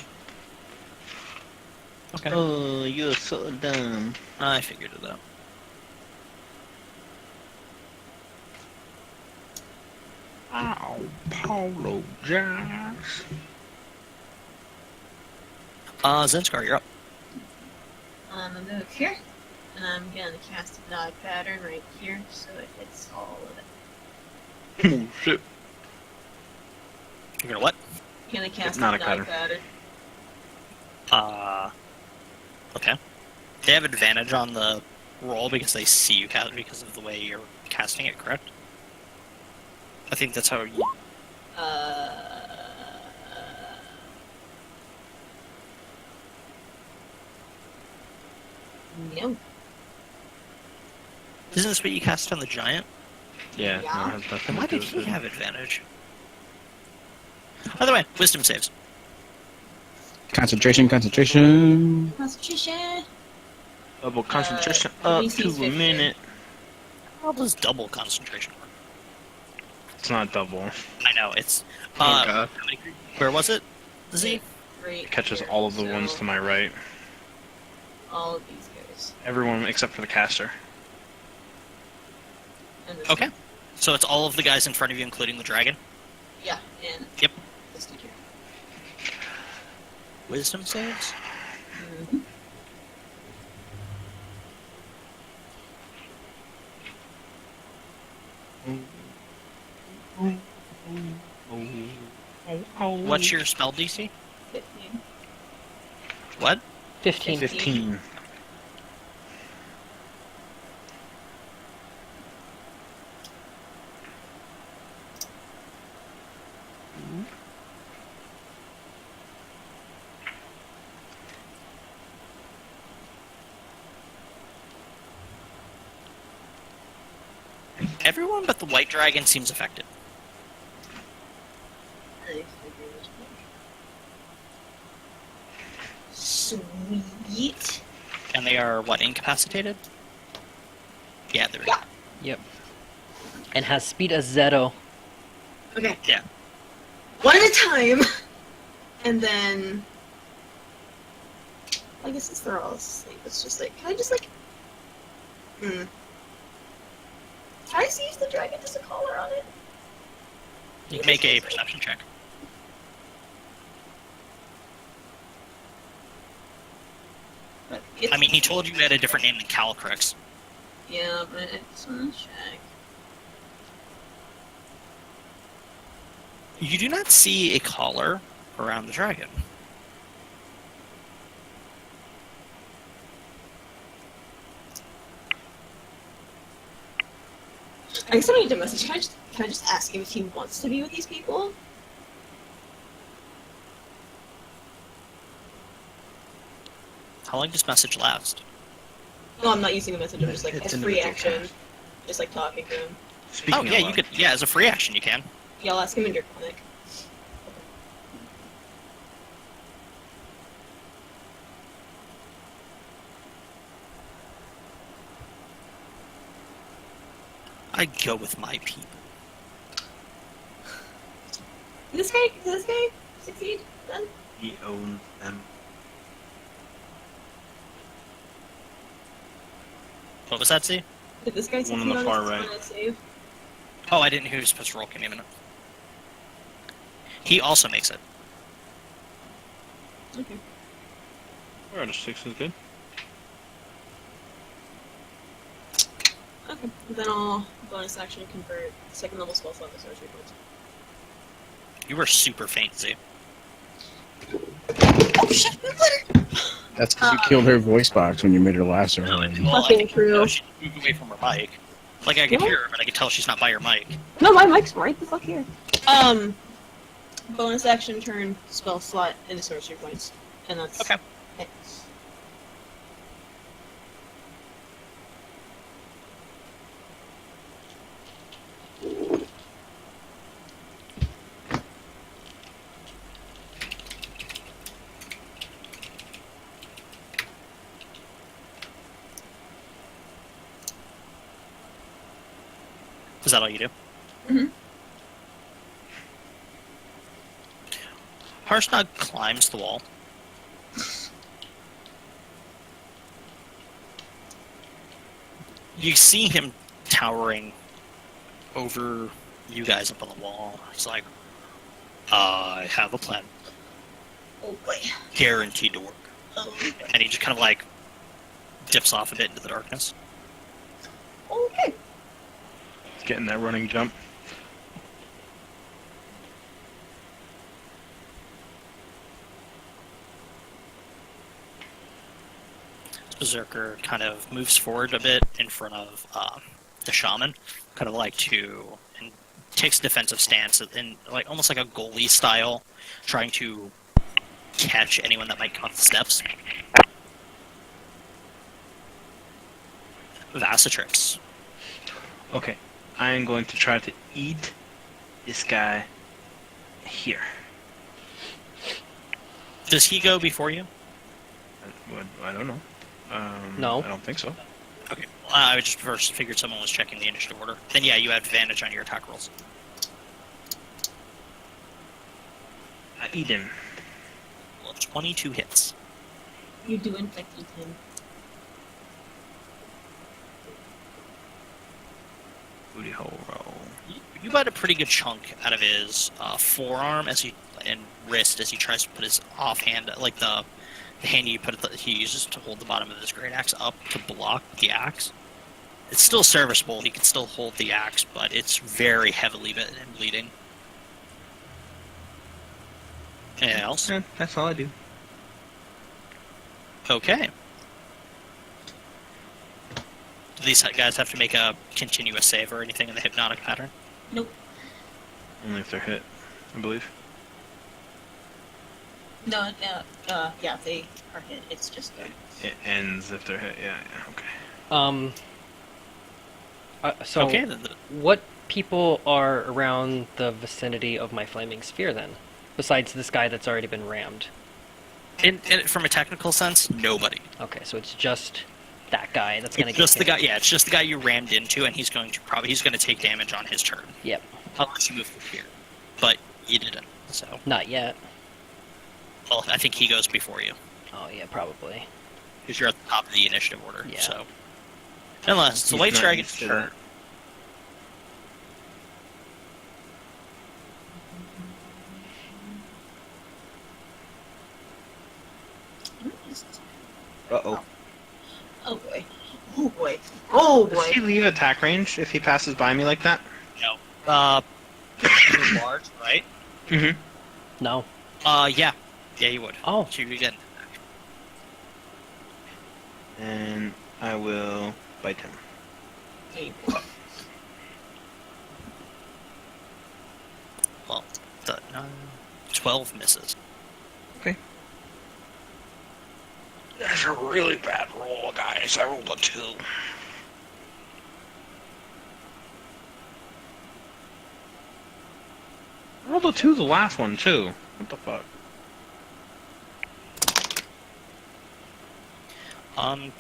Okay. Oh, you're so dumb. I figured it out. I'll apologize. Zinxscar, you're up. I'm gonna move here, and I'm gonna cast a dodge pattern right here, so it hits all of it. Oh, shit. You're gonna what? Gonna cast Not a a dodge pattern. pattern. Okay. They have advantage on the roll because they see you cast because of the way you're casting it, correct? I think that's how you... No. Isn't this what you cast on the giant? Yeah, Yeah. no, it has Then nothing why to do did with he it. have advantage? By the way, wisdom saves. Concentration, concentration. Concentration. Double concentration at up least to he's a 15. minute. How does double concentration work? It's not double. I know, it's... Oh, God. how many- where was it? Z? Right It catches here, all of the so ones to my right. all of these guys. Everyone except for the caster. And this Okay. one. So it's all of the guys in front of you, including the dragon? Yeah, and Yep. this dude here. Wisdom saves? Mhm. What's your spell DC? 15. What? 15. 15. Everyone but the white dragon seems affected. I figure which one. Sweet. And they are, what, incapacitated? Yeah, they're Yeah. Yep. And has speed as Zero. Okay. Yeah. One at a time. And then I guess since they're all asleep, it's just like, can I just like Can I see if the dragon has a collar on it? You can make a perception check. But I mean, he told you he had a different name than Calcrix. Yeah, but it's on check. You do not see a collar around the dragon. I guess I don't need to message. Can I just ask him if he wants to be with these people? How long does message last? No, I'm not using a message. I'm just like It's as an free individual action, just like talking to him. Speaking Oh, yeah, of you could. Yeah, as a free action, you can. Yeah, I'll ask him in your clinic. I go with my people. Did this guy succeed then? He owns them. What was that, Z? Did this guy succeed One on the far his right. save? Oh, I didn't know who was supposed to roll. Give me a minute. He also makes it. Okay. 4 out of 6 is good. Okay. Then I'll bonus action convert second level spell slot to sorcery points. You were super faint, Z. Oh shit! My glitter! That's because you killed her voice box when you made her laugh Well, I Fucking think, true. she moved away from her mic. Like, I could What? hear her, but I could tell she's not by her mic. No, my mic's right the fuck here. Bonus action turn spell slot into sorcery points, and that's Okay. it. Is that all you do? Mhm. Harshnag climbs the wall. You see him towering over you guys up on the wall. He's like, I have a plan. Oh boy. Guaranteed to work. Oh. And he just kind of like dips off a bit into the darkness. Okay. He's getting that running jump. Berserker kind of moves forward a bit in front of the shaman, kind of like and takes a defensive stance in like almost like a goalie style, trying to catch anyone that might come up the steps. Vacitrix. Okay, I'm going to try to eat this guy here. Does he go before you? I don't know. No. I don't think so. Okay. Well, I would just first figured someone was checking the initiative order. Then yeah, you have advantage on your attack rolls. I eat him. Well, 22 hits. You do in fact eat him. Booty hole roll. You bite a pretty good chunk out of his forearm and wrist as he tries to put his offhand, like the hand he uses to hold the bottom of his great axe up to block the axe. It's still serviceable. He can still hold the axe, but it's very heavily bitten and bleeding. Anything else? Yeah, that's all I do. Okay. Do these guys have to make a continuous save or anything in the hypnotic pattern? Nope. Only if they're hit, I believe. No, yeah, they are hit. It's just It ends if they're hit. Yeah, okay. So Okay. what people are around the vicinity of my flaming sphere then? Besides this guy that's already been rammed. From a technical sense, nobody. Okay, so it's just that guy that's gonna It's just get the hit. guy. Yeah, it's just the guy you rammed into, and he's going to take damage on his turn. Yep. Unless you move from here, but you didn't. So, Not yet. well, I think he goes before you Oh yeah, probably. because you're at the top of the initiative order. Yeah. So, unless it's the He's white not dragon's used to turn. that. Uh-oh. oh boy. Oh boy. Oh Does he boy. leave attack range if he passes by me like that? No. You're large, right? Mm-hmm. No. Yeah. Yeah, you would. Oh. So you get. And I will bite him. Hey, Well, 12 misses. That's a really bad roll, guys. I rolled a 2. I rolled a 2 the last one, too. What the fuck?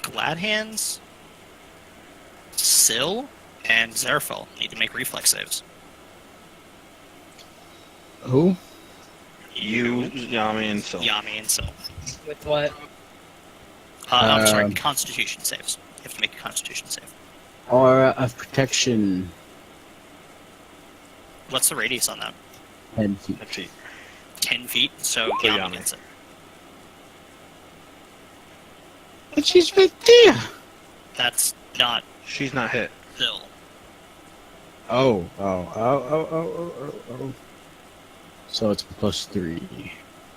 Glad Hands, Syl, and Zeraphel need to make reflex saves. Who? You, Yami, and so. Yami and Sil. With what? I'm sorry, Um, Constitution saves. You have to make a Constitution save. Aura of protection. What's the radius on that? 10 feet. 10 feet. 10 feet, so For Yami Yami. gets it. And she's right there. That's not She's not hit. Sil. Oh. So it's +3.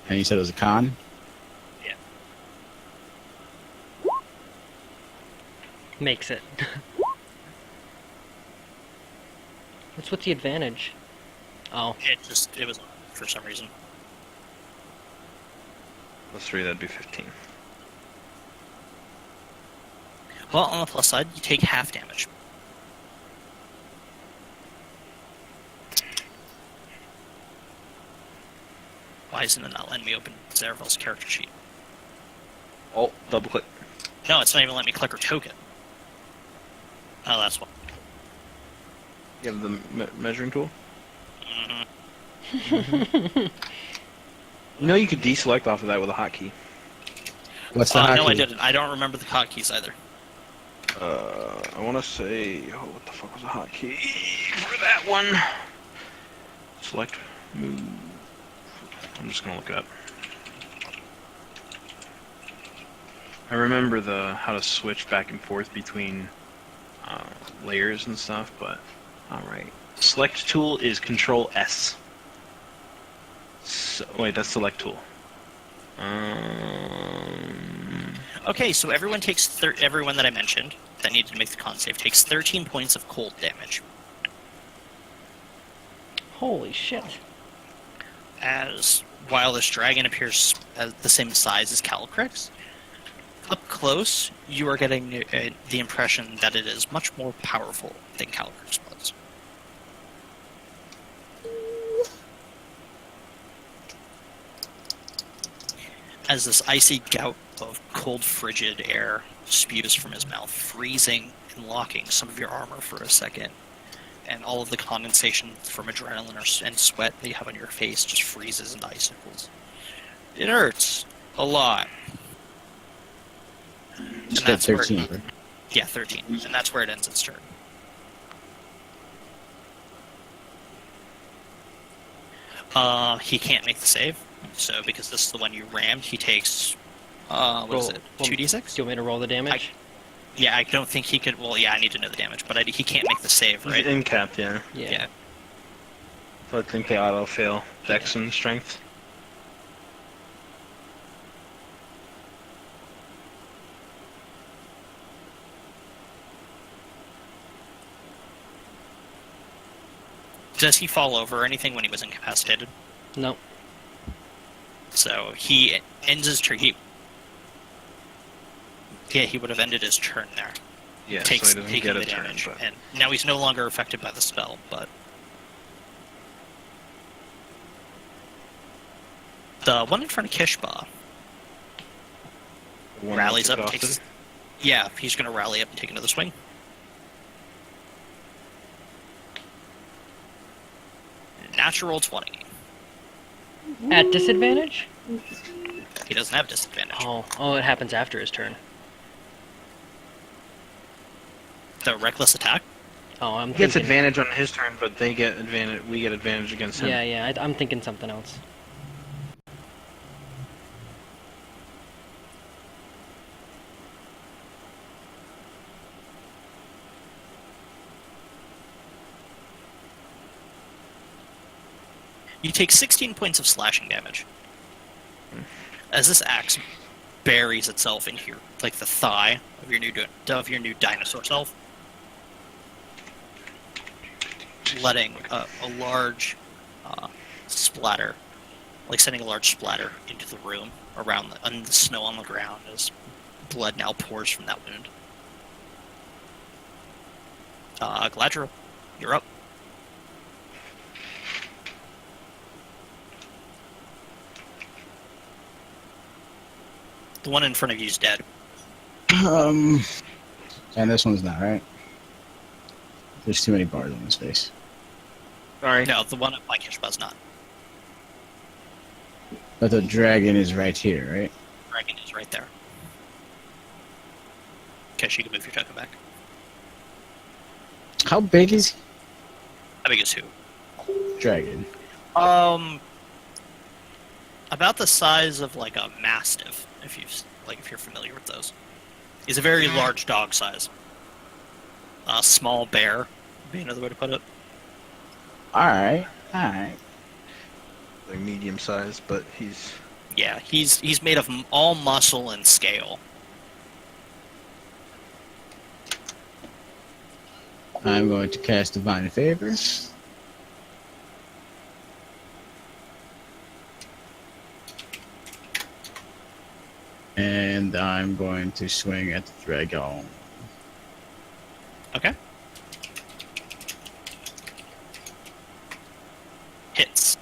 And you said it was a con? Yeah. Makes it. What's with the advantage? Oh, It was for some reason. +3, that'd be 15. Well, on the plus side, you take half damage. Why isn't it not letting me open Zeraphel's character sheet? Oh, double click. No, it's not even letting me click or token. Oh, that's what. You have the measuring tool? Mm-hmm. You know you could deselect off of that with a hotkey. What's the No, I hotkey? didn't. I don't remember the hotkeys either. I want to say... Oh, what the fuck was the hotkey for that one? Select, move... I'm just gonna look it up. I remember how to switch back and forth between layers and stuff, but alright. Select tool is Control S. So, wait, that's select tool. Okay, so everyone takes everyone that I mentioned that needed to make the con save takes 13 points of cold damage. holy shit. As while this dragon appears as the same size as Cleric, up close you are getting the impression that it is much more powerful than Cleric was. As this icy gout of cold, frigid air spews from his mouth, freezing and locking some of your armor for a second, and all of the condensation from adrenaline and sweat that you have on your face just freezes into icicles. It hurts a lot. You said 13, right? Yeah, 13, and that's where it ends its turn. He can't make the save, so because this is the one you rammed, he takes, what is it, 2d6? Do you want me to roll the damage? Yeah, I don't think he could, well, yeah, I need to know the damage, but he can't make the save, He's right? in-capped, yeah. Yeah. So I think they auto-fail Dex and Strength. Does he fall over or anything when he was incapacitated? No. So he ends his turn. He would have ended his turn there. Yeah, Takes so he doesn't taking get a the turn, damage, but... and now he's no longer affected by the spell. But the one in front of Kishba the one rallies that's up and takes. exhausted? Yeah, he's going to rally up and take another swing. Natural 20. At disadvantage? He doesn't have disadvantage. Oh, it happens after his turn. The reckless attack. Oh, I'm He gets thinking... advantage on his turn, but they get advantage. We get advantage against him. Yeah, I'm thinking something else. You take 16 points of slashing damage. As this axe buries itself in here, like the thigh of your new dinosaur self, letting a large splatter, like sending a large splatter into the room around the snow on the ground as blood now pours from that wound. Galadriel, you're up. The one in front of you is dead. And this one's not, right? There's too many bars on his face. Sorry. No, the one at my Kishba's not. But the dragon is right here, right? Dragon is right there. Okay, so you can move your token back. How big is How big is who? dragon? About the size of like a mastiff, if you're familiar with those. He's a very large dog size. A small bear would be another way to put it. Alright. Like medium sized, but he's Yeah, he's made of all muscle and scale. I'm going to cast Divine Favor. And I'm going to swing at the dragon. Okay. Hits.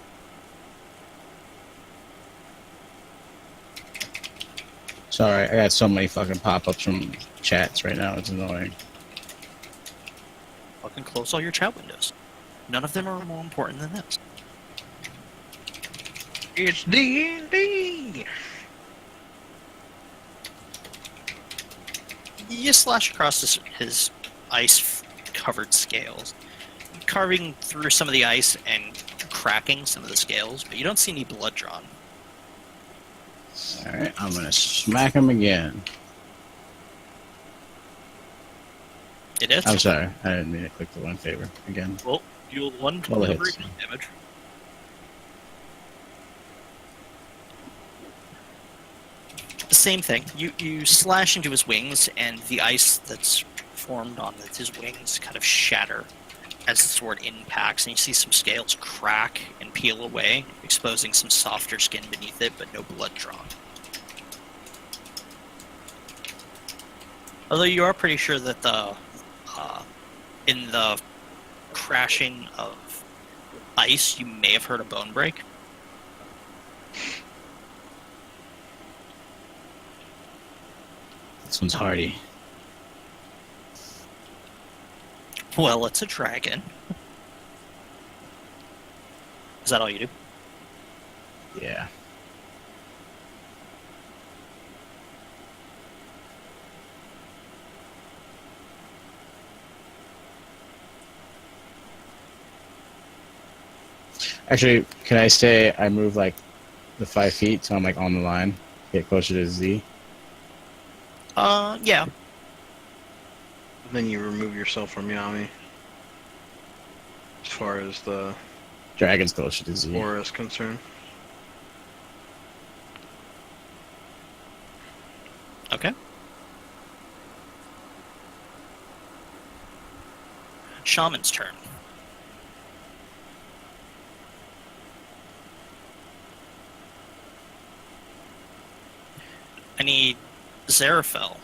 Sorry, I got so many fucking pop-ups from chats right now. It's annoying. Fucking close all your chat windows. None of them are more important than this. it's D&D. You slash across his ice-covered scales, carving through some of the ice and cracking some of the scales, but you don't see any blood drawn. Alright, I'm gonna smack him again. It is. I'm sorry, I didn't mean to click the one favor again. Well, deal one Well, it delivery hits. damage. The same thing. You slash into his wings, and the ice that's formed on his wings kind of shatter as the sword impacts, and you see some scales crack and peel away, exposing some softer skin beneath it, but no blood drawn. Although you are pretty sure that in the crashing of ice, you may have heard a bone break. This one's hardy. Well, it's a dragon. Is that all you do? Yeah. Actually, can I say I move like the 5 feet so I'm like on the line, get closer to Z? Yeah. Then you remove yourself from Yami. As far as the Dragon's closer to Z. aura is concerned. Okay. Shaman's turn. I need Zeraphel,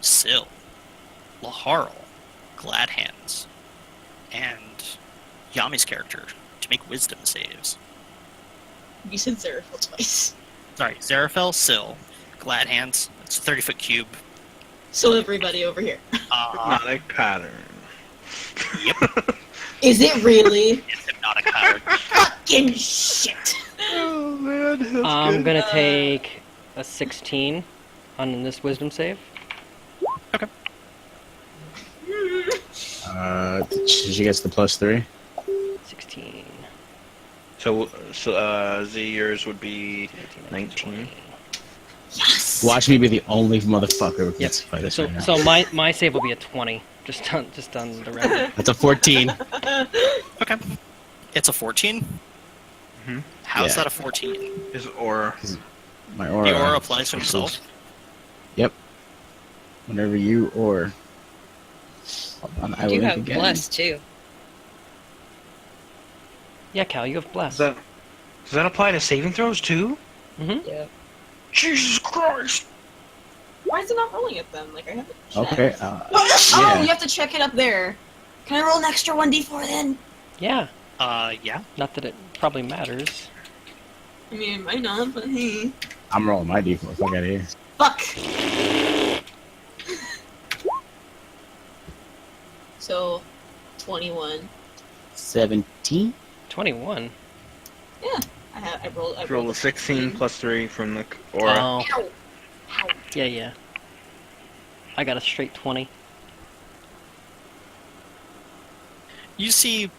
Yselle, Laharal, Gladhands, and Yami's character to make wisdom saves. You said Zeraphel twice. Sorry, Zeraphel, Yselle, Gladhands. It's a 30-foot cube. So everybody over here. Hypnotic pattern. Yep, Is it really? it's hypnotic pattern. Fucking shit. Oh man, that's I'm gonna take a 16 on this wisdom save. She gets the +3. 16. So Z, yours would be 19. Yes. Watch me be the only motherfucker who Yep. gets by this So right now. so my save will be a 20. Just on the record. That's a 14. Okay. It's a 14? Mhm. How's Yeah. that a 14? His aura. My aura. The aura applies to himself? Yep. Whenever you or. Hold on, I You will do link have again. blessed too. Yeah, Cal, you have bless. Does that apply to saving throws too? Mm-hmm. Yeah. Jesus Christ! Why is it not rolling it then? Like I have to check. Okay. Oh, yeah. you have to check it up there. Can I roll an extra 1d4 then? Yeah. Yeah. Not that it probably matters. I mean, it might not, but hey. I'm rolling my d4. Fuck out of here. Fuck. So, 21. 17. 21. Yeah, I Roll a 16 plus 3 from the aura. Oh, Ow! Ow! yeah. I got a straight 20. You see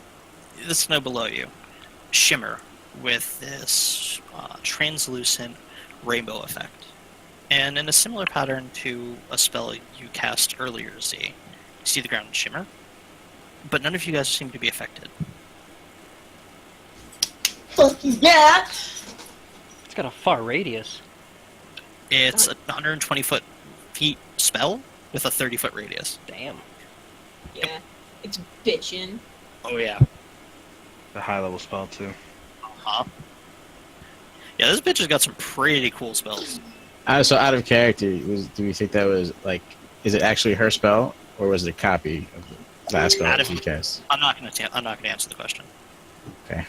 the snow below you shimmer with this translucent rainbow effect. And in a similar pattern to a spell you cast earlier, Z, you see the ground shimmer, but none of you guys seem to be affected. Fuck yeah! It's got a far radius. It's a 120 feet spell with a 30-foot radius. Damn. Yeah, it's bitchin'. Oh yeah. The high level spell too. Uh-huh. Yeah, this bitch has got some pretty cool spells. So out of character, do we think that was like, is it actually her spell or was it a copy of the last spell Out that of- you cast? I'm not gonna answer the question. Okay.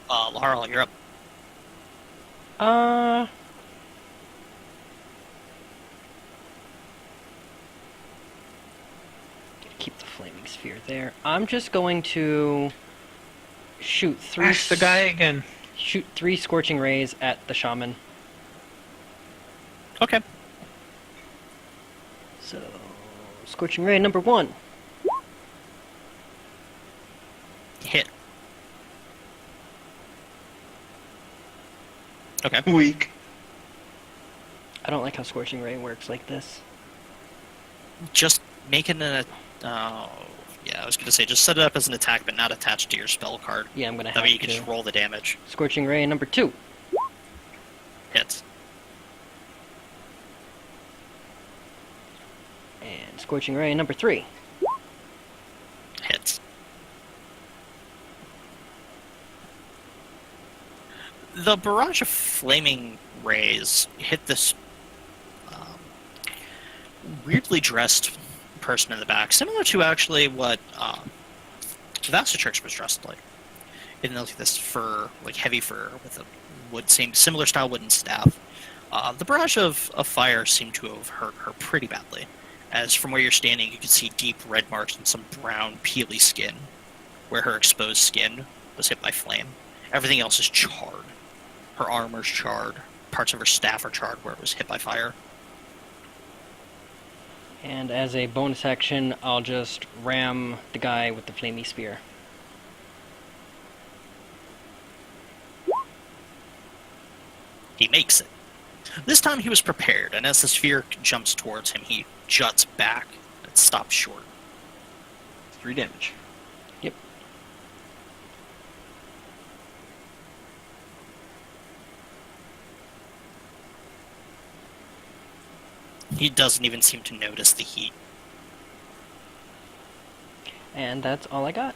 Laharal, you're up. Keep the flaming sphere there. I'm just going to shoot three. Ask the guy again. Shoot 3 scorching rays at the shaman. Okay. So, scorching ray number 1. Hit. Okay. Weak. I don't like how scorching ray works like this. Just make it an. Oh, yeah. I was gonna say just set it up as an attack, but not attached to your spell card. Yeah, I'm gonna That have way you to. can just roll the damage. Scorching ray number 2. Hits. And scorching ray number 3. Hits. The barrage of flaming rays hit this weirdly dressed person in the back, similar to actually what Vastatrix was dressed like. It looked like this fur, like heavy fur, with a similar style wooden staff. The barrage of fire seemed to have hurt her pretty badly, as from where you're standing, you can see deep red marks and some brown, peely skin, where her exposed skin was hit by flame. Everything else is charred. Her armor's charred. Parts of her staff are charred where it was hit by fire. And as a bonus action, I'll just ram the guy with the flamey spear. He makes it. This time he was prepared, and as the sphere jumps towards him, he juts back and stops short. 3 damage. Yep. He doesn't even seem to notice the heat. And that's all I got.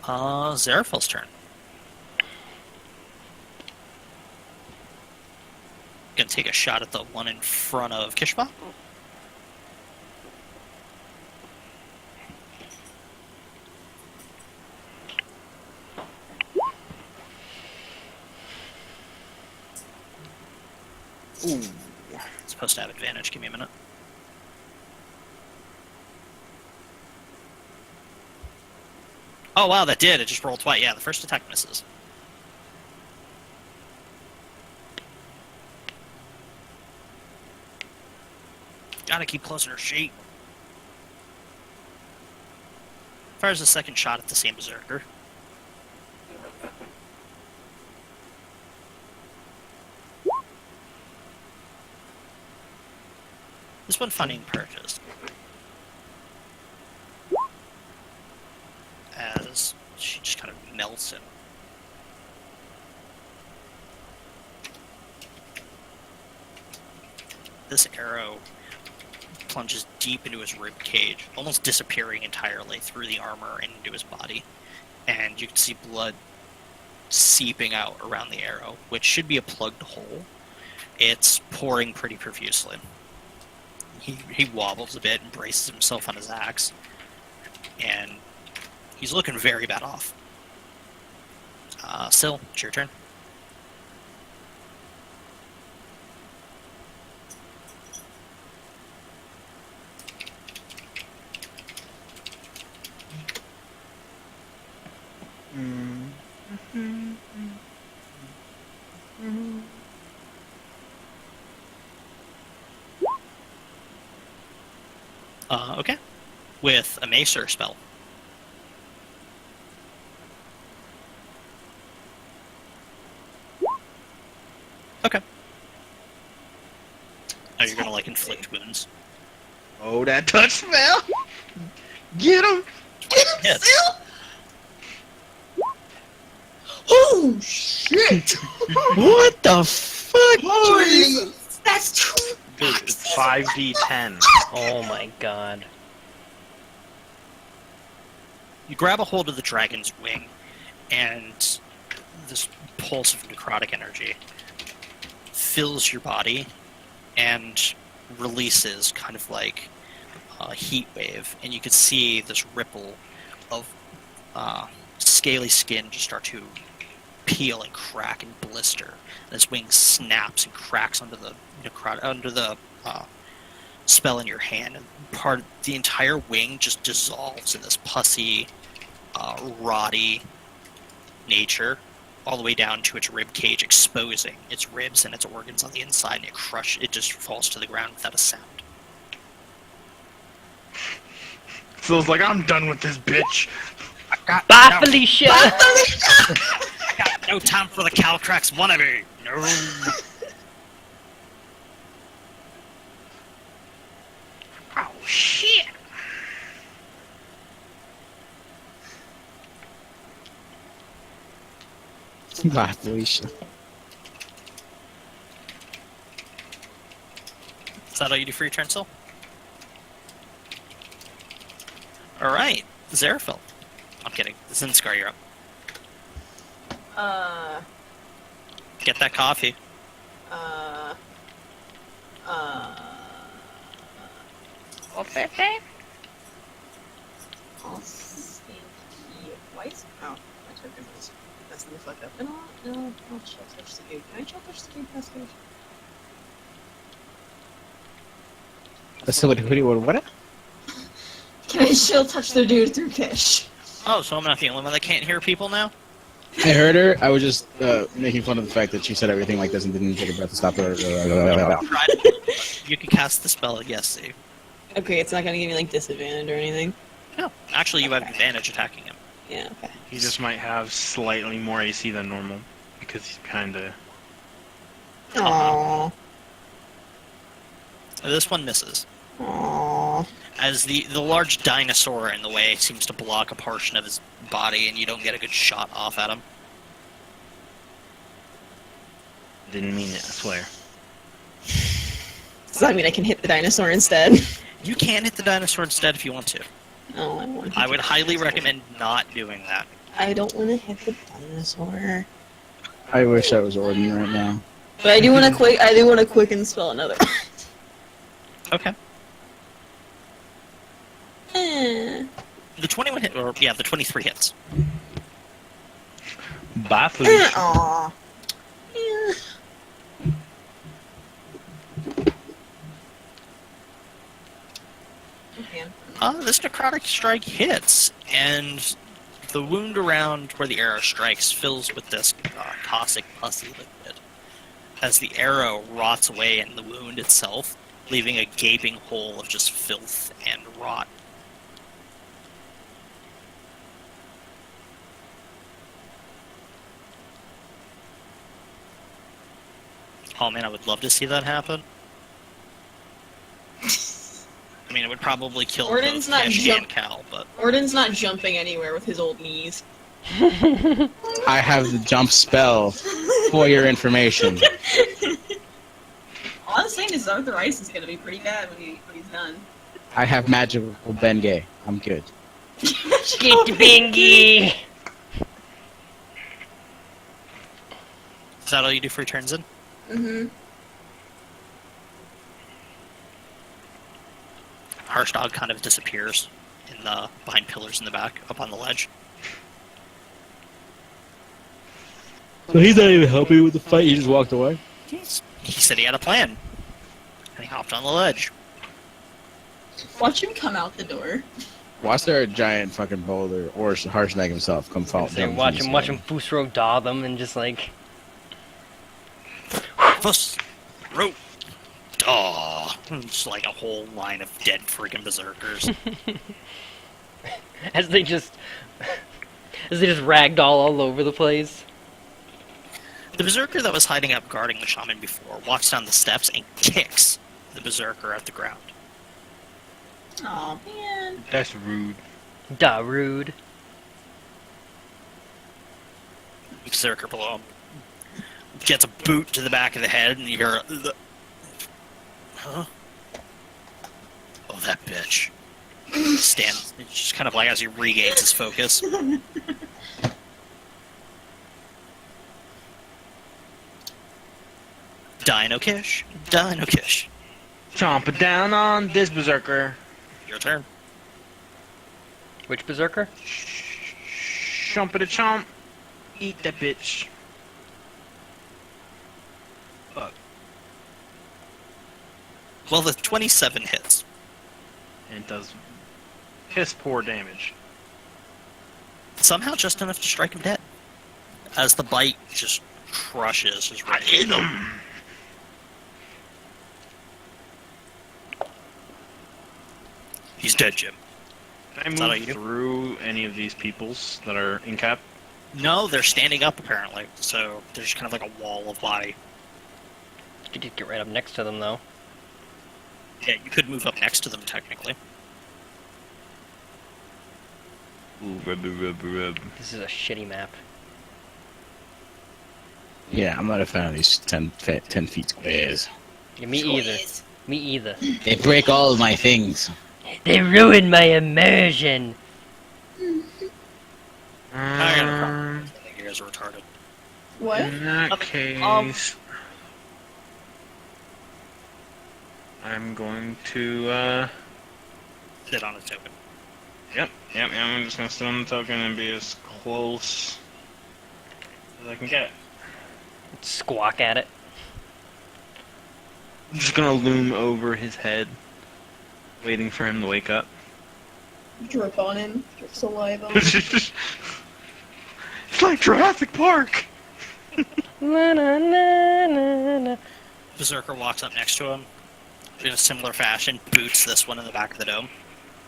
Zeraphel's turn. Gonna take a shot at the one in front of Kishba. Ooh. It's supposed to have advantage. Give me a minute. Oh wow, that did. It just rolled twice. Yeah, the first attack misses. Gotta keep closing her sheet. Fires a second shot at the same berserker. This one funding purchased. As she just kind of melts him. This arrow plunges deep into his rib cage, almost disappearing entirely through the armor and into his body. And you can see blood seeping out around the arrow, which should be a plugged hole. It's pouring pretty profusely. He wobbles a bit and braces himself on his axe. And he's looking very bad off. Yselle, it's your turn. Okay. With a Macer spell. Okay. Now you're gonna like inflict wounds. Oh, that touch spell! Get him! Hits. Oh shit! What the fuck? Holy, that's too. Dude, it's 5d10. Oh my god. You grab a hold of the dragon's wing, and this pulse of necrotic energy fills your body and releases kind of like a heat wave, and you can see this ripple of scaly skin just start to peel and crack and blister. And this wing snaps and cracks under the spell in your hand, and the entire wing just dissolves in this pussy, rotty nature, all the way down to its rib cage, exposing its ribs and its organs on the inside, and it just falls to the ground without a sound. Feels like I'm done with this bitch. Bye, Felicia! Got no time for the Calcrax wannabe. No. Oh shit! Bye, Felicia. Is that all you do for your turn, Soul? Alright, Zeraphel. I'm kidding. Zinxscar, you're up. Get that coffee. I'll sneak twice. Oh, my token is messing the fuck up. No, I'll chill touch the dude. Can I chill touch the dude past stage? So what? Can I chill touch the dude through Kish? Oh, so I'm not the only one that can't hear people now? I heard her. I was just making fun of the fact that she said everything like this and didn't take a breath to stop her. You can cast the spell, yes, Steve. Okay, it's not gonna give me like disadvantage or anything. No, actually you have advantage attacking him. Yeah, okay. He just might have slightly more AC than normal because he's kinda. Aww. This one misses. Aww. As the large dinosaur in the way seems to block a portion of his body, and you don't get a good shot off at him. Didn't mean it, I swear. Does that mean I can hit the dinosaur instead? You can hit the dinosaur instead if you want to. No, I don't want to. I would highly recommend not doing that. I don't want to hit the dinosaur. I wish I was Orden right now. But I do want to quick. I do want to quicken spell another. Okay. Eh. The 21 hit, or yeah, the 23 hits. Bye, Felicia. Aw. Yeah. Okay. This necrotic strike hits, and the wound around where the arrow strikes fills with this caustic pussy liquid. As the arrow rots away in the wound itself, leaving a gaping hole of just filth and rot. Oh man, I would love to see that happen. I mean, it would probably kill Orden's both not Kesh jump- and Cal, but Orden's not jumping anywhere with his old knees. I have the jump spell for your information. All I'm saying is arthritis is gonna be pretty bad when he's done. I have magical Bengay. I'm good. Get the bingy! is that all you do for your turns in? Mm-hmm. Harsh-Dog kind of disappears in the behind pillars in the back, up on the ledge. So he's not even helping with the fight. He just walked away. He said he had a plan, and he hopped on the ledge. Watch him come out the door. Watch there a giant fucking boulder or Harshnag himself come fall They're down. watching Fusro daw them and just like. Fuss, rope, oh, just like a whole line of dead freaking berserkers. As they just ragdoll all over the place. The berserker that was hiding up guarding the shaman before walks down the steps and kicks the berserker at the ground. Oh man. That's rude. Da rude. The berserker below him gets a boot to the back of the head, and you hear huh? Oh, that bitch. Stands just kind of like as he regains his focus. Dino Kish. Dino Kish. Chomp it down on this berserker. Your turn. Which berserker? Chomp it a chomp. Eat that bitch. Fuck. Well, the 27 hits. And it does piss poor damage. Somehow just enough to strike him dead. As the bite just crushes his I right hit him. He's dead, Jim. Can Is that I all you move do? through any of these peoples that are in cap? No, they're standing up apparently, so there's kind of like a wall of body. You did get right up next to them, though. Yeah, you could move up next to them technically. Ooh, rub. This is a shitty map. Yeah, I'm not a fan of these 10 feet squares. Yeah, me either. Squeeze. Me either. They break all of my things. They ruined my immersion. I got a problem. I think you guys are retarded. What? In that Okay, case, I'm going to, Sit on a token. Yep, I'm just gonna sit on the token and be as close as I can get. Squawk at it. I'm just gonna loom over his head, waiting for him to wake up. Drip on him. Drip saliva. It's like Jurassic Park! Na, na, na, na, na. Berserker walks up next to him in a similar fashion, boots this one in the back of the dome.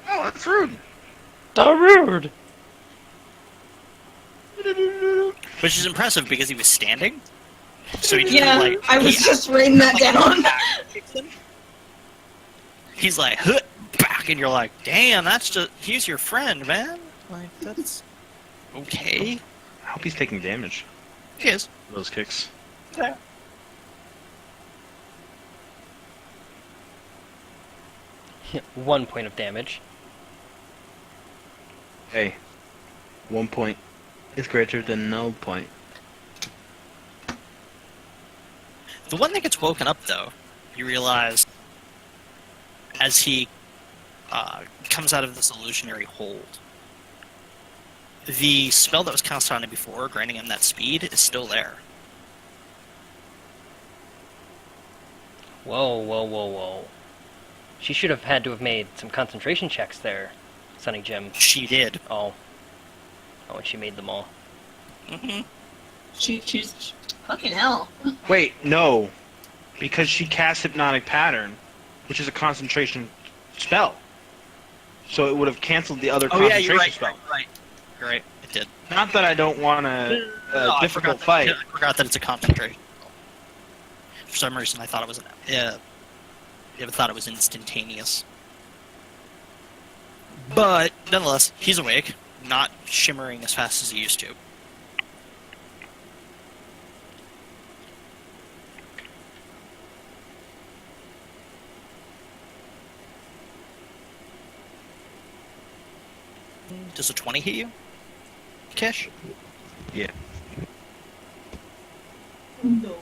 Oh, that's rude! Da rude. Which is impressive because he was standing. So he just Yeah, like I was just writing that down. kicks him. He's like, "Huh," back, and you're like, damn, that's just he's your friend, man. Like that's okay. I hope he's taking damage. He is. Those kicks. Yeah. 1 point of damage. Hey, 1 point is greater than no point. The one that gets woken up, though, you realize as he comes out of this illusionary hold, the spell that was cast on him before, granting him that speed, is still there. Whoa, whoa, whoa, whoa. She should have had to have made some concentration checks there, Sunny Jim. She did. Oh. Oh, and she made them all. Mm-hmm. She's fucking hell. Wait, no. Because she cast Hypnotic Pattern, which is a concentration spell. So it would have canceled the other Oh yeah, concentration you're right. spell. You're right. It did. Not that I don't want a I difficult forgot fight. I forgot that it's a concentration. For some reason, I thought it was I thought it was instantaneous. But nonetheless, he's awake, not shimmering as fast as he used to. Does a 20 hit you, Kish? Yeah. No.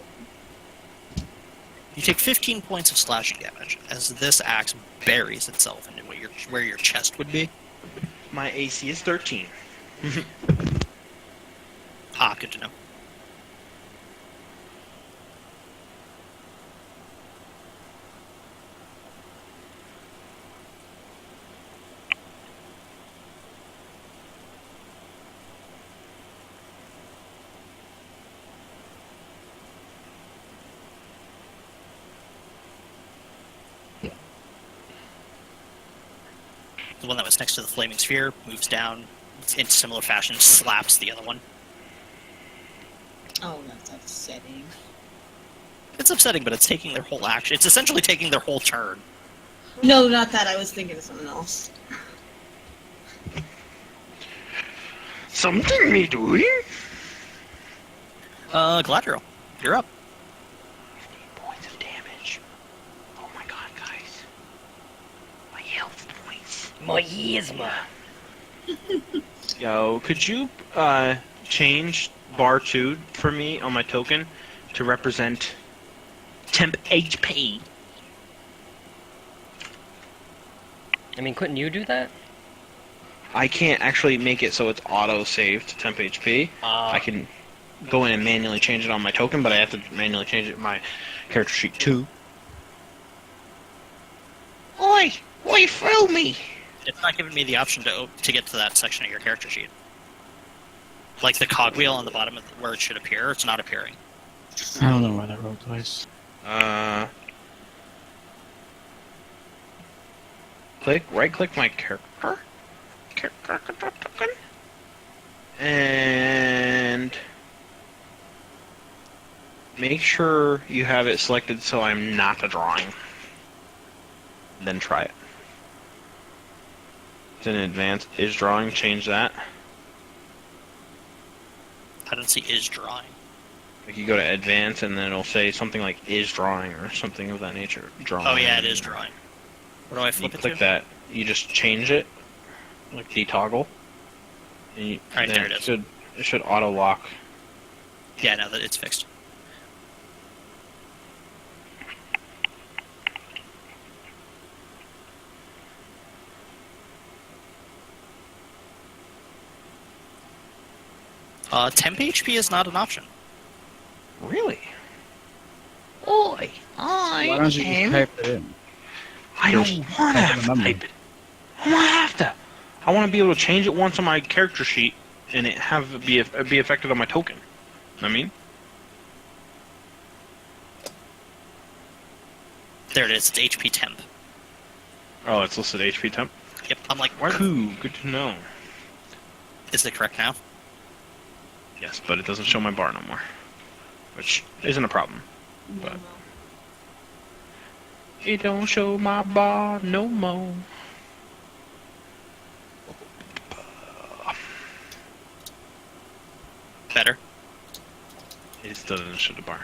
You take 15 points of slashing damage as this axe buries itself into where your chest would be. My AC is 13. Ah, good to know. the one that was next to the flaming sphere, moves down in similar fashion, slaps the other one. Oh, that's upsetting. It's upsetting, but it's taking their whole action. It's essentially taking their whole turn. No, not that. I was thinking of something else. Something me doing? Galadriel, you're up. 15 points of damage. Oh my god, guys. My health points. My Yselle. Yo, could you change bar 2 for me on my token to represent temp HP? I mean, couldn't you do that? I can't actually make it so it's auto-saved to temp HP. I can go in and manually change it on my token, but I have to manually change it in my character sheet too. Oi! Oi, throw me! It's not giving me the option to get to that section of your character sheet. Like the cogwheel on the bottom of where it should appear, it's not appearing. I don't know why that rolled twice. Right-click my character. And make sure you have it selected so I'm not a drawing. Then try it. It's in advanced. Is drawing, change that. I don't see is drawing. Like you go to advance and then it'll say something like is drawing or something of that nature. Drawing. Oh yeah, it is drawing. What do I You flip it click to? that. You just change it, like detoggle. And you, Right, then there it is. It should auto lock. Yeah, now that it's fixed. Temp HP is not an option. Really? Oi! Why don't you just type it in? I don't Just want to type in have the to number. type it. I want to have to. I want to be able to change it once on my character sheet and it be affected on my token. I mean, There it is. It's HP temp. oh, it's listed HP temp. Yep. I'm like, where Cool, good to know. is it correct now? Yes, but it doesn't show my bar no more, which isn't a problem. No, But- no. It don't show my bar no more. Better. It still doesn't show the bar.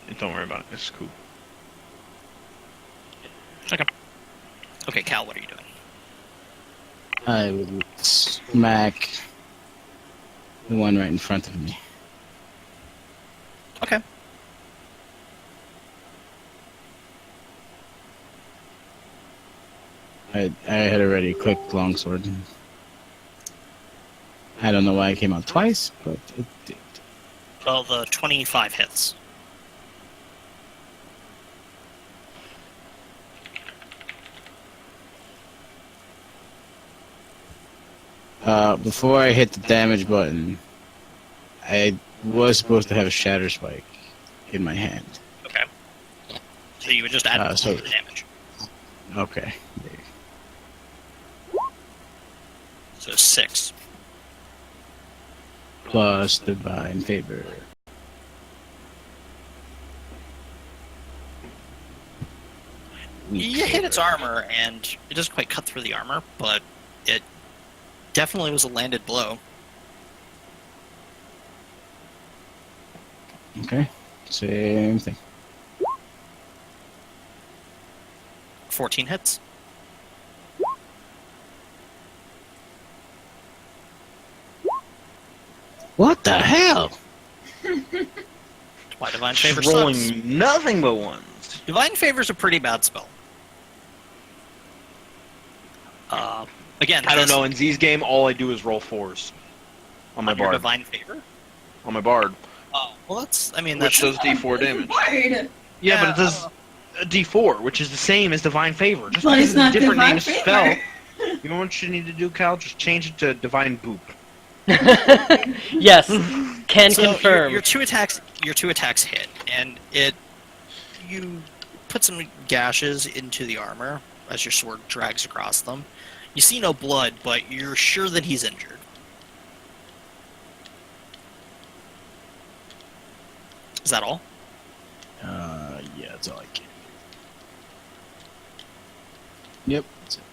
But don't worry about it. It's cool. Okay, Cal, what are you doing? I would smack the one right in front of me. Okay. I had already clicked longsword. I don't know why it came out twice, but it did. Well, the 25 hits. Before I hit the damage button, I was supposed to have a shatter spike in my hand. Okay. So you would just add So- the damage. Okay. So 6. Plus divine favor. You hit its armor, and it doesn't quite cut through the armor, but it definitely was a landed blow. Okay. Same thing. 14 hits. What the hell? Why Divine Favor Just rolling sucks. nothing but ones. Divine Favor's a pretty bad spell. Again, I don't this- know. In Z's game, all I do is roll 4s on my on your bard. Divine Favor? On my bard, Oh, well, that's. I mean, which that's. does D4 damage. Word. Yeah, but it does a D4, which is the same as Divine Favor. Just But because it's not a different Divine name Favor. spell. You know what you need to do, Cal? Just change it to Divine Boop. Yes, can So confirm. Your two attacks hit, and you put some gashes into the armor, as your sword drags across them. You see no blood, but you're sure that he's injured. Is that all? Yeah, that's all I can. Yep. That's it.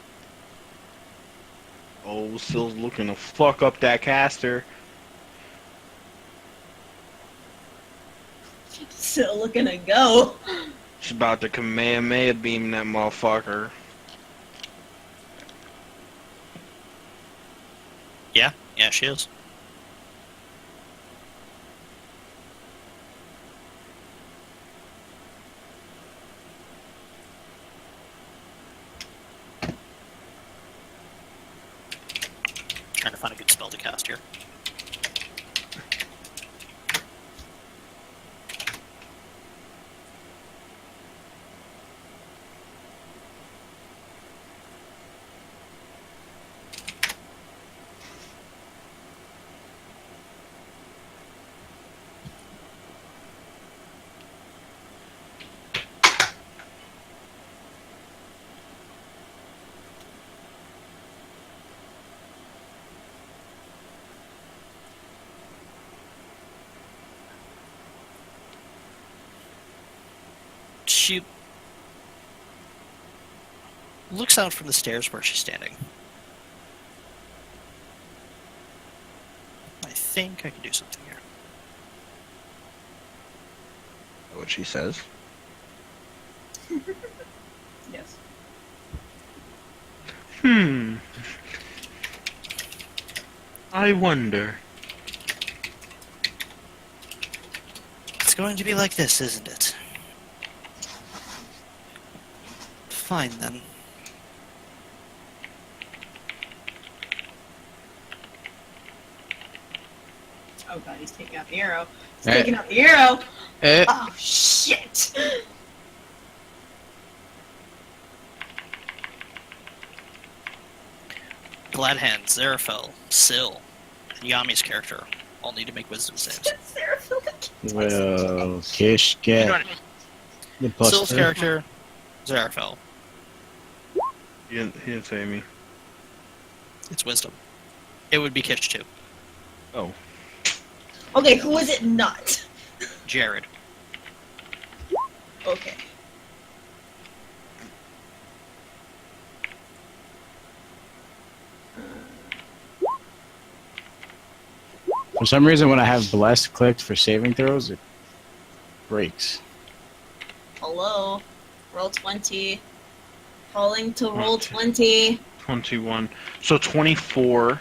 Oh, Sill's looking to fuck up that caster. Still looking to go. She's about to Kamehameha beam that motherfucker. Yeah, she is. Trying to find a good spell to cast here. She looks out from the stairs where she's standing. I think I can do something here. What she says. Yes. I wonder. It's going to be like this, isn't it? Fine, then. Oh god, he's taking out the arrow. He's Eh. taking out the arrow! Eh. Oh shit! Gladhand, Zeraphel, Syl, and Yami's character all need to make wisdom saves. Zeraphel again. Well, Kish, get the Syl's buster. character, Zeraphel. He didn't say me. It's wisdom. It would be Kish too. Oh. Okay, who is it not? Jared. Okay. For some reason, when I have Blessed clicked for saving throws, it breaks. Hello. Roll 20. Calling to roll 20. 21. So 24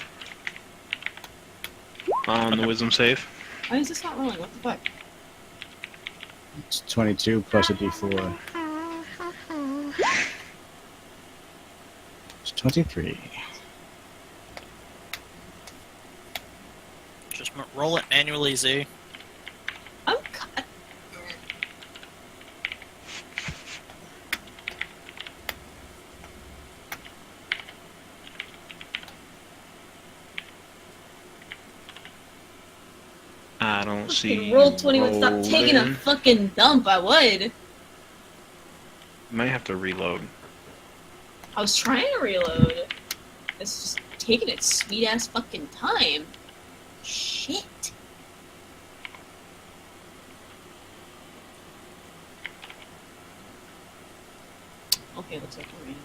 on the wisdom save. Why is this not rolling? What the fuck? It's 22 plus a d4. It's 23. Just roll it manually, Z. I'm cut. I don't see. Roll 21. Stop taking a rolling. fucking dump. I would. Might have to reload. I was trying to reload. It's just taking its sweet ass fucking time. Shit. Okay, looks like we're in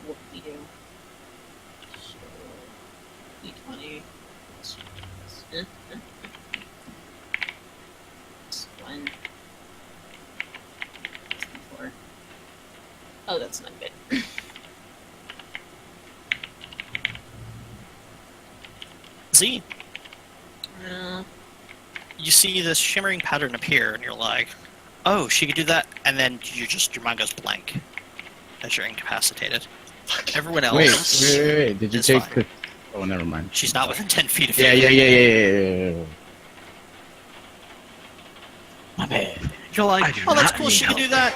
what we do. So, D20. This one. D4. Oh, that's not good. Z, Uh, you see this shimmering pattern appear, and you're like, "Oh, she could do that," and then your mind goes blank as you're incapacitated. Everyone else, Wait. Did you is take fine. the... Oh, never mind. She's not within 10 feet of Yeah. you. My bad. You're I like, do "Oh, that's not cool. need She can help." do that,"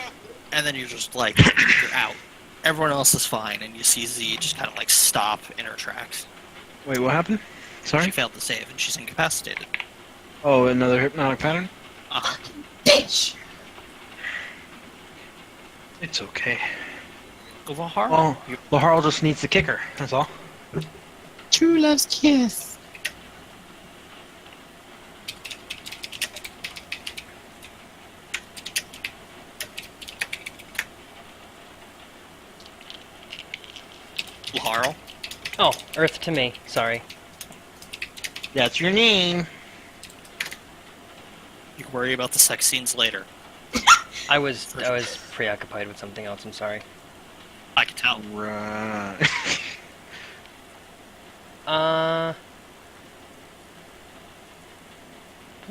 and then you're just like, you're out. Everyone else is fine, and you see Z just kind of like stop in her tracks. Wait, what happened? She Sorry? failed to save, and she's incapacitated. Oh, another hypnotic pattern? bitch! It's okay. Laharal. Well, Laharal just needs the kicker. That's all. True love's kiss. Laharal. Oh, Earth to me. Sorry. That's your name. You can worry about the sex scenes later. I was preoccupied with something else. I'm sorry. I can tell. Right. I'm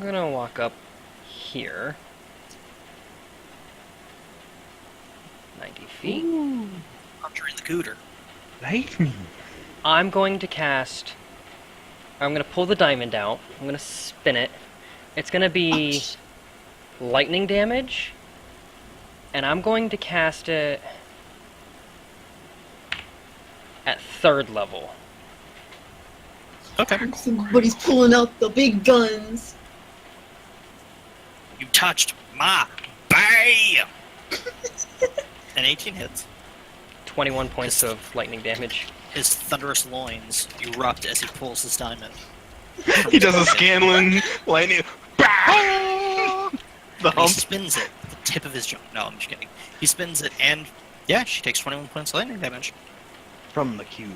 gonna walk up here. 90 feet. Conjuring the cooter. Lightning. I'm going to cast. I'm gonna pull the diamond out. I'm gonna spin it. It's gonna be lightning damage, and I'm going to cast it at 3rd level. Okay. Somebody's pulling out the big guns. You touched my bam! An 18 hits. 21 points of lightning damage. His thunderous loins erupt as he pulls his diamond. He does a Scanlan lightning. The And he hump. spins it at the tip of his jaw. No, I'm just kidding. He spins it, and yeah, she takes 21 points of lightning damage. From the cube.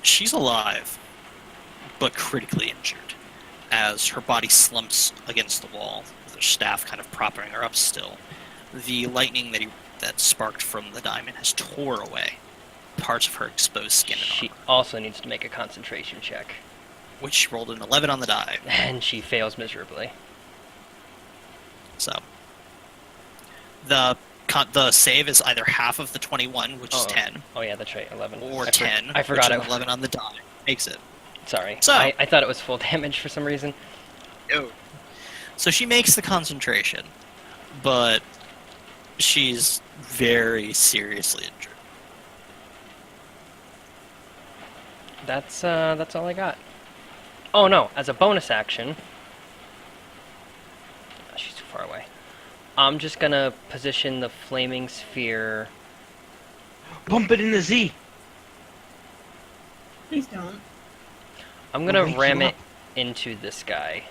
She's alive, but critically injured, as her body slumps against the wall, with her staff kind of propping her up still. The lightning that sparked from the diamond has tore away parts of her exposed skin and She armor, also needs to make a concentration check, which she rolled an 11 on the die. and she fails miserably. So the save is either half of the 21, which is 10, Oh yeah, that's right, 11. or I 10, I forgot which it. is 11 on the die. Makes it. Sorry. So- I thought it was full damage for some reason. No. So she makes the concentration, but she's very seriously injured. That's all I got. Oh no, as a bonus action. Oh, she's too far away. I'm just gonna position the flaming sphere. Bump it in the Z. Please don't. I'm gonna I'll wake ram you it up. into this guy.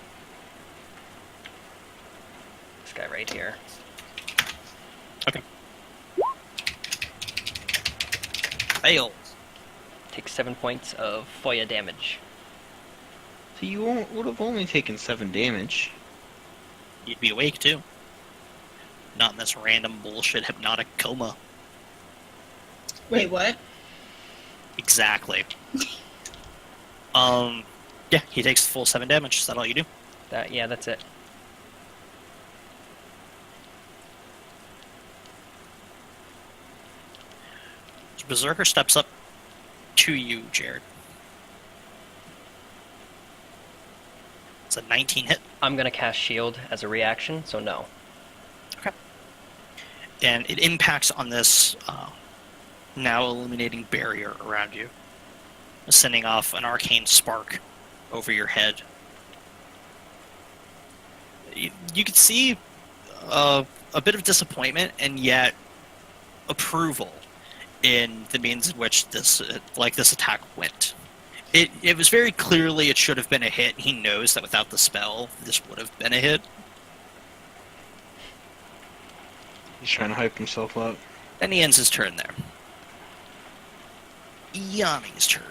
This guy right here. Fail. Takes 7 points of fire damage. So you would have only taken 7 damage. You'd be awake too. Not in this random bullshit hypnotic coma. Wait, what? Exactly. Yeah, he takes the full 7 damage. Is that all you do? Yeah, that's it. Berserker steps up to you, Jared. It's a 19 hit, I'm gonna cast shield as a reaction, so no. and it impacts on this now illuminating barrier around you, sending off an arcane spark over your head. You could see a bit of disappointment and yet approval in the means in which this attack went. It was very clearly it should have been a hit. He knows that without the spell, this would have been a hit. He's trying to hype himself up. And he ends his turn there. Yanni's turn.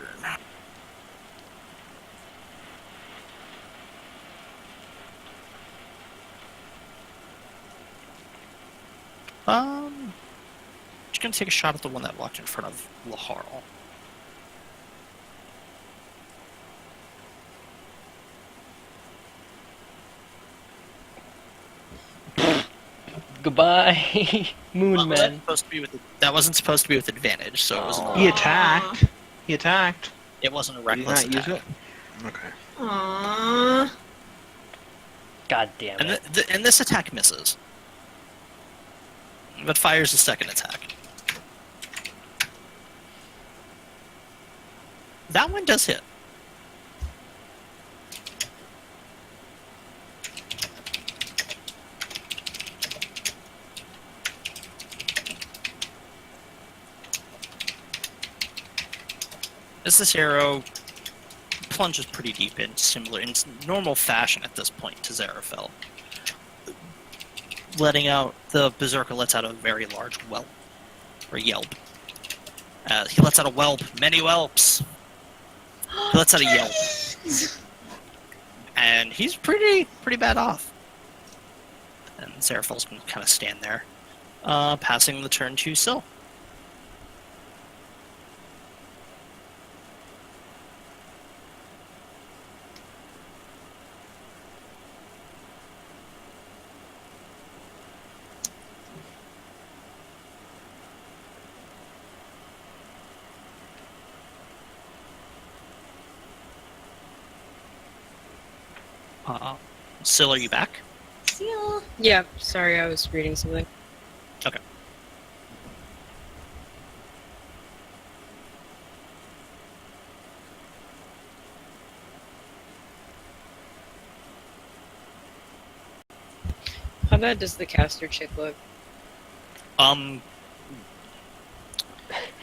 Just gonna take a shot at the one that walked in front of Laharal. Goodbye, Moon Man. That wasn't supposed to be with advantage, so it wasn't. He attacked. He attacked. It wasn't a Did he reckless not use attack. it? Okay. Aww. God damn And, it. and this attack misses, but fires a second attack. That one does hit. As this arrow plunges pretty deep in normal fashion at this point to Zeraphel. The Berserker lets out a very large whelp, or yelp. He lets out a whelp, many whelps. He lets out a yelp. And he's pretty bad off. And Zeraphel's gonna kind of stand there. Passing the turn to Yselle. Yselle, are you back? Seal. Yeah, sorry, I was reading something. Okay. How bad does the caster chick look?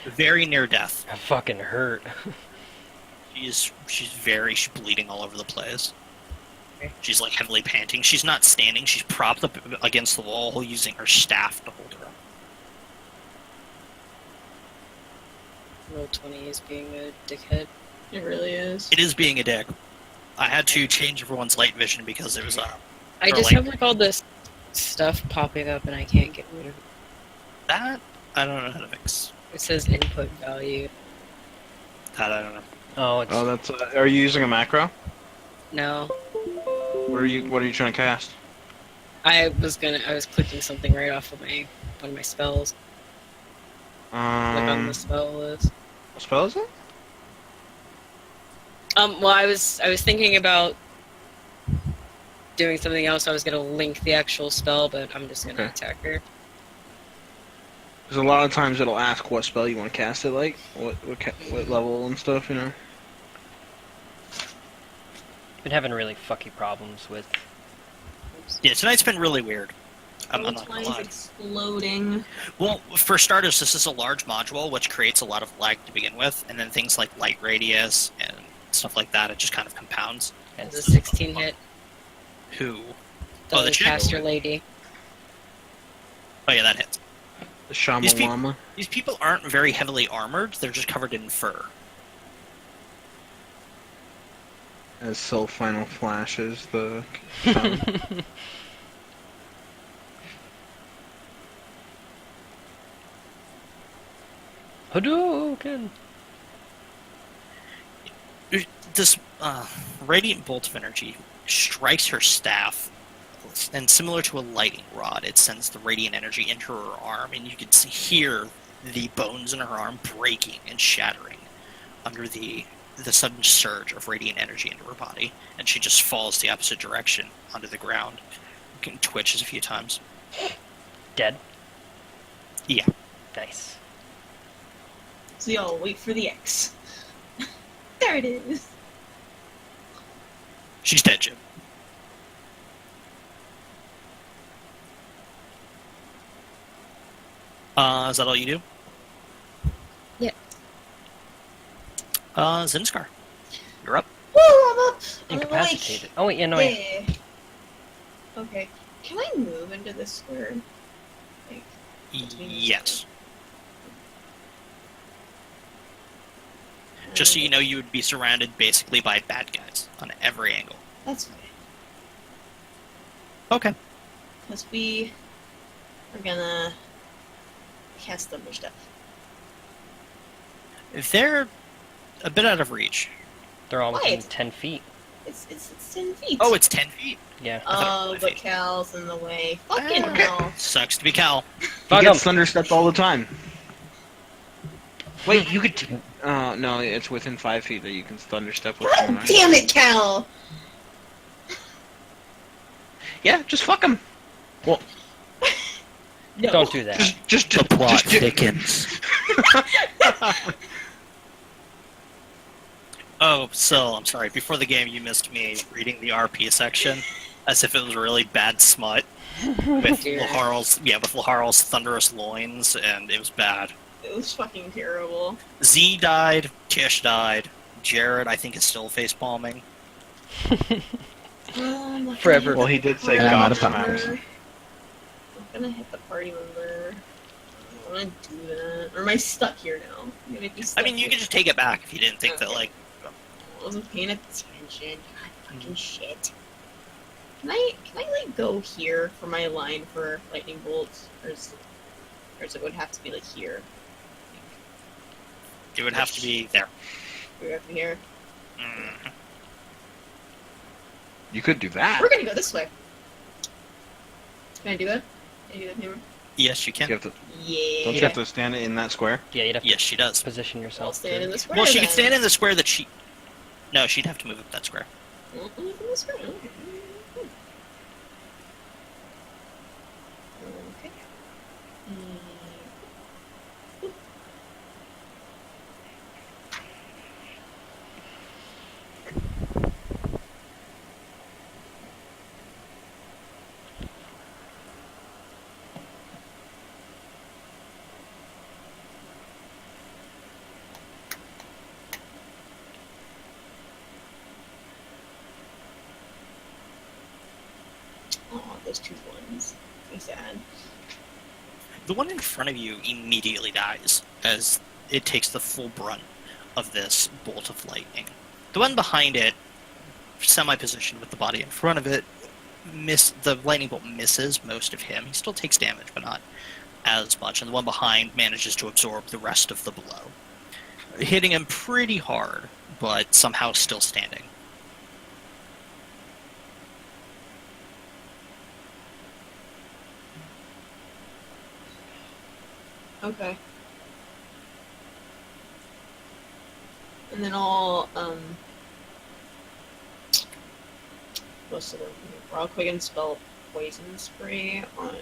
Very near death. I fucking hurt. She's bleeding all over the place. Okay. She's like heavily panting. She's not standing. She's propped up against the wall, using her staff to hold her up. Roll 20 is being a dickhead. It really is. It is being a dick. I had to change everyone's light vision because it was I Or just like- have like all this stuff popping up and I can't get rid of it. that. I don't know how to fix. It says input value. That I don't know. Oh, it's Oh, that's. Are you using a macro? No. What are you trying to cast? I was clicking something right off of one of my spells. Like on the spell list. What spell is it? Well, I was thinking about doing something else. I was gonna link the actual spell, but I'm just gonna Okay. attack her. Because a lot of times it'll ask what spell you want to cast it, like what level and stuff, you know. been having really fucky problems with. Yeah, tonight's been really weird. I'm not gonna Mine's lie. exploding. Well, for starters, this is a large module, which creates a lot of lag to begin with, and then things like light radius and stuff like that, it just kind of compounds. And It's a 16 hit. Who? The, Oh, the chick? caster lady. Oh yeah, that hits. The Shama These peop- Llama. These people aren't very heavily armored, they're just covered in fur. As Soul Final flashes the. Hadouken! This radiant bolt of energy strikes her staff, and similar to a lightning rod, it sends the radiant energy into her arm, and you can hear the bones in her arm breaking and shattering under the sudden surge of radiant energy into her body, and she just falls the opposite direction onto the ground. Twitches a few times. Dead? Yeah. Nice. So y'all wait for the X. There it is. She's dead, Jim. Is that all you do? Yeah. Zinxscar. You're up. Woo, I'm up. I'm Incapacitated. Oh wait, yeah, no, awake. wait. Yeah. Okay. Can I move into this square? Like, Yes. Just so you know, you would be surrounded basically by bad guys on every angle. that's fine. Okay. Because we are gonna cast Thunder Step. They're a bit out of reach. They're all within Wait. 10 feet. It's 10 feet. Oh, it's 10 feet. Yeah. I thought it Oh, was but 5 feet. Cal's in the way. Fucking Okay. hell. Sucks to be Cal. He Fuck 'em. gets thunderstepped all the time. Wait, you could. No, it's within 5 feet that you can thunderstep with someone. Right? Damn it, Cal! Yeah, just fuck him. Well, No. Don't do that. just The plot just do- thickens. Oh, so I'm sorry. Before the game, you missed me reading the RP section as if it was really bad smut with Dear. Laharal's thunderous loins, and it was bad. It was fucking terrible. Z died. Tish died. Jared, I think, is still face palming. I'm not Forever. gonna Well, hit he the did say party God God member. times. I'm gonna hit the party member. I don't want to do that. Or am I stuck here now? You're gonna make me I stuck mean, you here. could just take it back if you didn't think that, Okay. like. I wasn't paying attention. God fucking shit. Can I like go here for my line for lightning bolts? Or is it would have to be like here? It would have to be there. We have to be here. Mm. You could do that. We're gonna go this way. Can I do that? Can I do that, Hammer? Yes, you You can. have to, Yeah. don't you have to stand in that square? Yeah, you'd have to Yes, she does. position I'll yourself. stand in the square. Well, she then. could stand in the square that she. No, she'd have to move up that square. Well, I'm in the square. Okay. Okay. Oh, those two ones. So sad. The one in front of you immediately dies as it takes the full brunt of this bolt of lightning. The one behind it, semi-positioned with the body in front of it, the lightning bolt misses most of him. He still takes damage, but not as much. And the one behind manages to absorb the rest of the blow, hitting him pretty hard, but somehow still standing. Okay. And then I'll most of them. I'll quick and spell poison spray on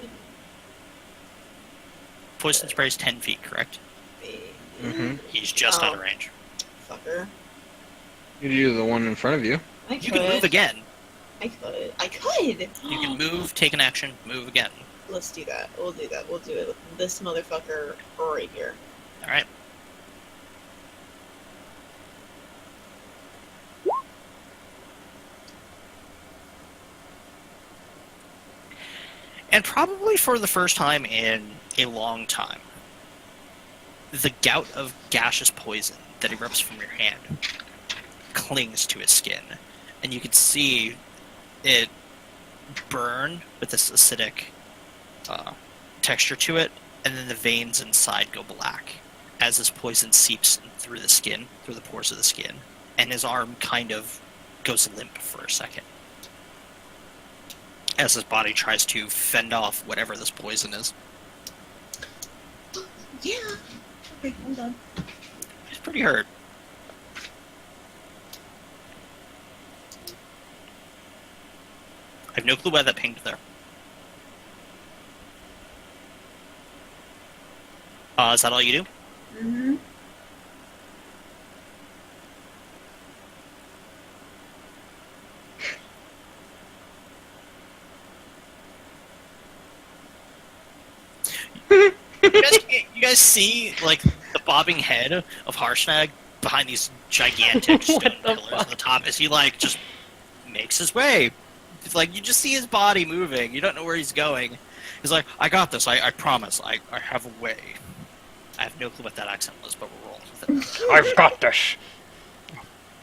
Poison spray is 10 feet, correct? the Mm-hmm. He's just Oh. out of range. fucker. You do the one in front of you. I You can move again. I could. I could. You can move, take an action, move again. Let's do that. We'll do that. We'll do it with this motherfucker right here. Alright. And probably for the first time in a long time, the gout of gaseous poison that erupts from your hand clings to his skin. And you can see it burn with this acidic texture to it, and then the veins inside go black as this poison seeps in through the skin, through the pores of the skin, and his arm kind of goes limp for a second as his body tries to fend off whatever this poison is. Yeah. Okay, I'm done. He's pretty hurt. I have no clue why that pinged there. Is that all you do? Mm-hmm. You guys see, like, the bobbing head of Harshnag behind these gigantic stone What the pillars at the top as he, like, just makes his way. It's like, you just see his body moving. You don't know where he's going. He's like, I got this. I promise. I have a way. I have no clue what that accent was, but we're rolling with it. I've got this.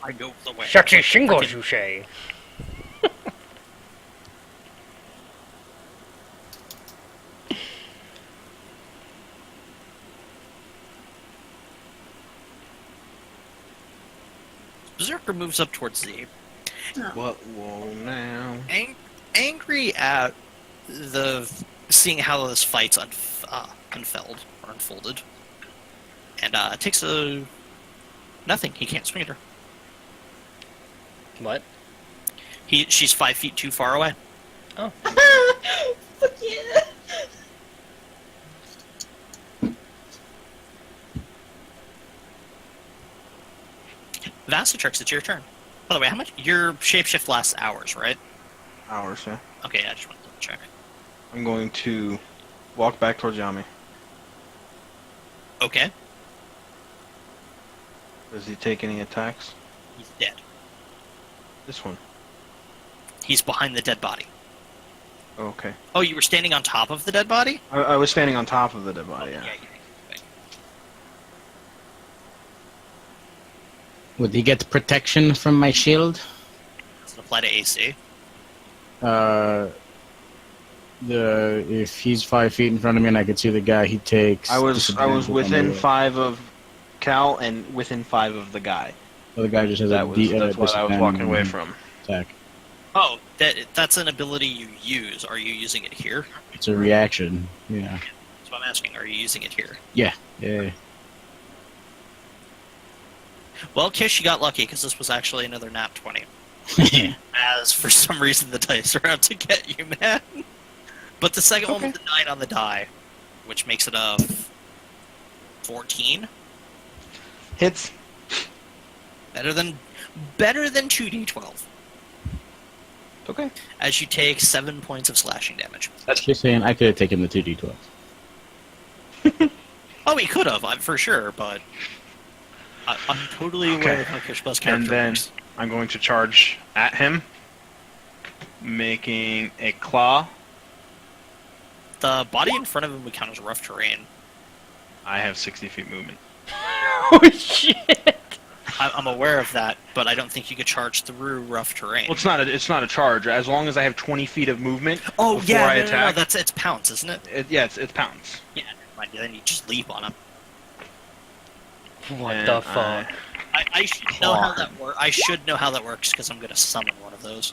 I know the way. Sexy shingles, you say. Berserker moves up towards Z. What? Whoa, now. Angry at the seeing how this fight's unfolded, and takes a nothing. He can't swing at her. What? She's 5 feet too far away. Oh. Fuck yeah. Vacitrix, it's your turn. By the way, how much? Your shapeshift lasts hours, right? Hours, yeah. Okay, I just want to double check. I'm going to walk back towards Yami. Okay, Does he take any attacks? he's dead. This one. He's behind the dead body. Oh, okay. Oh, you were standing on top of the dead body? I was standing on top of the dead body, yeah. Would he get protection from my shield? Does it apply to AC? If he's 5 feet in front of me and I could see the guy, he takes. I was disadvantage on within the- 5 of Cal and within 5 of the guy. The guy just has That's what I was walking away from. Attack. Oh, that's an ability you use. Are you using it here? It's a reaction. Yeah. That's what I'm asking. Are you using it here? Yeah. Well, Kish, you got lucky because this was actually another nat 20. As for some reason the dice are out to get you, man. But the second one with the 9 on the die, which makes it a 14. Hits. Better than 2d12. Okay. As you take 7 points of slashing damage. That's just saying I could have taken the 2d12. Oh, he could have, for sure, but I'm totally aware of how Kish Bus character And then works. I'm going to charge at him, making a claw. The body in front of him would count as rough terrain. I have 60 feet movement. Oh shit! I'm aware of that, but I don't think you could charge through rough terrain. Well, it's not a charge. As long as I have 20 feet of movement Oh before yeah, I no, attack. it's pounce, isn't it? It's pounds. Yeah, never mind. Then you just leap on him. What And the fuck? I should know how that works. I should know how that works because I'm gonna summon one of those.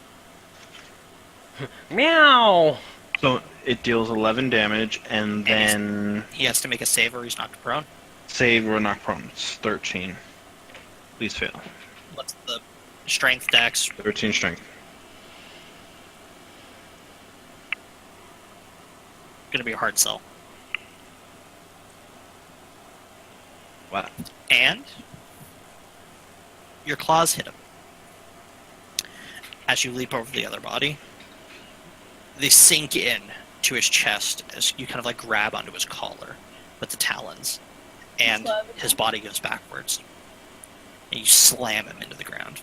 Meow! So it deals 11 damage, and then He has to make a save or he's knocked prone. save or knock prone. It's 13. Please fail. What's the strength dex? 13 strength. Gonna be a hard sell. What? And your claws hit him. As you leap over the other body, they sink in to his chest as you kind of like grab onto his collar with the talons, and his body goes backwards. And you slam him into the ground.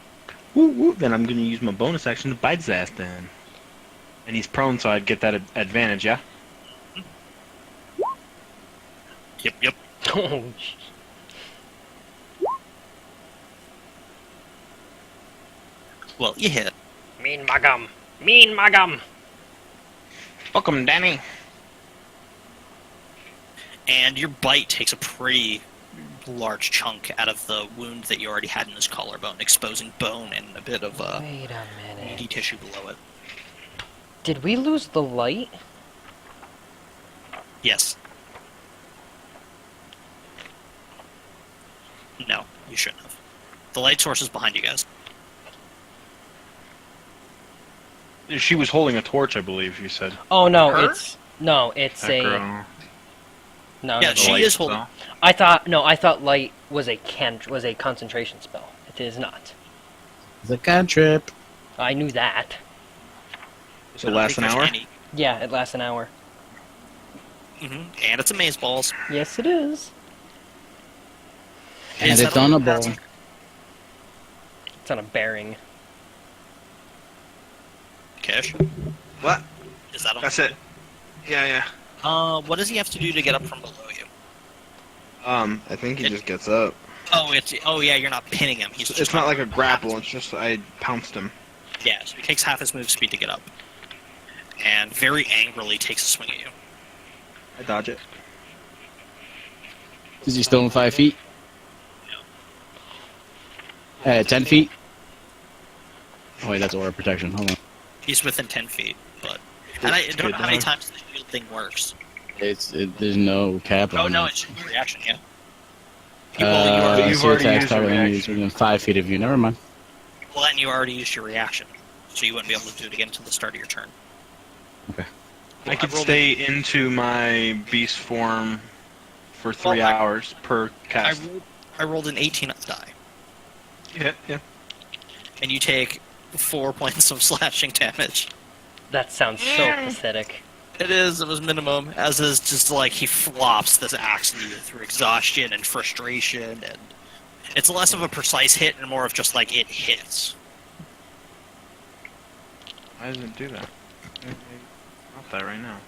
Woo, woo. Then I'm going to use my bonus action to bite his ass then. And he's prone, so I'd get that advantage, yeah? Yep. Oh, sh- Well, you hit. mean magum! Mean magum! Welcome, Danny. And your bite takes a pretty large chunk out of the wound that you already had in his collarbone, exposing bone and a bit of Wait a meaty minute. tissue below it. Did we lose the light? Yes. No, you shouldn't have. The light source is behind you guys. She was holding a torch, I believe you said. Oh no, Her? it's That a girl. no. Yeah, no, she no. is holding. I thought light was a concentration spell. It is not. It's a cantrip. I knew that. Does it last an hour? Yeah, it lasts an hour. And it's amaze balls. Yes, it is. And Is it's that on a all ball. that's- It's on a bearing. Kish? What? Is that on? That's it. Yeah. What does he have to do to get up from below you? I think he just gets up. Oh yeah, you're not pinning him. He's just It's not like a grapple, it's just I pounced him. Yeah, so he takes half his move speed to get up. And very angrily takes a swing at you. I dodge it. Is he still in 5 feet? 10 feet? Oh wait, that's aura protection. Hold on. He's within 10 feet, but... And I don't know how many dog. times the shield thing works. There's no cap Oh on no, it. it's your reaction, yeah. You've so already attacks used your target enemies reaction. within 5 feet of you. Never mind. Well, then you already used your reaction. So you wouldn't be able to do it again until the start of your turn. I could rolled stay into my beast form for 3 Well, hours per cast. I rolled an 18 on the die. Yeah. And you take 4 points of slashing damage. That sounds so pathetic. It is. It was minimum. As is just like he flops this axe into you through exhaustion and frustration, and it's less of a precise hit and more of just like it hits. Why doesn't it do that? Not that right now.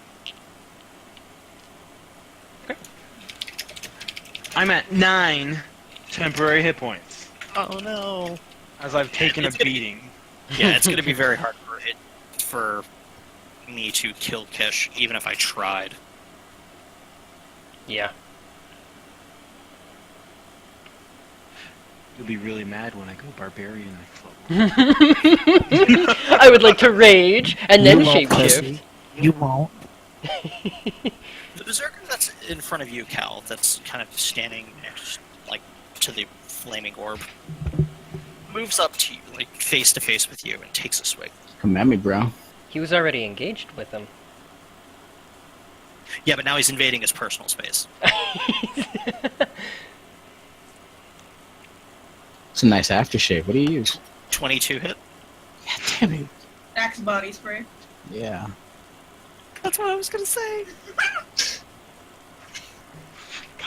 Okay. I'm at 9 temporary hit points Oh no! as I've taken a beating. Yeah, it's gonna be very hard for me to kill Kish, even if I tried. Yeah. You'll be really mad when I go barbarian next level. I would like to rage and then shapeshift. You won't. The berserker that's in front of you, Cal, that's kind of standing next, like, to the flaming orb, moves up to you, like, face to face with you, and takes a swing. Come at me, bro. He was already engaged with him. Yeah, but now he's invading his personal space. It's a nice aftershave. What do you use? 22 hit. God damn it. Axe body spray. Yeah. That's what I was gonna say.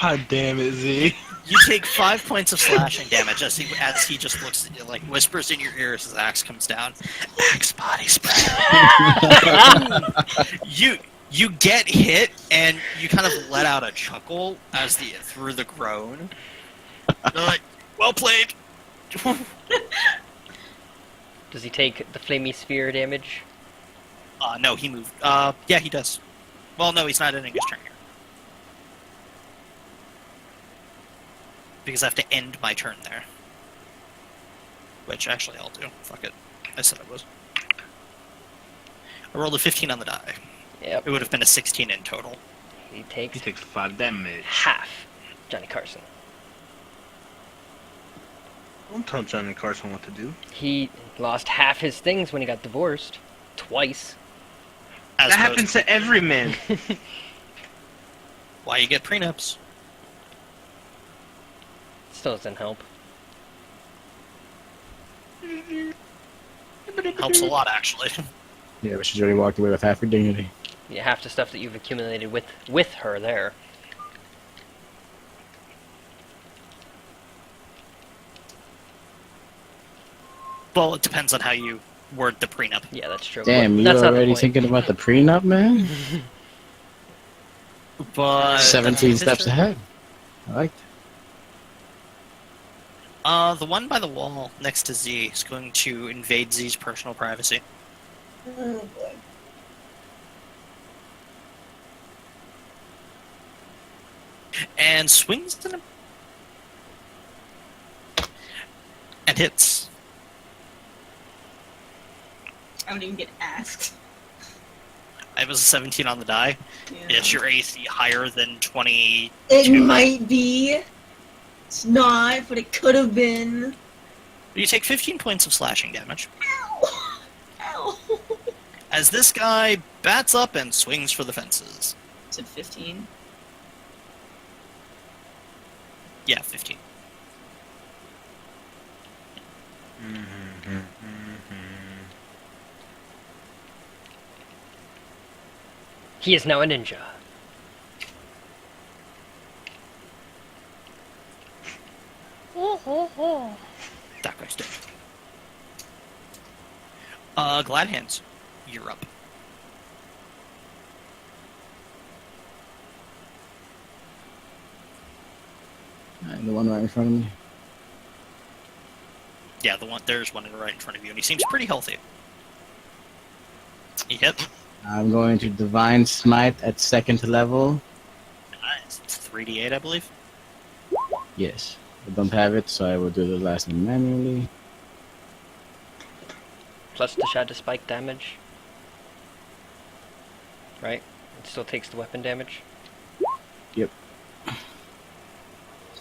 God damn it, Z. You take 5 points of slashing damage as he just looks at you, like whispers in your ear as his axe comes down. Axe body spray. You get hit and you kind of let out a chuckle as through the groan. You're like, well played. Does he take the flamey sphere damage? No, he moved. Yeah, he does. Well, no, he's not ending his turn here. Because I have to end my turn there. Which, actually, I'll do. Fuck it. I said I was. I rolled a 15 on the die. Yep. It would have been a 16 in total. He takes He takes 5 damage. half. Johnny Carson. Don't tell Johnny Carson what to do. He lost half his things when he got divorced. Twice. As That opposed happens to every man. Why you get prenups? Still doesn't help. Helps a lot, actually. Yeah, but she's already walked away with half her dignity. Yeah, half the stuff that you've accumulated with her there. Well, it depends on how you word the prenup. Yeah, that's true. Damn, you That's not the already point. thinking about the prenup, man? But 17 steps ahead. I like that. The one by the wall next to Z is going to invade Z's personal privacy. Oh boy. And swings at him. And hits. I don't even get asked. I was a 17 on the die. Yeah. Is your AC higher than 20? It might be. It's not, but it could have been. You take 15 points of slashing damage. Ow! Ow! As this guy bats up and swings for the fences. Is it 15? Yeah, 15. He is now a ninja. That guy's dead. Glad Hands, you're up. Alright, the one right in front of me. Yeah, there's one right in front of you, and he seems pretty healthy. He hit. I'm going to Divine Smite at 2nd level. Nice. It's 3d8, I believe. Yes. I don't have it, so I will do the last one manually. Plus the shadow spike damage. Right? It still takes the weapon damage. Yep.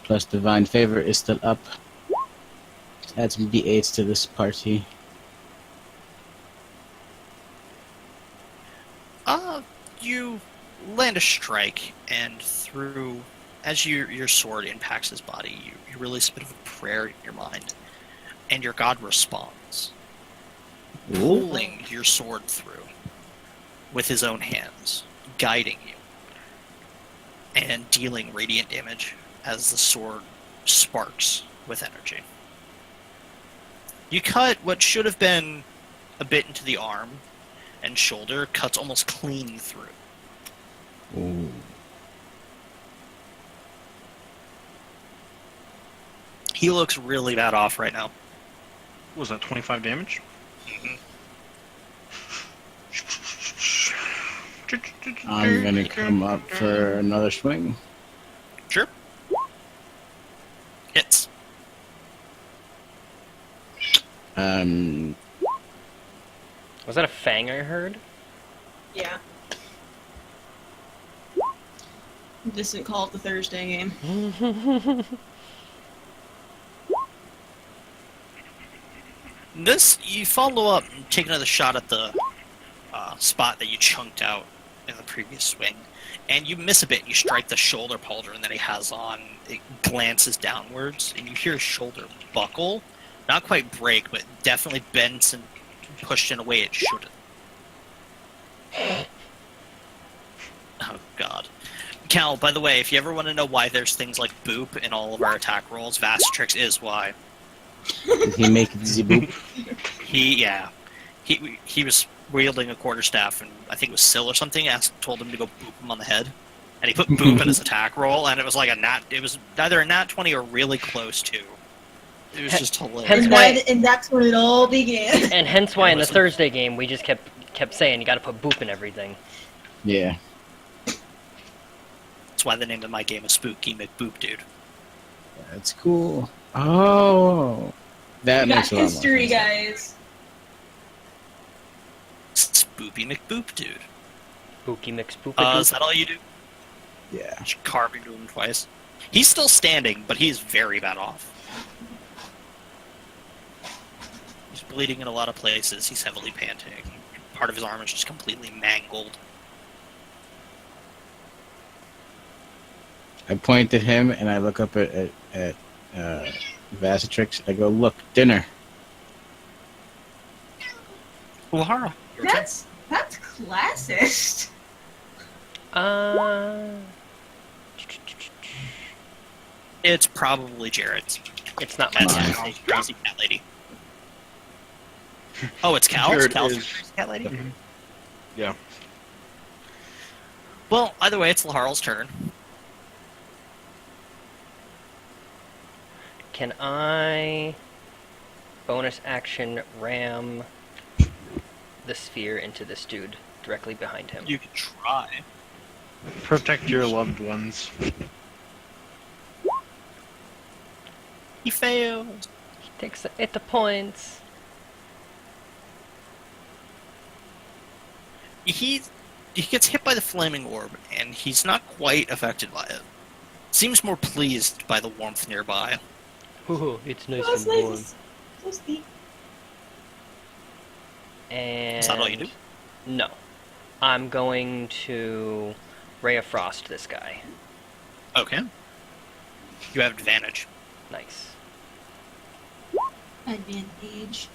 Plus Divine Favor is still up. Let's add some d8s to this party. You land a strike, and as your sword impacts his body, you release a bit of a prayer in your mind. and your god responds, pulling your sword through with his own hands, guiding you, and dealing radiant damage as the sword sparks with energy. You cut what should have been a bit into the arm and shoulder, cuts almost clean through. Ooh. He looks really bad off right now. What was that, 25 damage? I'm gonna come up for another swing. Sure. Hits. Was that a fang I heard? Yeah. Distant call of the Thursday game. This, you follow up and take another shot at the spot that you chunked out in the previous swing, and you miss a bit. You strike the shoulder pauldron that he has on. It glances downwards, and you hear his shoulder buckle. Not quite break, but definitely bends and pushed in a way it shouldn't. Oh, God. Cal, by the way, if you ever want to know why there's things like boop in all of our attack rolls, Vastrix is why. Did he make the boop? He was wielding a quarterstaff, and I think it was Syl or something, told him to go boop him on the head. And he put boop in his attack roll, and it was like it was either a nat 20 or really close to. It was just hilarious. Hence why, And that's when it all began. and hence why in the Thursday game we just kept saying you got to put boop in everything. Yeah. That's why the name of my game is Spooky McBoop Dude. That's cool. Oh. That We got makes a lot more history, sense. guys. Spoopy McBoop Dude. Spooky mix Is boop. that all you do? Yeah. Just carve into him twice. He's still standing, but he's very bad off. He's bleeding in a lot of places. He's heavily panting. Part of his arm is just completely mangled. I point at him and I look up at Vacitrix. I go, look, dinner. Laharal, your turn. That's classist. It's probably Jared's. It's not That's mine. a crazy cat lady. Oh, it's Cal's? Jared Cal's is- crazy cat lady? Yeah. Well, either way, it's Laharal's turn. Can I bonus action ram the sphere into this dude directly behind him? You can try. Protect your loved ones. He failed. He takes 8 points. He gets hit by the flaming orb, and he's not quite affected by it. Seems more pleased by the warmth nearby. Ooh, it's nice Oh, it's and warm. nice. So sweet. And Is that all you do? No. I'm going to Ray of Frost this guy. Okay. You have advantage. Nice. Advantage.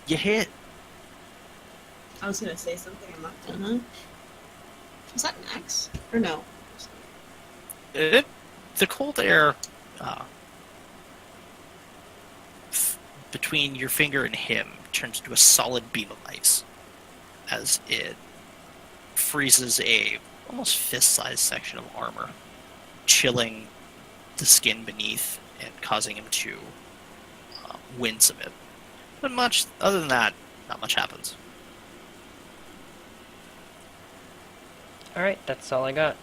You hit. I was gonna say something. I'm not gonna. Was that an X or no? The cold air between your finger and him turns into a solid beam of ice as it freezes a almost fist-sized section of armor, chilling the skin beneath and causing him to wince a bit. But other than that, not much happens. Alright, that's all I got.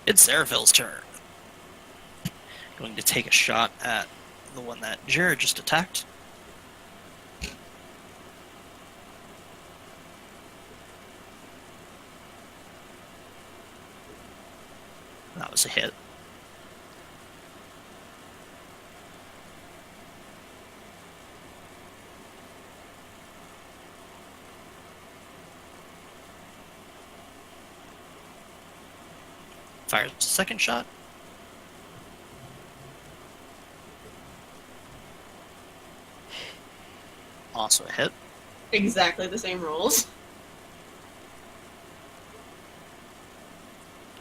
It's Zeraphel's turn. Going to take a shot at the one that Jared just attacked. That was a hit. Fires the second shot. Also a hit. Exactly the same rolls.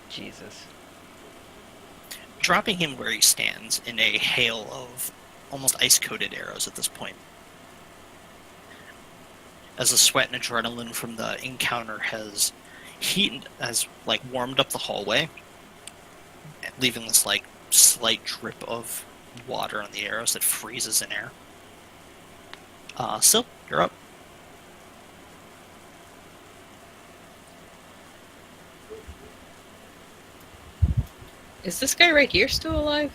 Jesus. Dropping him where he stands in a hail of almost ice-coated arrows at this point. As the sweat and adrenaline from the encounter has warmed up the hallway, leaving this slight drip of water on the arrows that freezes in air. Sil, you're up. Is this guy right here still alive?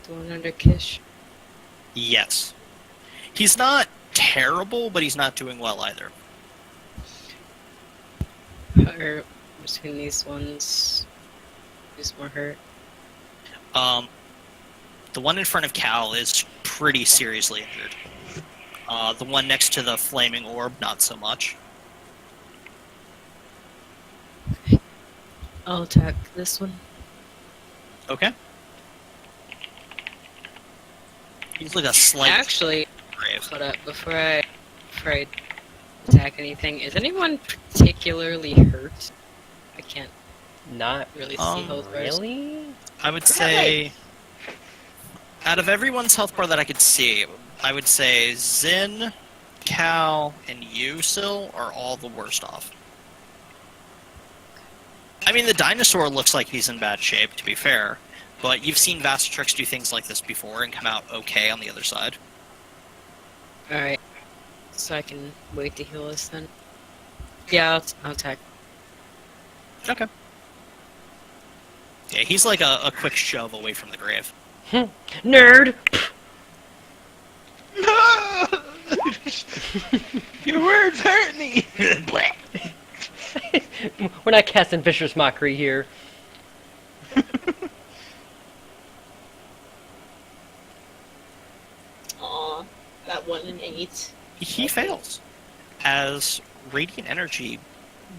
The one under Kish? Yes. He's not terrible, but he's not doing well either. Or between these ones, who's more hurt? The one in front of Cal is pretty seriously injured. The one next to the flaming orb, not so much. I'll attack this one. Okay. He's like a slight Actually, grave. hold up, before I attack anything, is anyone particularly hurt? I can't Not really see both bars. really? I would say, out of everyone's health bar that I could see, I would say Zin, Cal, and you, Sil, are all the worst off. I mean, the dinosaur looks like he's in bad shape, to be fair, but you've seen Vastrix do things like this before and come out okay on the other side. Alright. So I can wait to heal us then. Yeah, I'll attack. Okay. Yeah, he's like a quick shove away from the grave. Nerd! Your words hurt me. We're not casting vicious mockery here. Aw, that 1 and 8. He fails. As radiant energy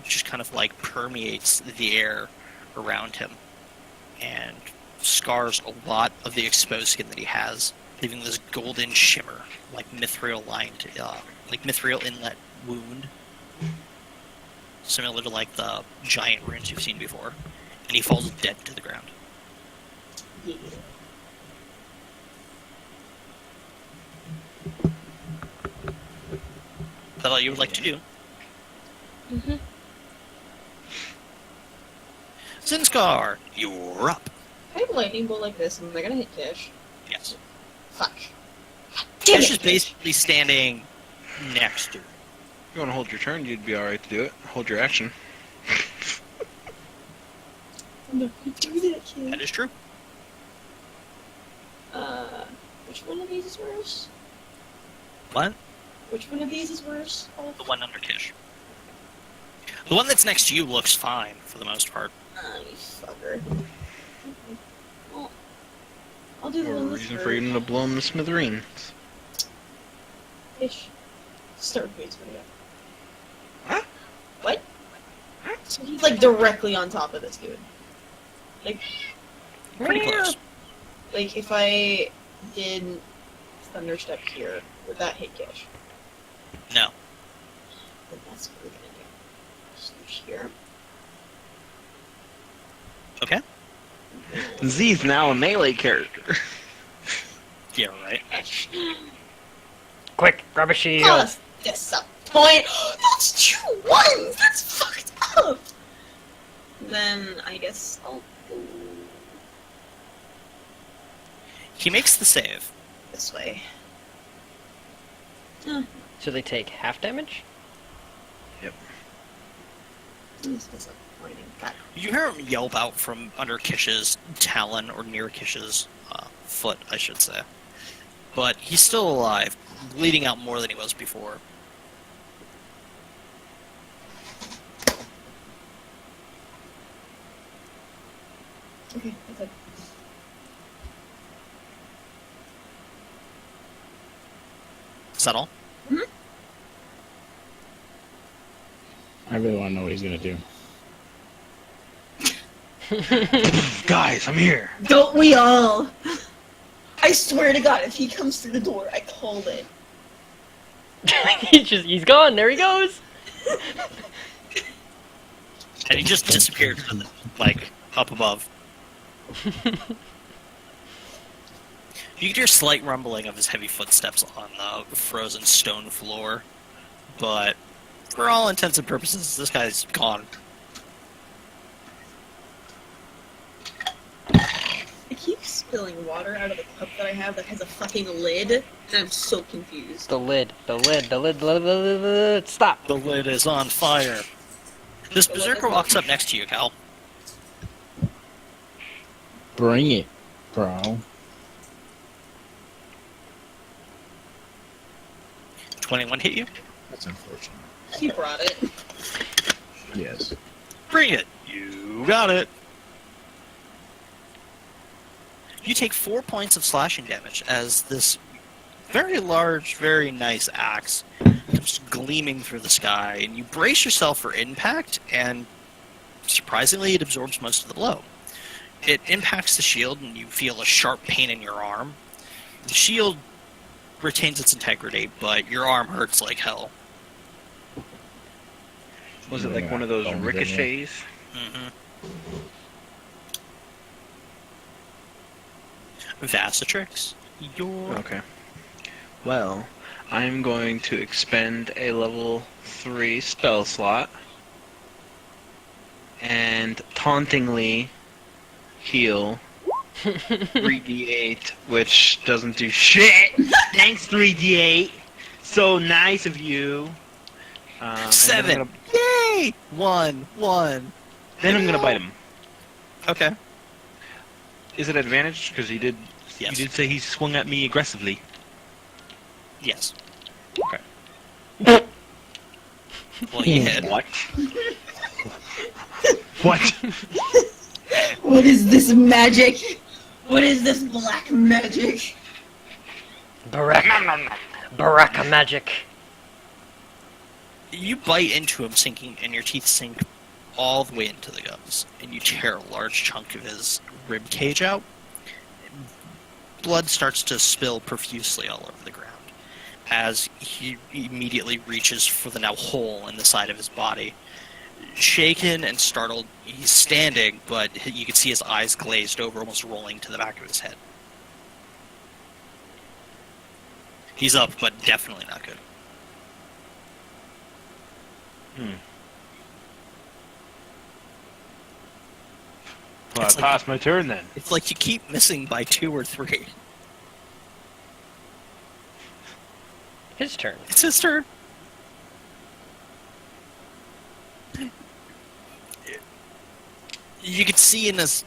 just kind of permeates the air around him and scars a lot of the exposed skin that he has, leaving this golden shimmer, mithril inlet wound, similar to the giant runes you've seen before, and he falls dead to the ground. Yeah. Is that all you would like to do? Mm-hmm. Zinxscar, you're up. I have a lightning bolt like this, and they're gonna hit Kish. Yes. Fuck. Damn Kish it, is basically standing next to. If you want to hold your turn, you'd be alright to do it. Hold your action. No, do that, kid. That is true. Which one of these is worse? What? Which one of these is worse? Oh, The one under Kish. The one that's next to you looks fine, for the most part. you fucker. Well, I'll do the More one that's reason for you to blow him to smithereens. Ish. Start with video. Huh? What? So he's directly on top of this dude. Pretty close. If I did Thunderstep here, would that hit Kish? No. Then that's what we're gonna do. Switch here. Okay. Z's now a melee character. Yeah, right. Quick, grab a shield. Plus disappoint. That's 2 1s. That's fucked up. Then I guess I'll go He makes the save. this way. So they take half damage? This disappointing. God. You hear him yelp out from under Kish's talon, or near Kish's foot, I should say. But he's still alive, bleeding out more than he was before. Okay, that's it. Is that all? I really want to know what he's gonna do. Guys, I'm here. Don't we all? I swear to God, if he comes through the door, I called it. He's gone. There he goes. And he just disappeared from like up above. You can hear slight rumbling of his heavy footsteps on the frozen stone floor, but for all intents and purposes, this guy's gone. I keep spilling water out of the cup that I have that has a fucking lid, and I'm so confused. The lid. Stop. The lid is on fire. This berserker walks up next to you, Cal. Bring it, bro. 21 hit you? That's unfortunate. He brought it. Yes. Bring it! You got it! You take 4 points of slashing damage as this very large, very nice axe comes gleaming through the sky, and you brace yourself for impact, and surprisingly, it absorbs most of the blow. It impacts the shield, and you feel a sharp pain in your arm. The shield retains its integrity, but your arm hurts like hell. Was it like one of those ricochets? Mm-hmm. Vacitrix, your... Okay. Well, I'm going to expend a level 3 spell slot and tauntingly heal 3d8, which doesn't do shit. Thanks, 3d8. So nice of you. And 7! Yay! 1. Then I'm gonna bite him. Okay. Is it advantage? Because he did. Yes. You did say he swung at me aggressively. Yes. Okay. Well, he hit. What? What? What is this magic? What is this black magic? Baraka magic. You bite into him, sinking, and your teeth sink all the way into the gums, and you tear a large chunk of his rib cage out. Blood starts to spill profusely all over the ground as he immediately reaches for the now hole in the side of his body. Shaken and startled, he's standing, but you can see his eyes glazed over, almost rolling to the back of his head. He's up, but definitely not good. Well, It's I like- passed my turn then. It's like you keep missing by 2 or 3. His turn. It's his turn. You can see in the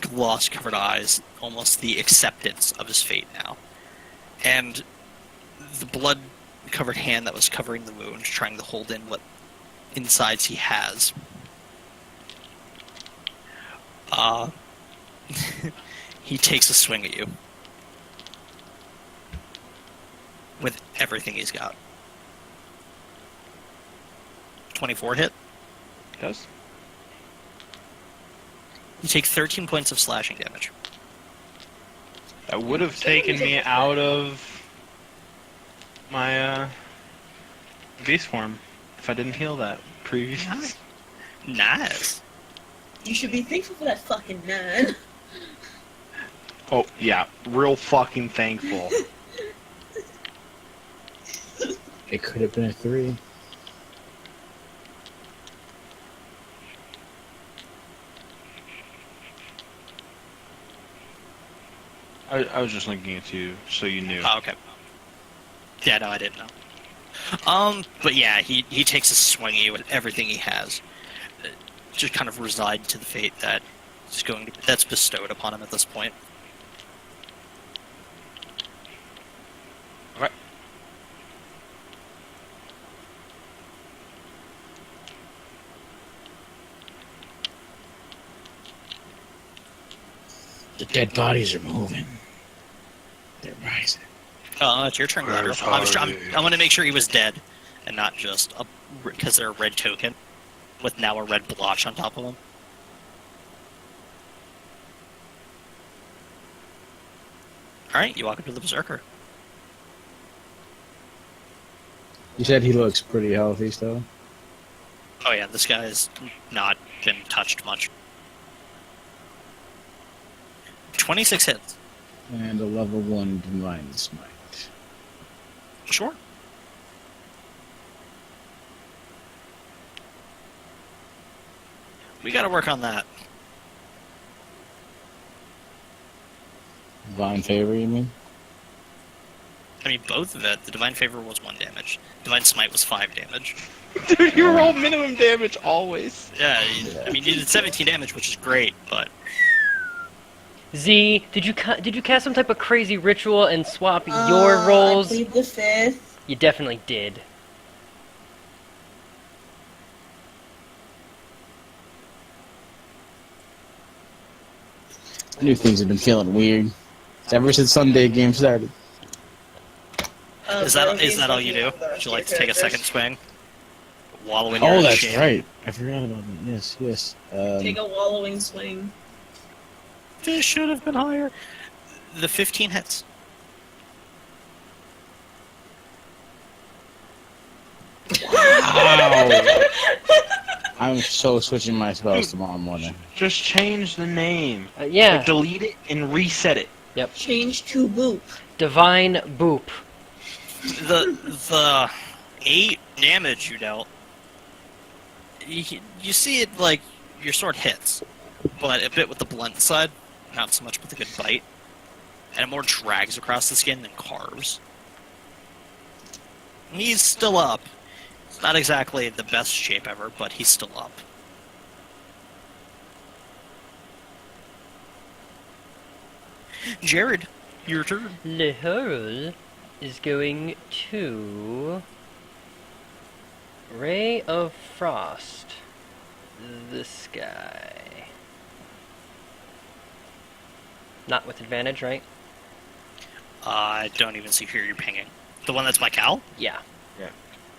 gloss-covered eyes almost the acceptance of his fate now. And the blood-covered hand that was covering the wound, trying to hold in what insides he has. He takes a swing at you. With everything he's got. 24 hit. Does? You take 13 points of slashing damage. That would have taken me out of my beast form if I didn't heal that previously. Nice. You should be thankful for that fucking 9. Oh yeah, real fucking thankful. It could have been a 3. I was just linking it to you so you knew. Oh, okay. Yeah, no, I didn't know. But yeah, he takes a swing at you with everything he has. Just kind of resigned to the fate that's bestowed upon him at this point. Okay. The dead bodies are moving. They're rising. It's your turn, Galadriel. I want to make sure he was dead, and not just because they're a red token, with now a red blotch on top of him. Alright, you walk up to the Berserker. You said he looks pretty healthy still. Oh yeah, this guy's not been touched much. 26 hits. And a level 1 Divine Smite. Sure. We gotta work on that. Divine Favor, you mean? I mean, both of it. The Divine Favor was 1 damage. Divine Smite was 5 damage. Dude, you roll minimum damage always. Yeah, I mean, you did 17 damage, which is great, but... Z, did you cast some type of crazy ritual and swap your rolls? I plead the 5th. You definitely did. I knew things have been feeling weird. Ever since Sunday game started. Is that all you do? Would you like to take a second swing? Wallowing Oh, your that's shame? right. I forgot about that. Yes, yes. Take a wallowing swing. This should have been higher. The 15 hits. Wow. I'm so switching my spells tomorrow morning. Just change the name. Yeah. Like, delete it and reset it. Change to boop. Divine Boop. The 8 damage you dealt, you see it like your sword hits, but a bit with the blunt side, not so much with the good bite, and it more drags across the skin than carves. He's still up. It's not exactly the best shape ever, but he's still up. Jared, your turn. Laharal is going to Ray of Frost this guy. Not with advantage, right? I don't even see who you're pinging. The one that's by Cal? Yeah.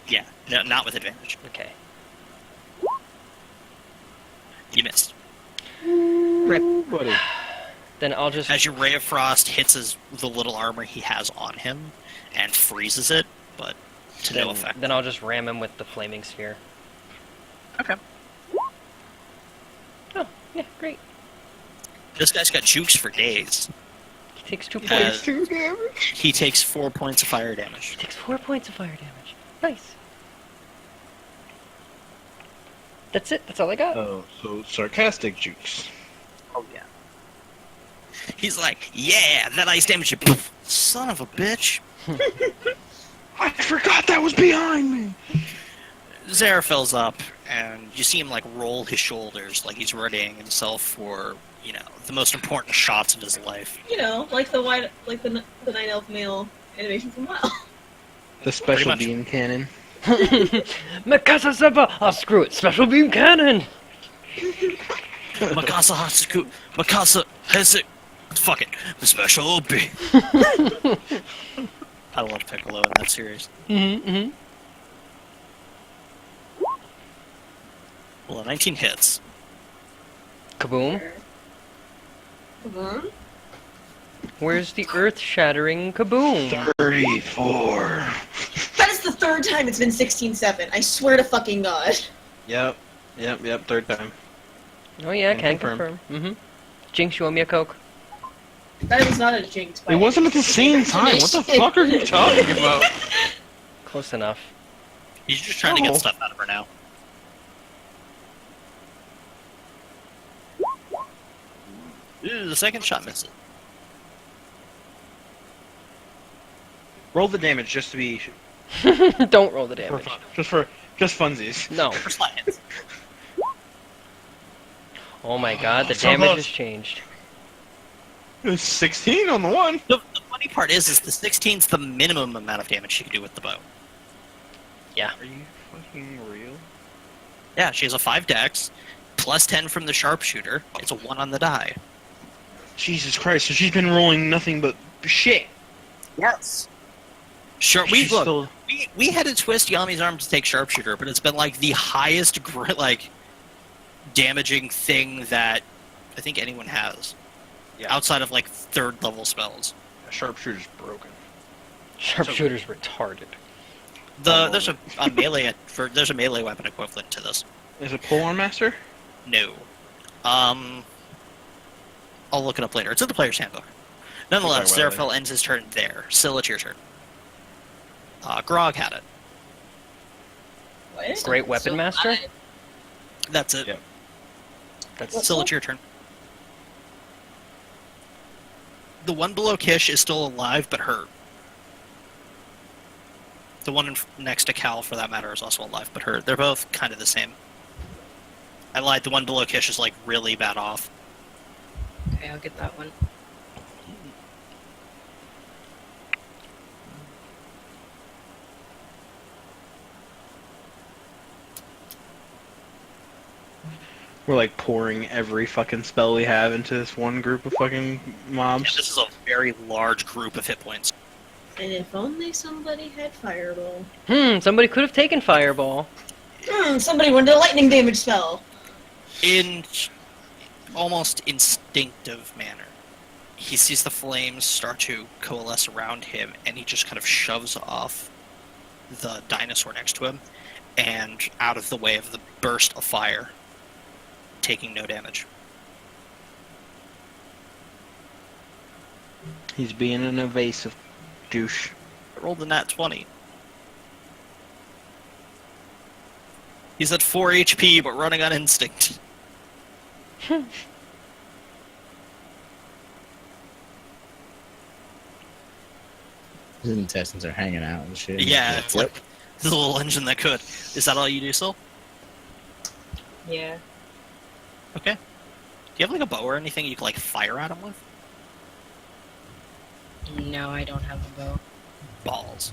Yeah, no, not with advantage. Okay. You missed. Buddy. Then I'll just As your Ray of Frost hits the little armor he has on him and freezes it, but to no effect. Then I'll just ram him with the flaming sphere. Okay. Oh, yeah, great. This guy's got jukes for days. He takes 2 Uh, points. 2 damage. He takes 4 points of fire damage. He takes 4 points of fire damage. Nice. That's it. That's all I got. Oh, so sarcastic jukes. Oh, yeah. He's like, yeah, that ice damage. Poof. Son of a bitch. I forgot that was behind me. Zeraphel's up, and you see him like roll his shoulders, like he's readying himself for, you know, the most important shots of his life. You know, like the Night Elf male animation from WoW. The special Pretty beam cannon. Mikasa Seba! Oh, screw it. Special beam cannon! Mikasa Hatsuku, Mikasa Hesek. Fuck it. The special beam. I love Piccolo in that series. Mm-hmm. Well, 19 hits. Kaboom. Come on. Where's the earth-shattering kaboom? 34. That is the 3rd time it's been 16-7. I swear to fucking God. Yep, 3rd time. Oh yeah, Can can confirm. Mm-hmm. Jinx, you owe me a Coke. That was not a jinx. by It any wasn't at the same time. What the fuck are you talking about? Close enough. He's just trying to Oh. get stuff out of her now. Ooh, the second shot misses. Roll the damage just to be Don't roll the for damage. fun. Just funsies. No. First slot hits. Oh my god, the So damage close. has changed. It's 16 on the one. The funny part is the 16's the minimum amount of damage she can do with the bow. Are you fucking real? Yeah, she has a 5 dex, plus 10 from the sharpshooter. It's a 1 on the die. Jesus Christ! So she's been rolling nothing but shit. Yes. Sure, She's look. still- We had to twist Yami's arm to take sharpshooter, but it's been like the highest damaging thing that I think anyone has. Yeah. Outside of like 3rd level spells. Sharpshooter's broken. Sharpshooter's retarded. There's a melee there's a melee weapon equivalent to this. Is it Polearm Master? No. I'll look it up later. It's in the player's handbook. Nonetheless, We'll talk about it Zeraphel ends his turn there. Syl, it's your turn. Grog had it. What? Great weapon master? That's it. Yep. Syl, it's your turn. The one below Kish is still alive, but hurt. The one next to Cal, for that matter, is also alive, but hurt. They're both kind of the same. I lied, the one below Kish is, like, really bad off. Okay, I'll get that one. We're like pouring every fucking spell we have into this one group of fucking Yeah, mobs. this is a very large group of hit points. And if only somebody had Fireball. Somebody could have taken Fireball. Somebody wanted a lightning damage spell. In almost instinctive manner, he sees the flames start to coalesce around him, and he just kind of shoves off the dinosaur next to him and out of the way of the burst of fire, taking no damage. He's being an evasive douche. I rolled a nat 20. He's at 4 HP, but running on instinct. His intestines are hanging out and shit. Yeah, it's like the little engine that could. Is that all you do, Syl? Yeah. Okay. Do you have like a bow or anything you can like fire at him with? No, I don't have a bow. Balls.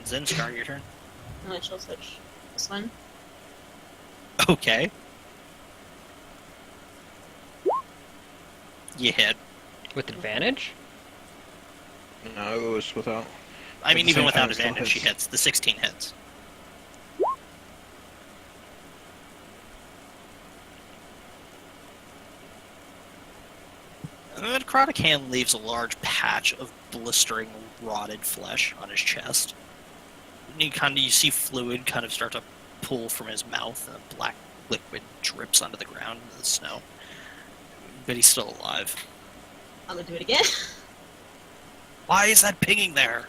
Zinxscar, your turn. I shall switch this one. Okay. You hit. With advantage? No, it was without. I mean, the even same without time, it still advantage, she hits. hits. The 16 hits. And Necrotic leaves a large patch of blistering, rotted flesh on his chest. And you see fluid kind of start to pool from his mouth, and a black liquid drips onto the ground into the snow. But he's still alive. I'm gonna do it again. Why is that pinging there?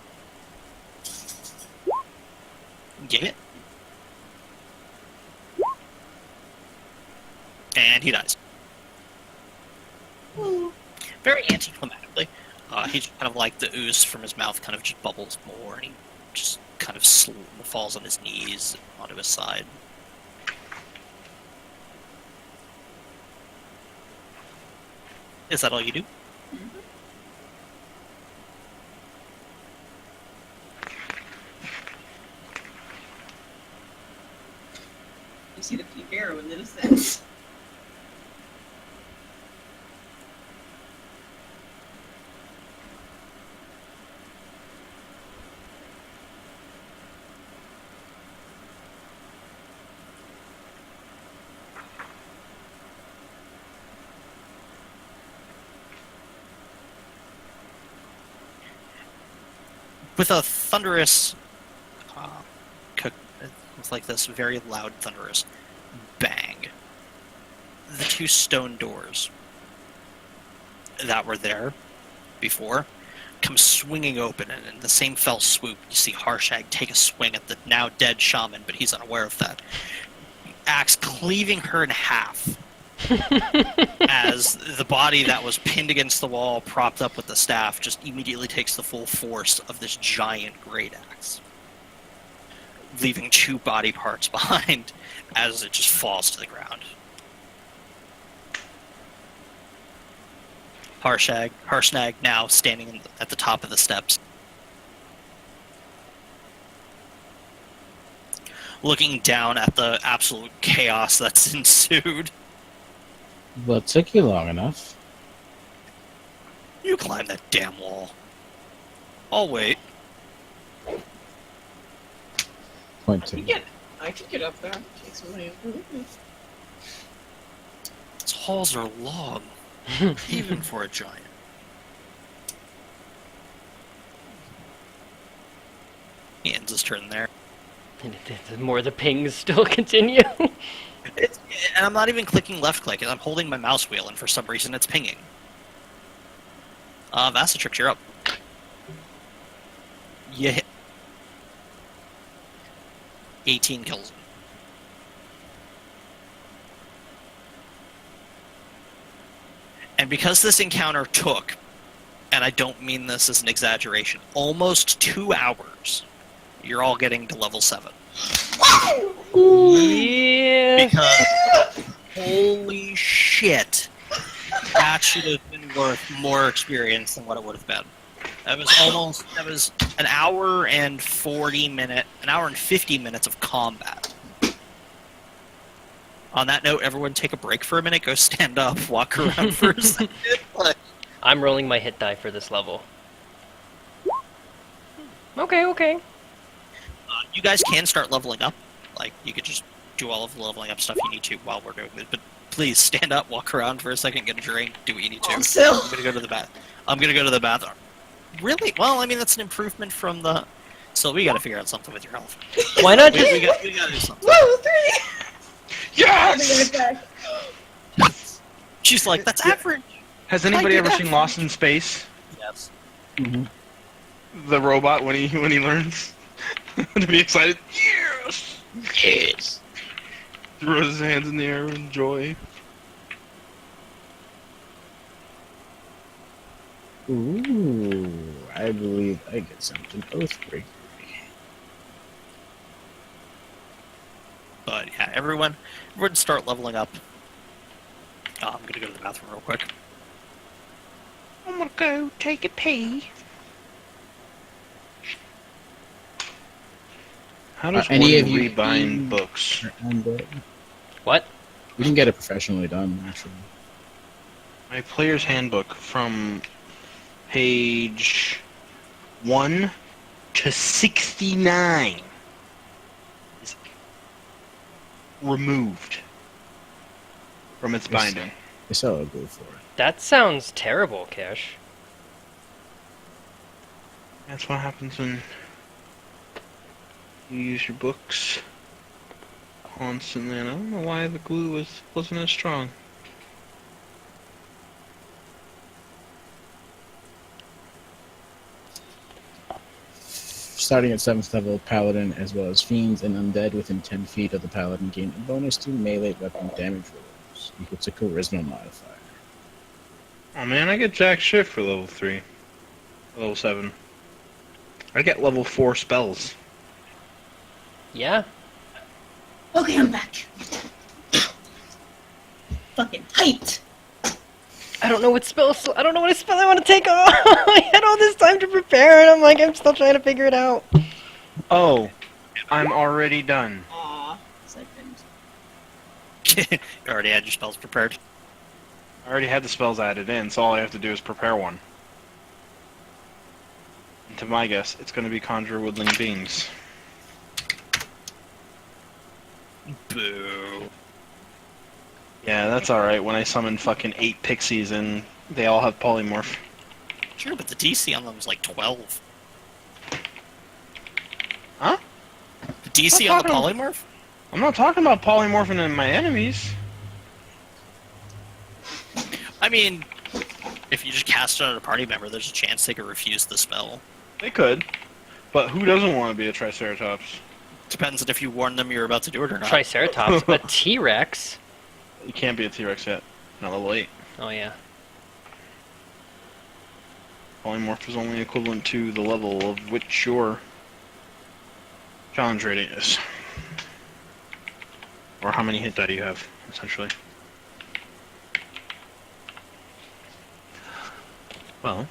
Get it? And he dies. Very anticlimactically. He just kind of like the ooze from his mouth kind of just bubbles more, and he just kind of falls on his knees onto his side. Is that all you do? You see the peak arrow in the distance. With a thunderous, with like this very loud thunderous bang, the two stone doors that were there before come swinging open, and in the same fell swoop, you see Harshag take a swing at the now dead shaman, but he's unaware of that. Axe cleaving her in half. As the body that was pinned against the wall, propped up with the staff, just immediately takes the full force of this giant great axe, leaving two body parts behind as it just falls to the ground. Harshnag now standing at the top of the steps, looking down at the absolute chaos that's ensued. Well, it took you long enough. You climb that damn wall. I'll wait. Point two. I can get up there. Take somebody up. These halls are long, even for a giant. He ends his turn there. And the more the pings still continue. And I'm not even clicking left click, I'm holding my mouse wheel, and for some reason it's pinging. Vasatrix, you're up. You hit. 18 kills him. And because this encounter took, and I don't mean this as an exaggeration, almost 2 hours, you're all getting to level 7. Yeah. Because, holy shit, that should have been worth more experience than what it would have been. That was an hour and 50 minutes of combat. On that note, everyone take a break for a minute, go stand up, walk around for a second. I'm rolling my hit die for this level. Okay. You guys can start leveling up. Like, you could just do all of the leveling up stuff you need to while we're doing this. But please, stand up, walk around for a second, get a drink, do what you need to. Also, I'm gonna go to the bathroom. Really? Well, I mean, that's an improvement from the... So we gotta figure out something with your health. Why not We just... gotta do something. woo, 3! Yes! She's like, that's average. Has anybody I ever did seen that. Lost in Space? Yes. The robot when he learns to be excited. Yes! Yes. Throws his hands in the air in joy. Ooh, I believe I get something both break. But yeah, everyone start leveling up. I'm gonna go to the bathroom real quick. I'm gonna go take a pee. How does Any one of you rebind seen- books? What? We can get it professionally done, actually. My player's handbook from page 1 to 69 is removed from its binding. Yselle will go for it. That sounds terrible, Cash. That's what happens when you use your books constantly, and I don't know why the glue wasn't as strong. Starting at 7th level, Paladin, as well as Fiends and Undead within 10 feet of the Paladin gain a bonus to melee weapon damage rolls, equal to Charisma modifier. Oh man, I get jack shit for level 3. Level 7. I get level 4 spells. Yeah? Okay, I'm back. Fucking hyped. I don't know what spell I want to take off. I had all this time to prepare, and I'm still trying to figure it out. Oh, I'm already done. Aw, second. You already had your spells prepared. I already had the spells added in, so all I have to do is prepare one. And to my guess, it's going to be Conjure Woodling Beings. Boo. Yeah, that's alright. When I summon fucking 8 pixies and they all have polymorph. Sure, but the DC on them is like 12. Huh? The DC on the talking- polymorph? I'm not talking about polymorphing in my enemies. I mean, if you just cast it on a party member, there's a chance they could refuse the spell. They could. But who doesn't want to be a Triceratops? Depends on if you warn them you're about to do it or not. Triceratops, a T-Rex. You can't be a T-Rex yet. Not level 8. Oh yeah. Polymorph is only equivalent to the level of which your challenge rating is. Or how many hit die you have, essentially. Well.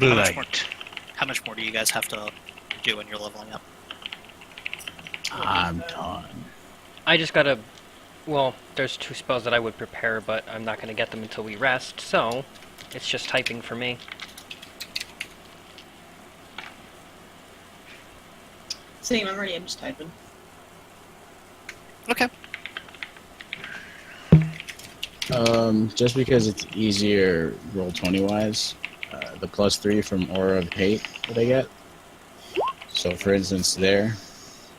Blight. How much more do you guys have to do when you're leveling up? I'm done. I just gotta. Well, there's 2 spells that I would prepare, but I'm not gonna get them until we rest, so it's just typing for me. Same, I'm ready, I'm just typing. Okay. Just because it's easier roll 20 wise, the +3 from Aura of Hate that I get. So, for instance, there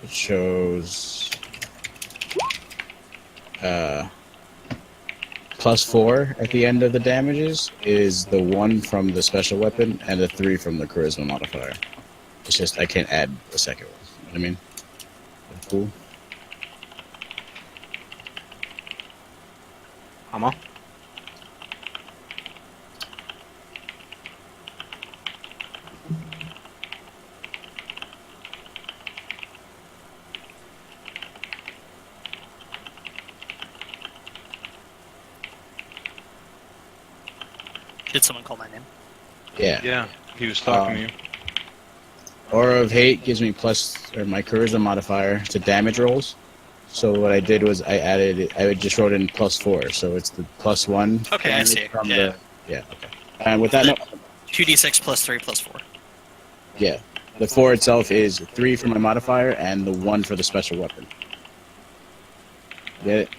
it shows +4 at the end of the damages is the 1 from the special weapon and the 3 from the charisma modifier. It's just I can't add a second one. You know what I mean? That's cool. Hammer. Did someone call my name? Yeah. Yeah, he was talking to you. Aura of Hate gives me my charisma modifier to damage rolls. So what I did was I just wrote in +4, so it's the +1. Okay, I see. From Yeah. Okay. And with that note, 2d6 plus 3 plus 4. yeah, the 4 itself is 3 for my modifier and the 1 for the special weapon. Get it?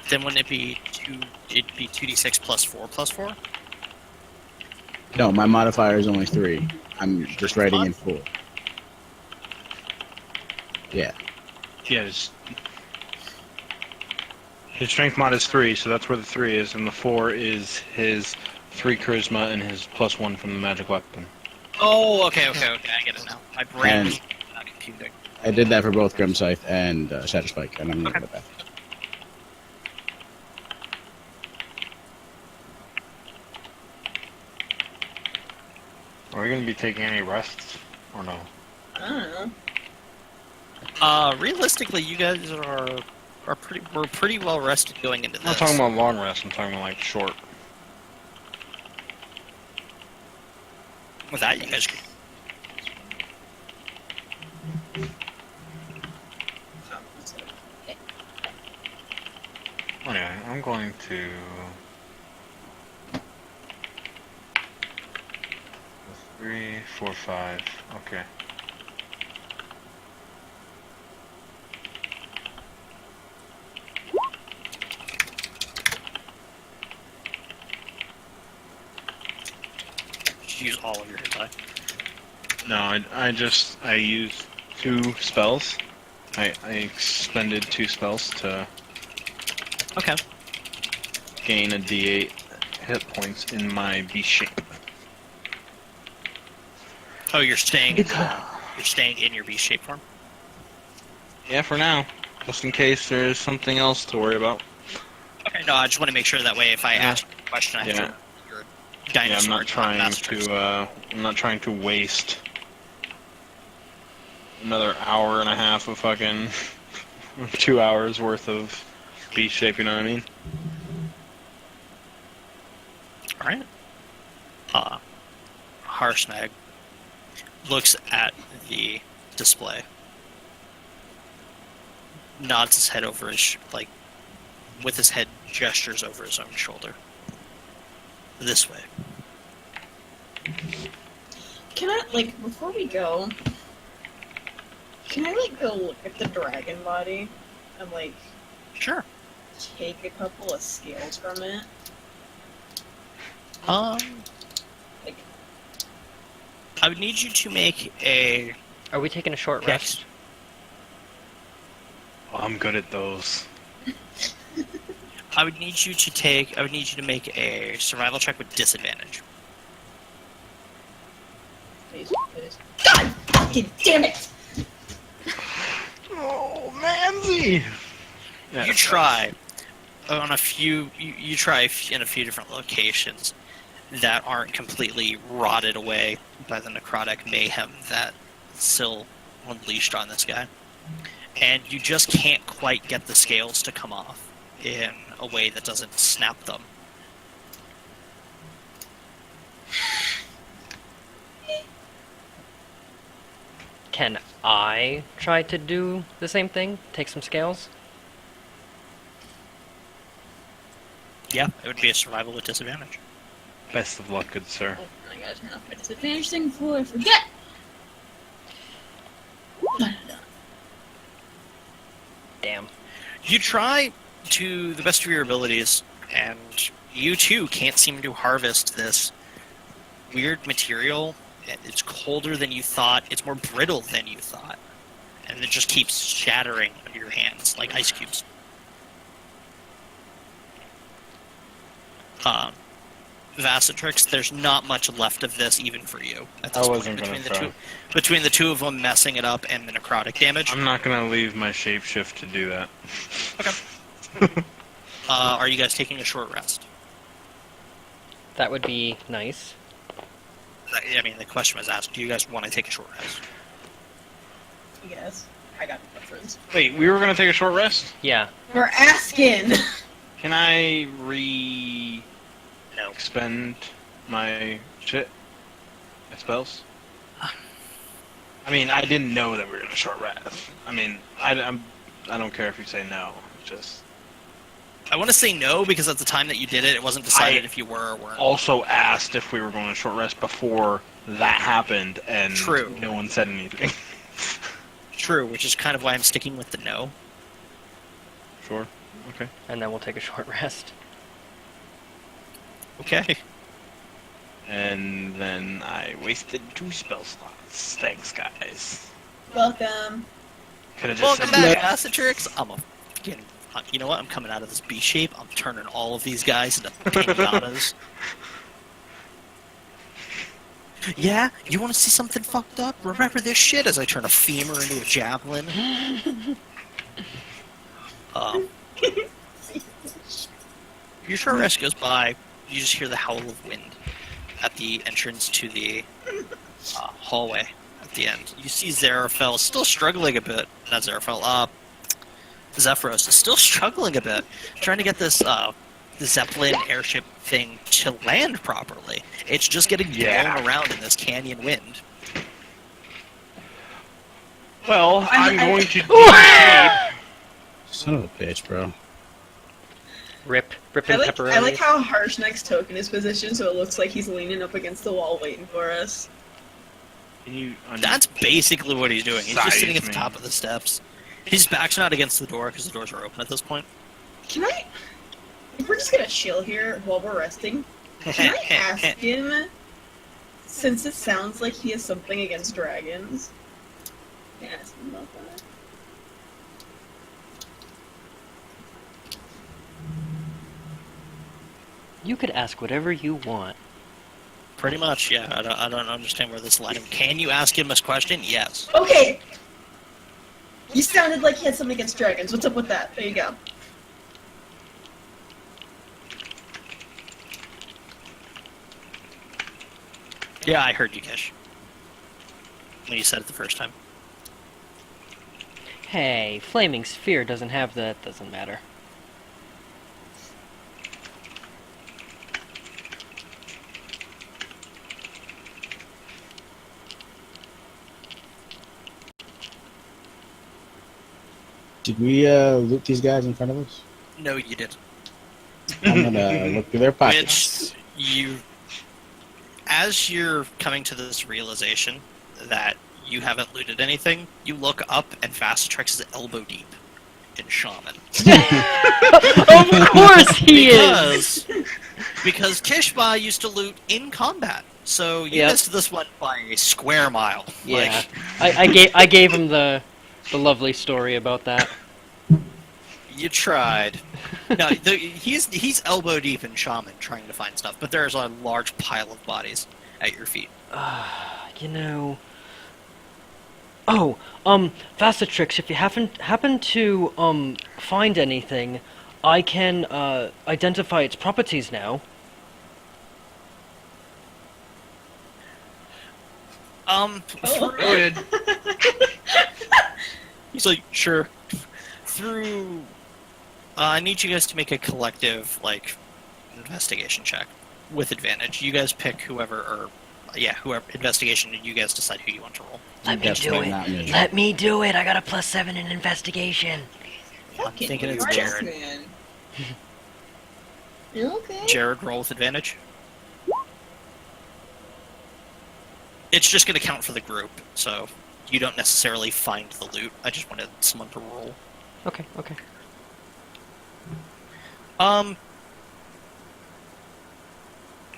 Then wouldn't it be 2d6 plus 4 plus 4? No, my modifier is only 3. I'm just writing in 4. Yeah. Yeah, his strength mod is 3, so that's where the 3 is, and the 4 is his 3 charisma and his +1 from the magic weapon. Oh, okay, I get it now. My brain And- was confusing. I did that for both Grim Scythe and Shatter Spike, and I'm not good at that. Are we going to be taking any rests, or no? I don't know. Realistically, you guys we're pretty well rested going into I'm this. not talking about long rest, I'm talking about, like, short. With that, you guys could. Anyway, I'm going to... 3, 4, 5, okay. Just use all of your hit die. No, I used 2 spells. I expended 2 spells to Okay. gain a d8 hit points in my beast shape. Oh, you're staying in your beast shape form? Yeah, for now. Just in case there's something else to worry about. Okay, no, I just want to make sure that way if I ask a question, I have Yeah. your Yeah, dinosaur. I'm not trying to waste another hour and a half of fucking 2 hours worth of beast shape, you know what I mean? Alright. Harsnag looks at the display, nods his head over his with his head gestures over his own shoulder. This way. Can I, before we go, can I, go look at the dragon body and, Sure. take a couple of scales from it? Like, I would need you to make a Are we taking a short Yes. rest? Oh, I'm good at those. I would need you to make a survival check with disadvantage. God fucking damn it! Oh, Manzy! Yeah, You try on a few. You try in a few different locations that aren't completely rotted away by the necrotic mayhem that Syl unleashed on this guy, and you just can't quite get the scales to come off in a way that doesn't snap them. can I try to do the same thing? Take some scales? Yeah, it would be a survival with disadvantage. Best of luck, good sir. Oh, I gotta turn off my disadvantage thing before I forget. Damn. You try to the best of your abilities, and you too can't seem to harvest this weird material. It's colder than you thought. It's more brittle than you thought. And it just keeps shattering under your hands like ice cubes. Vacitrix, there's not much left of this even for you at this I point. wasn't gonna throw. Between the two of them messing it up and the necrotic damage. I'm not gonna leave my shapeshift to do that. Okay. Are you guys taking a short rest? That would be nice. I mean, the question was asked, do you guys want to take a short rest? Yes, I got a preference. Wait, we were gonna take a short rest? Yeah. We're asking. Can I No. expend my shit? My spells? I mean, I didn't know that we were in a short rest. I mean, I don't care if you say no. Just I want to say no because at the time that you did it, it wasn't decided if you were or weren't. also asked if we were going on a short rest before that happened, and True. no one said anything. True, which is kind of why I'm sticking with the no. Sure. Okay. And then we'll take a short rest. Okay. And then I wasted 2 spell slots. Thanks, guys. Welcome. Could have just Welcome said back, Acitrix. You know what? I'm coming out of this B shape. I'm turning all of these guys into pinatas. Yeah? You want to see something fucked up? Remember this shit as I turn a femur into a javelin? Your short rest goes by. You just hear the howl of wind at the entrance to the hallway at the end. You see Zeraphel still struggling a bit. Not Zeraphel, Zephyros is still struggling a bit, trying to get this the Zeppelin airship thing to land properly. It's just getting blown around in this canyon wind. well, I'm going to shape. Son of a bitch, bro. Rip I and like pepperoni. how Harshnek's token is positioned so it looks like he's leaning up against the wall waiting for us. Can you That's basically what he's doing. He's just sitting at the Size me. top of the steps. His back's not against the door because the doors are open at this point. Can I? If we're just gonna chill here while we're resting, can I ask him? Since it sounds like he has something against dragons, can I ask him about that? You could ask whatever you want. Pretty much, yeah. I don't understand where this led him. Can you ask him this question? Yes. Okay. You sounded like he had something against dragons. What's up with that? There you go. Yeah, I heard you, Kish. When you said it the first time. Hey, Flaming Sphere doesn't have that. Doesn't matter. Did we loot these guys in front of us? No, you didn't. I'm gonna look through their pockets. Which as you're coming to this realization that you haven't looted anything, you look up and Vacitrix is elbow deep in Shaman. Of course he is! Because Kishba used to loot in combat, so you missed this one by a square mile. Yeah. I gave him the lovely story about that. You tried. No, he's elbow deep in Shaman trying to find stuff, but there's a large pile of bodies at your feet. You know... Oh, Vacitrix, if you happen to, find anything, I can, identify its properties now. Good. He's like, sure. Through... I need you guys to make a collective, investigation check with advantage. You guys pick whoever, or yeah, whoever investigation, you guys decide who you want to roll. Let me do Definitely it. not me. Let me do it. I got a +7 in investigation. I'm thinking it's Yes, Jared. man. Okay. Jared, roll with advantage. It's just going to count for the group, so you don't necessarily find the loot. I just wanted someone to roll. Okay, okay.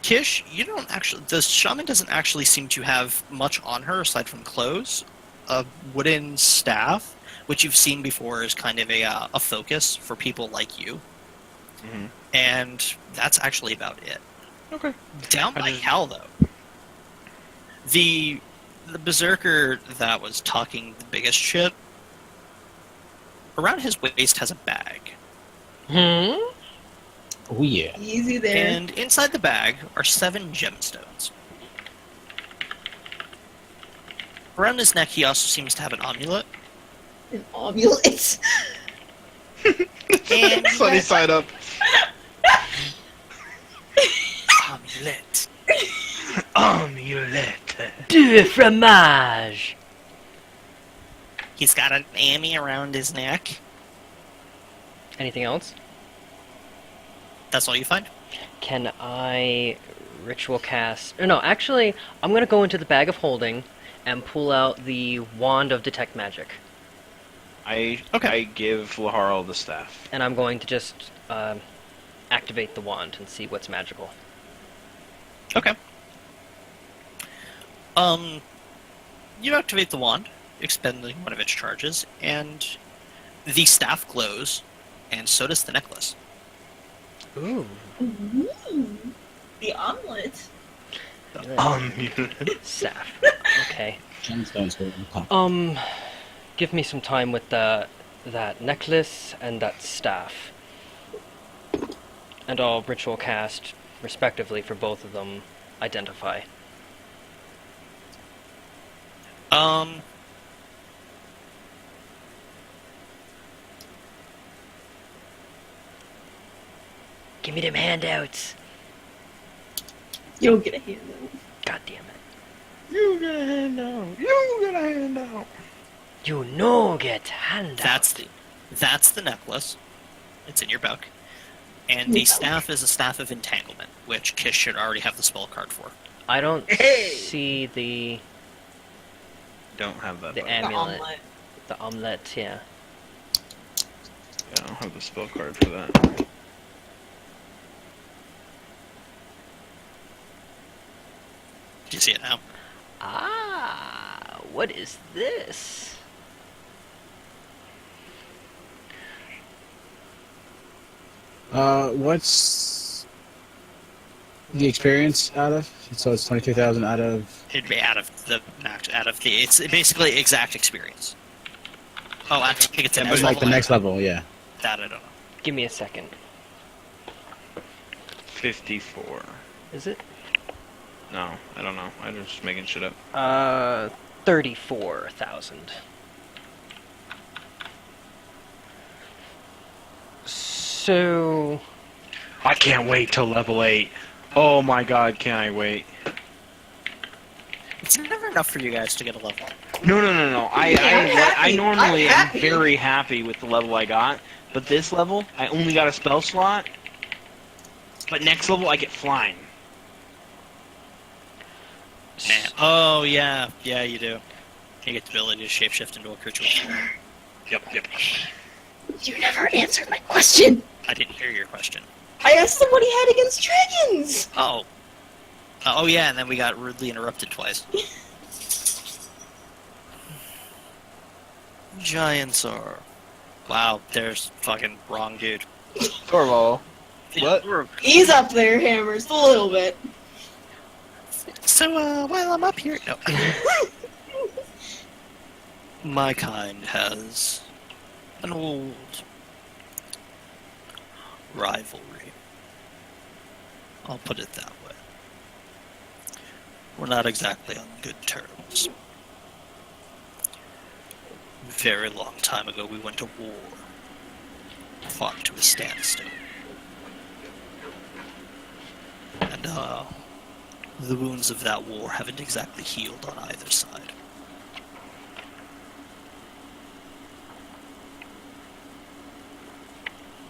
Kish, you don't actually. The shaman doesn't actually seem to have much on her aside from clothes. A wooden staff, which you've seen before, is kind of a focus for people like you. Mhm. And that's actually about it. Okay. Down by Cal, though, the berserker that was talking the biggest shit, around his waist has a bag. Hmm? Oh yeah. Easy there. And inside the bag are 7 gemstones. Around his neck, he also seems to have an amulet. An amulet. And Sunny side up. amulet. Amulet. Du fromage. He's got an ammy around his neck. Anything else? That's all you find? Can I ritual cast? No, actually, I'm gonna go into the bag of holding and pull out the wand of detect magic, I Okay. give Laharal the staff. and I'm going to just activate the wand and see what's magical. Okay. You activate the wand, expending one of its charges, and the staff glows, and so does the necklace. Ooh. Ooh, the omelet. Amulet. Staff. Okay. Gemstones will pop. Give me some time with that necklace and that staff. And I'll ritual cast, respectively, for both of them, identify. Give me them handouts. You'll get a handout. God damn it. You get a handout. You get a handout. You no get handout. That's the necklace. It's in your belt. And the staff is a staff of entanglement, which Kish should already have the spell card for. I don't Hey! see the Don't have that. The button. The amulet. omelet. The omelet, yeah. Yeah, I don't have the spell card for that. Do you see it now? Ah, what is this? What's the experience out of? So it's 22,000 out of. It'd be out of the it's basically exact experience. Oh, I think it's It in was like the next level, yeah. That I don't know. Give me a second. 54. Is it? No, I don't know. I'm just making shit up. 34,000. So, I can't wait till level 8. Oh my god, can I wait? It's never enough for you guys to get a level. No. I'm happy. I normally I'm am happy. very happy with the level I got, but this level, I only got a spell slot. But next level, I get flying. Man. Oh yeah, you do. You get the ability to shapeshift into a creature. Yep. You never answered my question. I didn't hear your question. I asked him what he had against dragons. Oh. Oh yeah, and then we got rudely interrupted twice. Giants are. Wow, there's fucking wrong dude. Torval. What? He's up there, hammers a little bit. So, while I'm up here, no. My kind has an old rivalry. I'll put it that way. We're not exactly on good terms. Very long time ago, we went to war. Fought to a standstill. And, the wounds of that war haven't exactly healed on either side.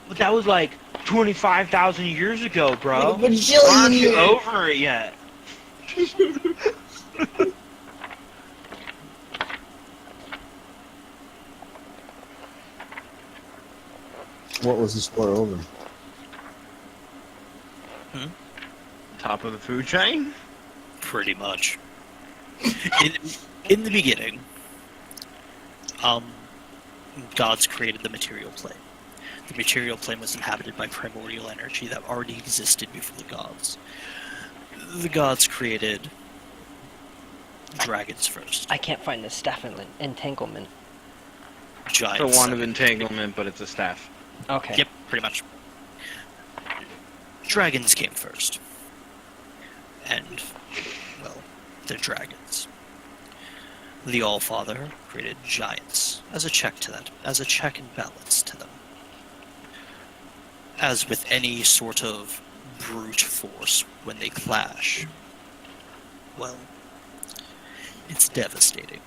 But that was like 25,000 years ago, bro. Like a bajillion Aren't you years. over it yet? What was the score over? Top of the food chain? Pretty much. In the beginning, gods created the material plane. The material plane was inhabited by primordial energy that already existed before the gods. The gods created dragons first. I can't find the staff entanglement. Giants. It's a wand of entanglement, but it's a staff. Okay. Yep, pretty much. Dragons came first. And, well, they're dragons. The Allfather created giants as a check to that, as a check and balance to them. As with any sort of brute force, when they clash, well, it's devastating.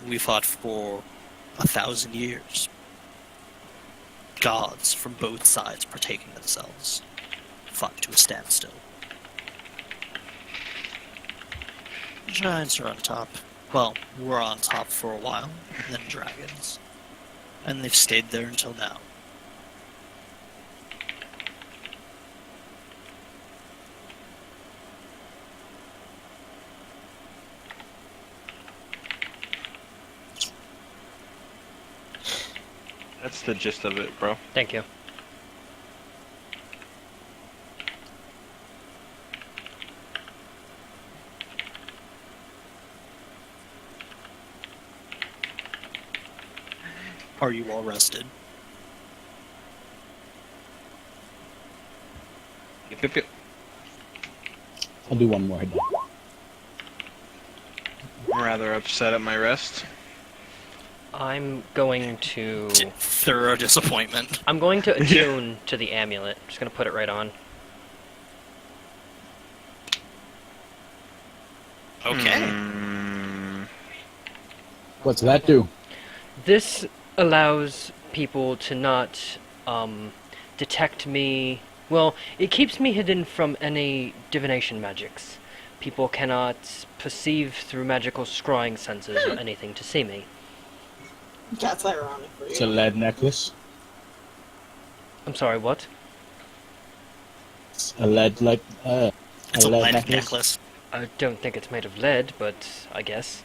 We fought for 1,000 years. Gods from both sides partaking themselves fought to a standstill. Giants are on top. Well, we're on top for a while, and then dragons. And they've stayed there until now. That's the gist of it, bro. Thank you. Are you all rested? Yep, yep, yep. I'll do one more. I'm rather upset at my rest. I'm going to... Thorough disappointment. I'm going to attune to the amulet. Just gonna put it right on. Okay. What's that do? This allows people to not detect me. Well, it keeps me hidden from any divination magics. People cannot perceive through magical scrying senses or anything to see me. That's ironic for It's a you. lead necklace. I'm sorry, what? It's a lead like It's a lead necklace. I don't think it's made of lead, but I guess.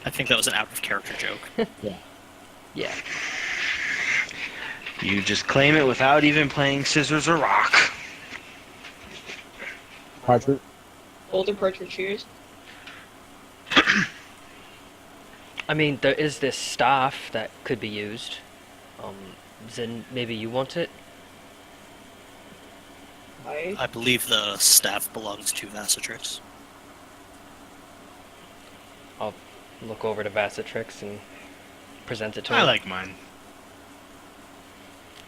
I think that was an out-of-character joke. Yeah. You just claim it without even playing scissors or rock. Partridge. Older portrait cheers. I mean, there is this staff that could be used. Zin, maybe you want it? I believe the staff belongs to Vassatrix. I'll look over to Vassatrix and present it to I him. like mine.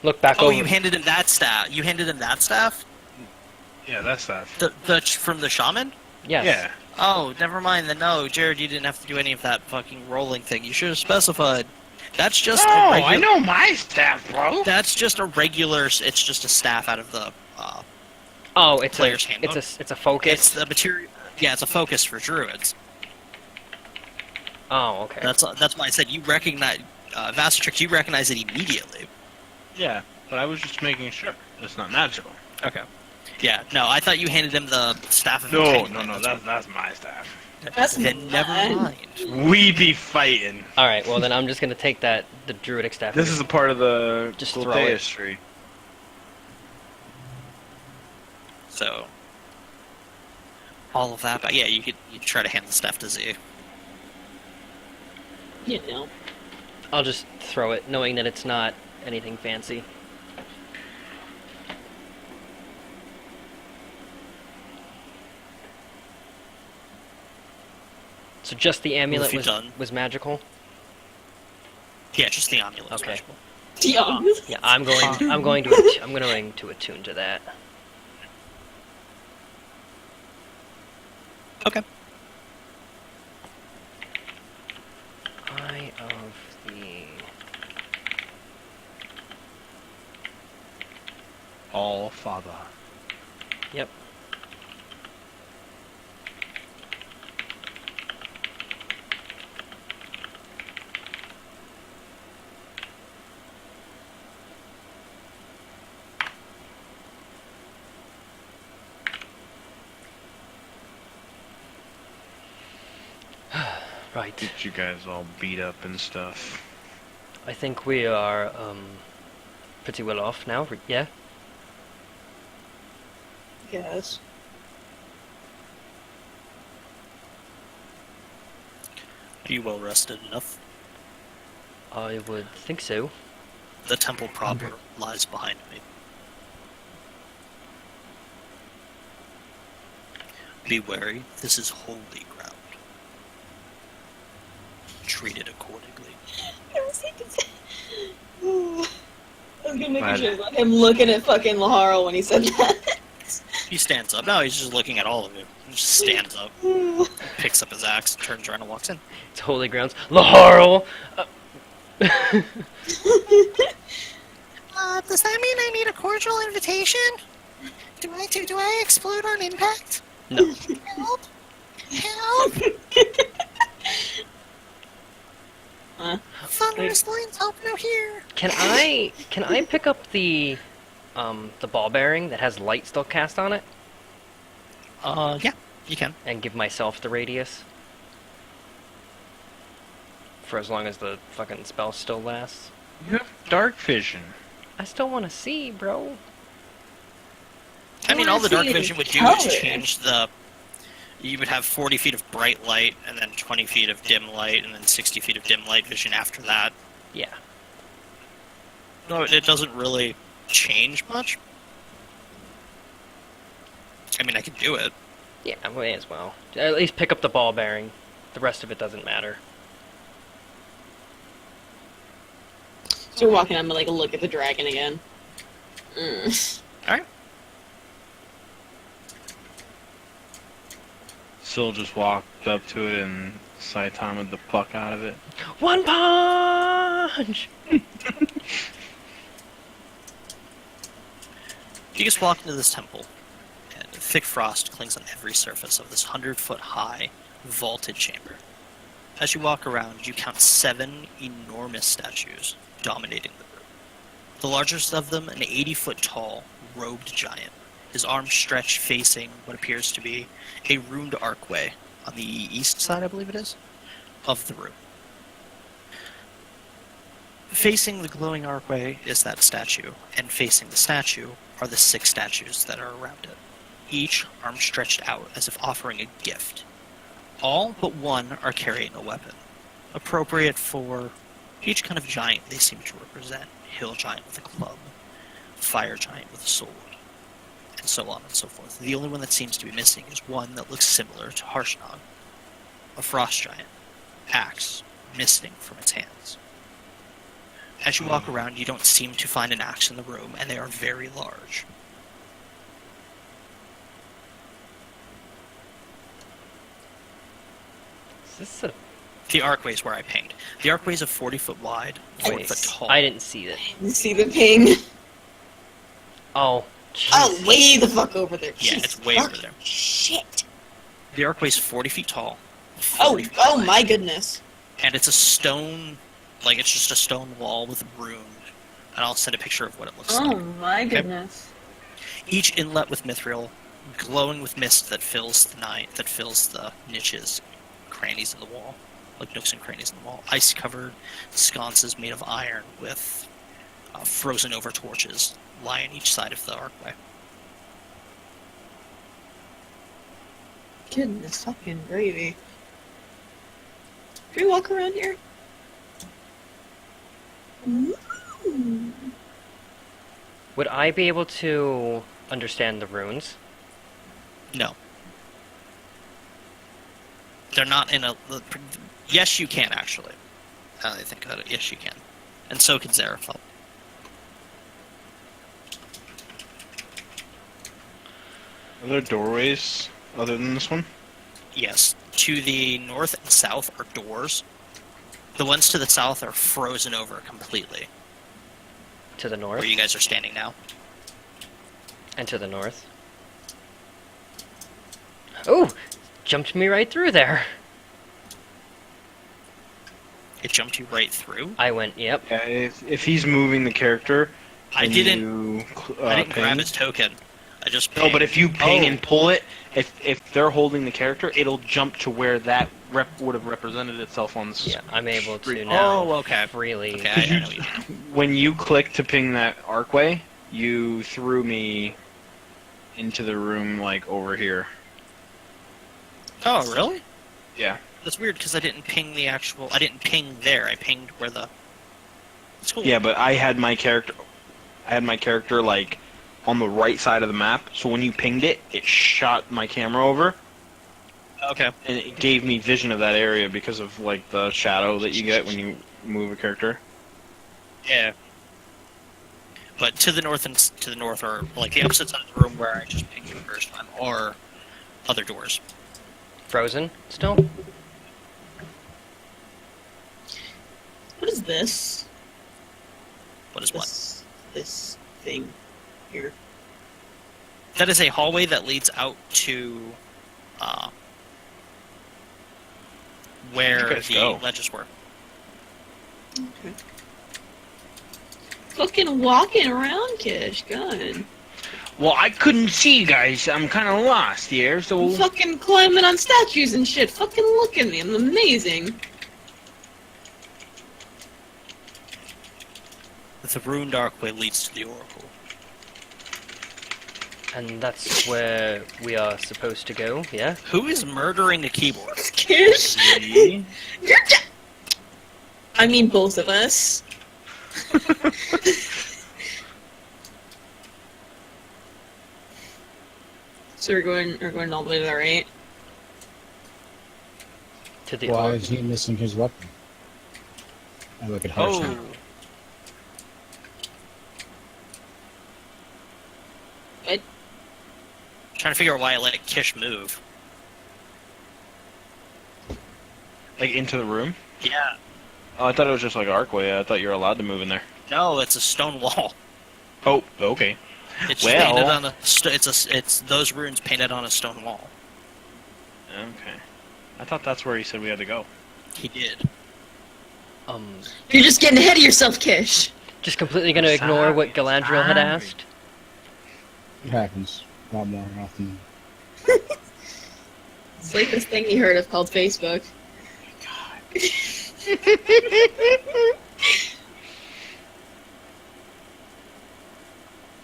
Look back Oh, over. you handed him that staff? You handed him that staff? Yeah, that's that. The from the shaman? Yes. Yeah. Oh, never mind. Then no, Jared, you didn't have to do any of that fucking rolling thing. You should have specified. That's just Oh, a regular. I know my staff, bro. That's just a regular. It's just a staff out of the Oh, it's Player's a handbook. it's a focus. It's the material. Yeah, it's a focus for druids. Oh, okay. That's why I said you recognize Vassatrix. You recognize it immediately. Yeah, but I was just making sure it's not magical. Okay. Yeah. No, I thought you handed him the staff of No, entanglement. that's my staff. That's Then never mine. mind. We be fighting. All right. Well, then I'm just gonna take the druidic staff. This is a part of the Just throw Guldeus tree. So all of that, but yeah, you try to hand the staff to Z. You know. I'll just throw it, knowing that it's not anything fancy. So just the amulet you've done. was magical. Yeah, just the amulet. is Okay. magical. Young. Yeah, I'm going to attune to that. Okay. Eye of the... All Father. Yep. Right. Get you guys all beat up and stuff. I think we are, pretty well off now, yeah? Yes. Are you well rested enough? I would think so. The temple proper lies behind me. Be wary, this is holy ground. Treat it accordingly. I was gonna make Right. sure about him looking at fucking Laharal when he said that. He stands up. No, he's just looking at all of you. He just stands up, picks up his axe, turns around and walks in. It's holy grounds. Laharal! Does that mean I need a cordial invitation? Do I explode on impact? No. Help! Help! Thunderous lines help out here. Can I pick up the ball bearing that has light still cast on it Yeah, you can. and give myself the radius? For as long as the fucking spell still lasts. You have dark vision. I still want to see, bro. I mean, all the dark see vision would do color. is change the... You would have 40 feet of bright light, and then 20 feet of dim light, and then 60 feet of dim light vision after that. Yeah. No, it doesn't really change much. I mean, I could do it. Yeah, I may as well. At least pick up the ball bearing. The rest of it doesn't matter. So we're walking, I'm gonna like look at the dragon again. Alright. Syl just walked up to it and Saitama the fuck out of it. One punch! You just walk into this temple, and thick frost clings on every surface of this 100-foot-high, vaulted chamber. As you walk around, you count 7 enormous statues dominating the room. The largest of them, an 80-foot-tall, robed giant, his arms stretched facing what appears to be a ruined archway on the east side, I believe it is, of the room. Facing the glowing archway is that statue, and facing the statue are the 6 statues that are around it, each arm stretched out as if offering a gift. All but one are carrying a weapon, appropriate for each kind of giant they seem to represent. Hill giant with a club, fire giant with a sword, and so on and so forth. The only one that seems to be missing is one that looks similar to Harshnag, a frost giant, axe misting from its hands. As you walk around, you don't seem to find an axe in the room, and they are very large. Is this a... The archway is where I pinged. The archway is a 40-foot wide, 40-foot tall. I didn't see it. You see the ping? Oh, Oh, jeez. way the fuck over there. Yeah, Jesus it's way over fucking there. Shit. The archway is 40 feet tall. Oh, 40 feet oh wide, my goodness. And it's a stone, like it's just a stone wall with ruined. And I'll send a picture of what it looks like. Oh my goodness. Each inlet with mithril, glowing with mist that fills the night, that fills the niches, crannies in the wall, like nooks and crannies in the wall. Ice-covered sconces made of iron with frozen-over torches lie on each side of the archway. Goodness fucking gravy. Can we walk around here? Ooh. Would I be able to understand the runes? No. They're not in a... Yes, you can, actually. Now that I think about it, yes, you can. And so can Zeraphel. Are there doorways other than this one? Yes. To the north and south are doors. The ones to the south are frozen over completely. To the north. Where you guys are standing now. And to the north. Oh! Jumped me right through there. It jumped you right through. I went, yep. Yeah, if he's moving the character, I and didn't. You, I didn't ping- grab his token. I just No, but if you ping Oh. and pull it, if they're holding the character, it'll jump to where that would have represented itself on the Yeah, I'm able to now Oh, okay. freely. Okay, I know what you mean. When you click to ping that archway, you threw me into the room, like, over here. Oh, really? Yeah. That's weird because I didn't ping the actual. I didn't ping there. I pinged where the. It's cool. Yeah, but I had my character, like, on the right side of the map, so when you pinged it, it shot my camera over, Okay. and it gave me vision of that area because of, like, the shadow that you get when you move a character. Yeah. But to the north are like the opposite side of the room where I just pinged you the first time, are other doors. Frozen still? What is this? What is what? This thing here. That is a hallway that leads out to where guys the go? ledges were. Okay. Fucking walking around, Kish. God. Well, I couldn't see you guys. I'm kind of lost here, so... I'm fucking climbing on statues and shit. Fucking look at me. I'm amazing. The ruined archway leads to the oracle. And that's where we are supposed to go, yeah? Who is murdering a keyboard? Kish. Me? You're I mean, both of us. So we're going all the way to the right. To the Why is he missing his weapon? I look at Harsh now. Oh, trying to figure out why I let Kish move. Like, into the room? Yeah. Oh, I thought it was just like archway. I thought you were allowed to move in there. No, it's a stone wall. Oh, okay. It's Well- painted on a. It's those runes painted on a stone wall. Okay. I thought that's where he said we had to go. He did. You're just getting ahead of yourself, Kish. Just completely gonna ignore what Galadriel had Sorry. asked. It happens a lot more often. Safest thing you heard of called Facebook.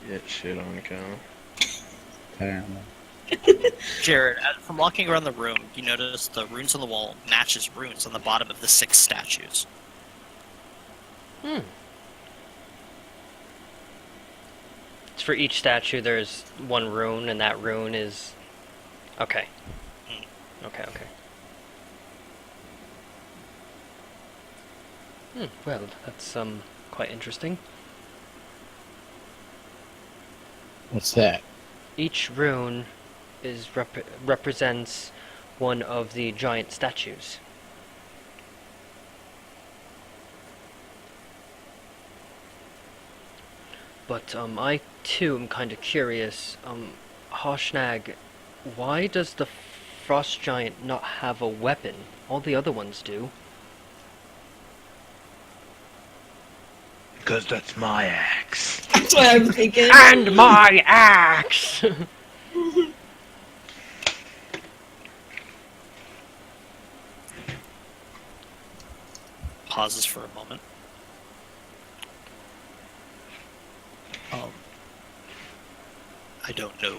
Get shit on account. Apparently. Jared, from walking around the room, you notice the runes on the wall matches runes on the bottom of the 6 statues. Hmm. It's for each statue there's one rune, and that rune is... Okay. Okay. Well, that's, quite interesting. What's that? Each rune is represents one of the giant statues. But I too am kind of curious. Harshnag, why does the frost giant not have a weapon? All the other ones do. Because that's my axe. That's what I'm thinking. And my axe. Pauses for a moment. I don't know.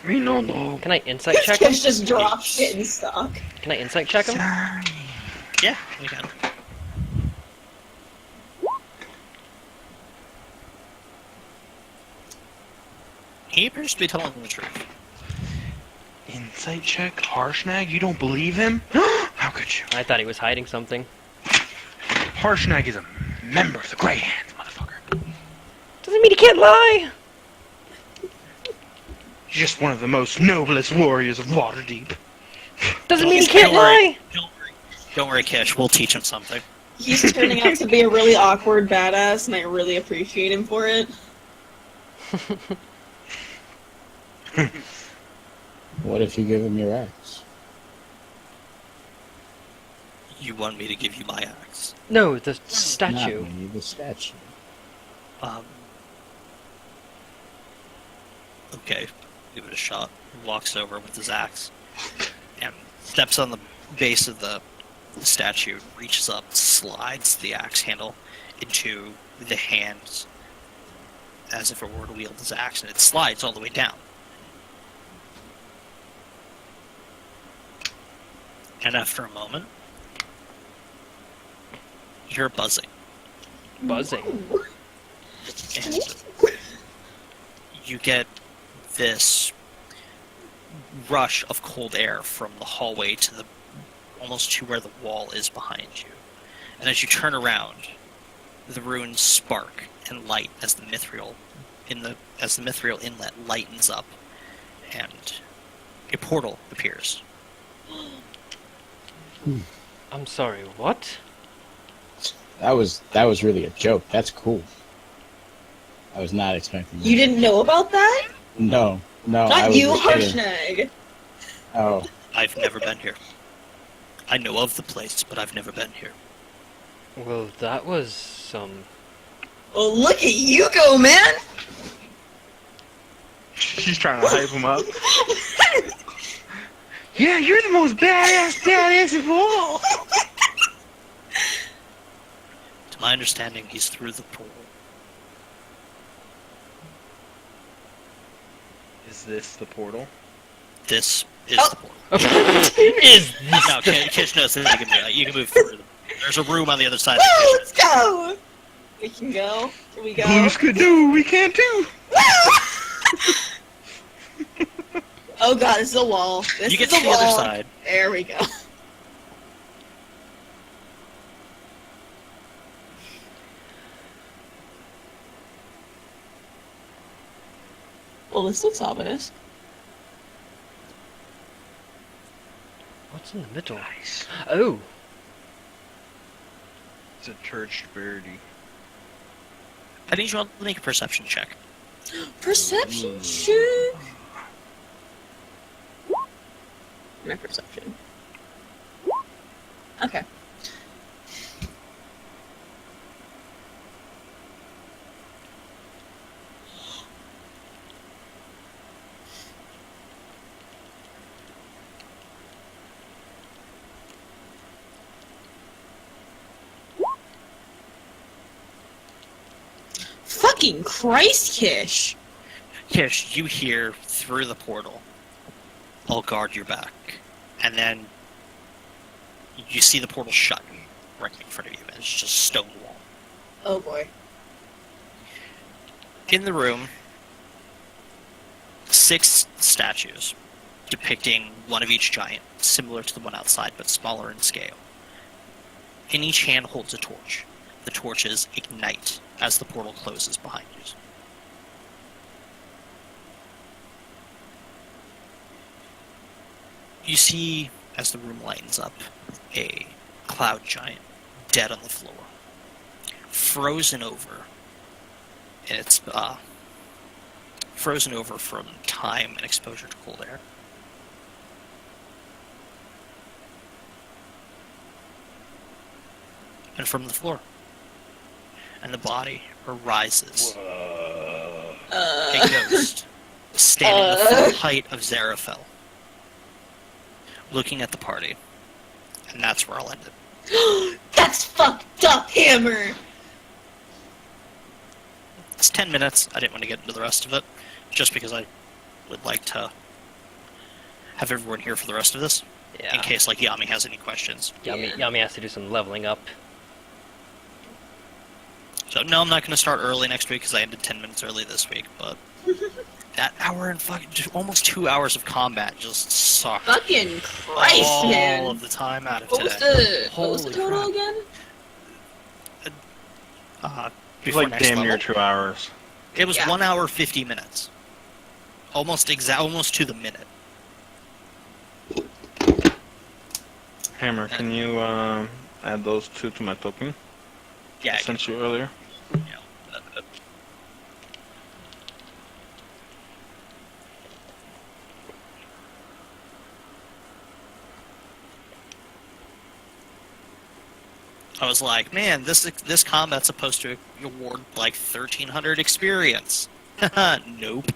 Me no. Can I insight check him? Kish just dropped shit in stock. Can I insight check him? Yeah, we can. He appears to be telling the truth. Insight check? Harshnag? You don't believe him? How could you? I thought he was hiding something. Harshnag is a member of the Grey Hands, motherfucker. Doesn't mean he can't lie. just one of the most noblest warriors of Waterdeep. Doesn't mean he can't lie! Don't worry, Kish. We'll teach him something. He's turning out to be a really awkward badass, and I really appreciate him for it. What if you give him your axe? You want me to give you my axe? No, the statue. Not me, the statue. Okay, give it a shot. He walks over with his axe and steps on the base of the statue, reaches up, slides the axe handle into the hands as if it were to wield his axe, and it slides all the way down. And after a moment, you hear buzzing. Buzzing. And you get this rush of cold air from the hallway to the almost to where the wall is behind you. And as you turn around, the runes spark and light as the mithril inlet lightens up, and a portal appears. I'm sorry, what? That was really a joke. That's cool. I was not expecting that. You didn't know about that? No. I Not was you, just kidding. Harshnag. Oh, I've never been here. I know of the place, but I've never been here. Well, that was some... Well, look at you go, man! She's trying to hype him up. Yeah, you're the most badass of all! To my understanding, he's through the portal. Is this the portal? This is Oh. the portal. Is No, Kish knows that you can move through. There's a room on the other side. Woo, Of let's go! We can go. Here we go. Blues could do, we can't do! Oh god, this is a wall. This you get is a to the wall. other side. There we go. Well, this looks ominous. What's in the middle? Nice. Oh! It's a church birdie. I need you all to make a perception check. Perception check. My perception. Okay. Fucking Christ, Kish! Kish, you hear through the portal, I'll guard your back. And then you see the portal shut right in front of you, and it's just stone wall. Oh boy. In the room, 6 statues depicting one of each giant, similar to the one outside, but smaller in scale. In each hand holds a torch. The torches ignite as the portal closes behind you. You see, as the room lightens up, a cloud giant dead on the floor, frozen over, and it's frozen over from time and exposure to cold air. And from the floor, and the body arises. A ghost, standing the full height of Zeraphel, looking at the party. And that's where I'll end it. That's fucked up, Hammer! It's 10 minutes. I didn't want to get into the rest of it, just because I would like to have everyone here for the rest of this, in case, like, Yami has any questions. Yami has to do some leveling up. So, no, I'm not going to start early next week, because I ended 10 minutes early this week, but that hour and almost 2 hours of combat just sucked Fucking Christ, all man! of the time out of What was today. the total Holy again? crap. It's Before like next damn near level, 2 hours. it was Yeah. 1 hour 50 minutes. almost to the minute. Hammer, can you add those two to my token? Yeah, I I sent you earlier. can, I was like, man, this combat's supposed to award like 1,300 experience. Nope.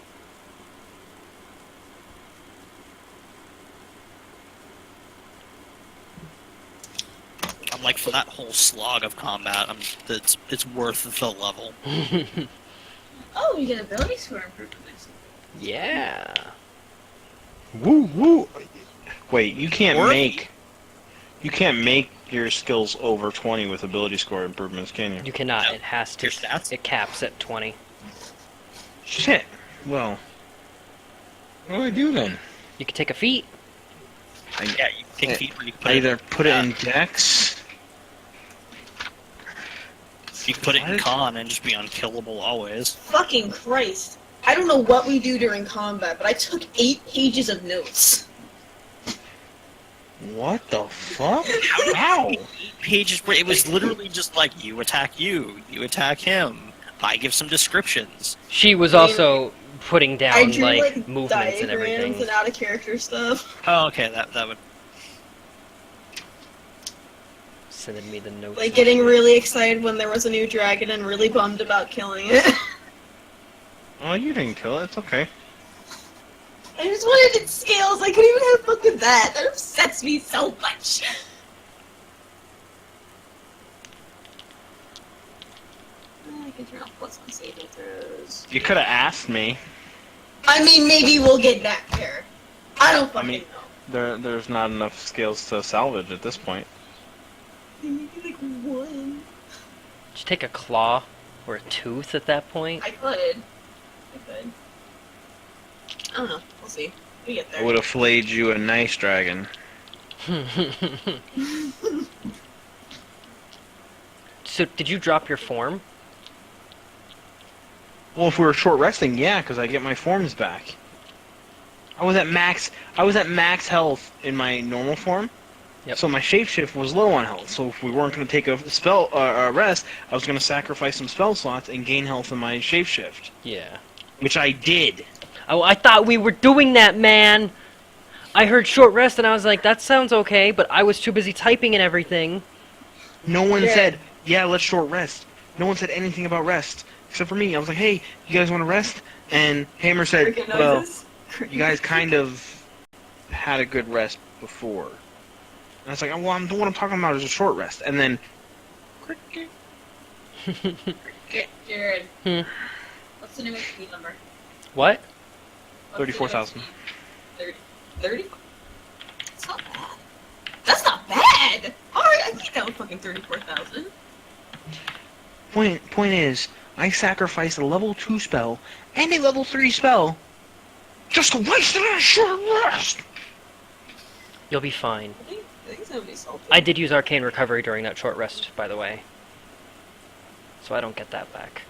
I'm like, for that whole slog of combat, it's worth the level. Oh, you get ability score improvements. Yeah. Woo woo. Wait, you can't Or- make your skills over 20 with ability score improvements, can you? You cannot. No. It has to. Your stats? It caps at 20. Shit. Well, what do I do then? You can take a feat. Yeah, you can take feet where you can put I it. either put it in Dex. You can put it in What? con and just be unkillable always. Fucking Christ. I don't know what we do during combat, but I took 8 pages of notes. What the fuck? How? Pages where it was literally just like, you attack him. I give some descriptions. She was I mean, also putting I down drew like movements and diagrams everything. and out of character stuff. Oh, okay, that would. Sending me the notes. Like getting really excited when there was a new dragon and really bummed about killing it. Oh, you didn't kill it. It's okay. I just wanted its scales. I couldn't even have fun with that. That upsets me so much. I can turn off +1 saving throws. You could have asked me. I mean, maybe we'll get back there. I don't fucking mean- know. There's not enough scales to salvage at this point. Maybe like 1. Did you take a claw or a tooth at that point? I could. I don't know. We'll see. We get I there. would have flayed you a nice dragon. So, did you drop your form? Well, if we were short resting, yeah, because I get my forms back. I was at max health in my normal form. Yep. So my shapeshift was low on health. So if we weren't going to take a spell rest, I was going to sacrifice some spell slots and gain health in my shapeshift, Yeah. which I did. Oh, I thought we were doing that, man! I heard short rest and I was like, that sounds okay, but I was too busy typing and everything. No one Yeah. said, yeah, let's short rest. No one said anything about rest except for me. I was like, hey, you guys want to rest? And Hammer said, Cricket well, noises. you guys kind of had a good rest before. And I was like, oh, well, what I'm talking about is a short rest. And then, cricket. Jared. Hmm. What's the new HP number? What? What's the new 34,000. HP? 30. 30? That's not bad. That's not bad! Alright, I think that was fucking 34,000. Point is, I sacrificed a level 2 spell and a level 3 spell just to waste it on a short rest. You'll be fine. I think somebody's salty. I did use Arcane Recovery during that short rest, by the way. So I don't get that back.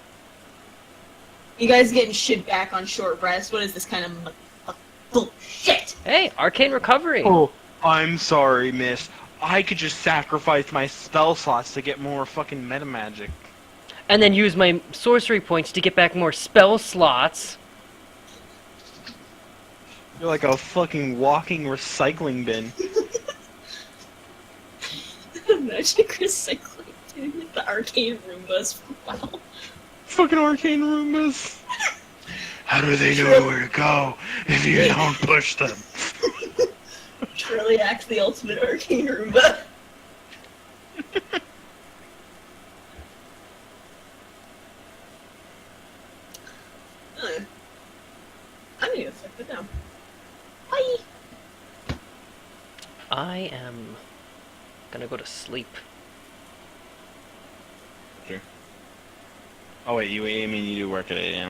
You guys getting shit back on short rest? What is this kind of bullshit? Hey, Arcane Recovery! Oh, I'm sorry, miss. I could just sacrifice my spell slots to get more fucking meta magic. And then use my sorcery points to get back more spell slots. You're like a fucking walking recycling bin. Imagine recycling doing like the arcane Roombas for a while. Fucking arcane Roombas. How do they know where to go if you don't push them? Trilliax, the ultimate arcane Roomba. I need to set that down. Bye! I am gonna go to sleep. Oh wait, you do work at 8 a.m.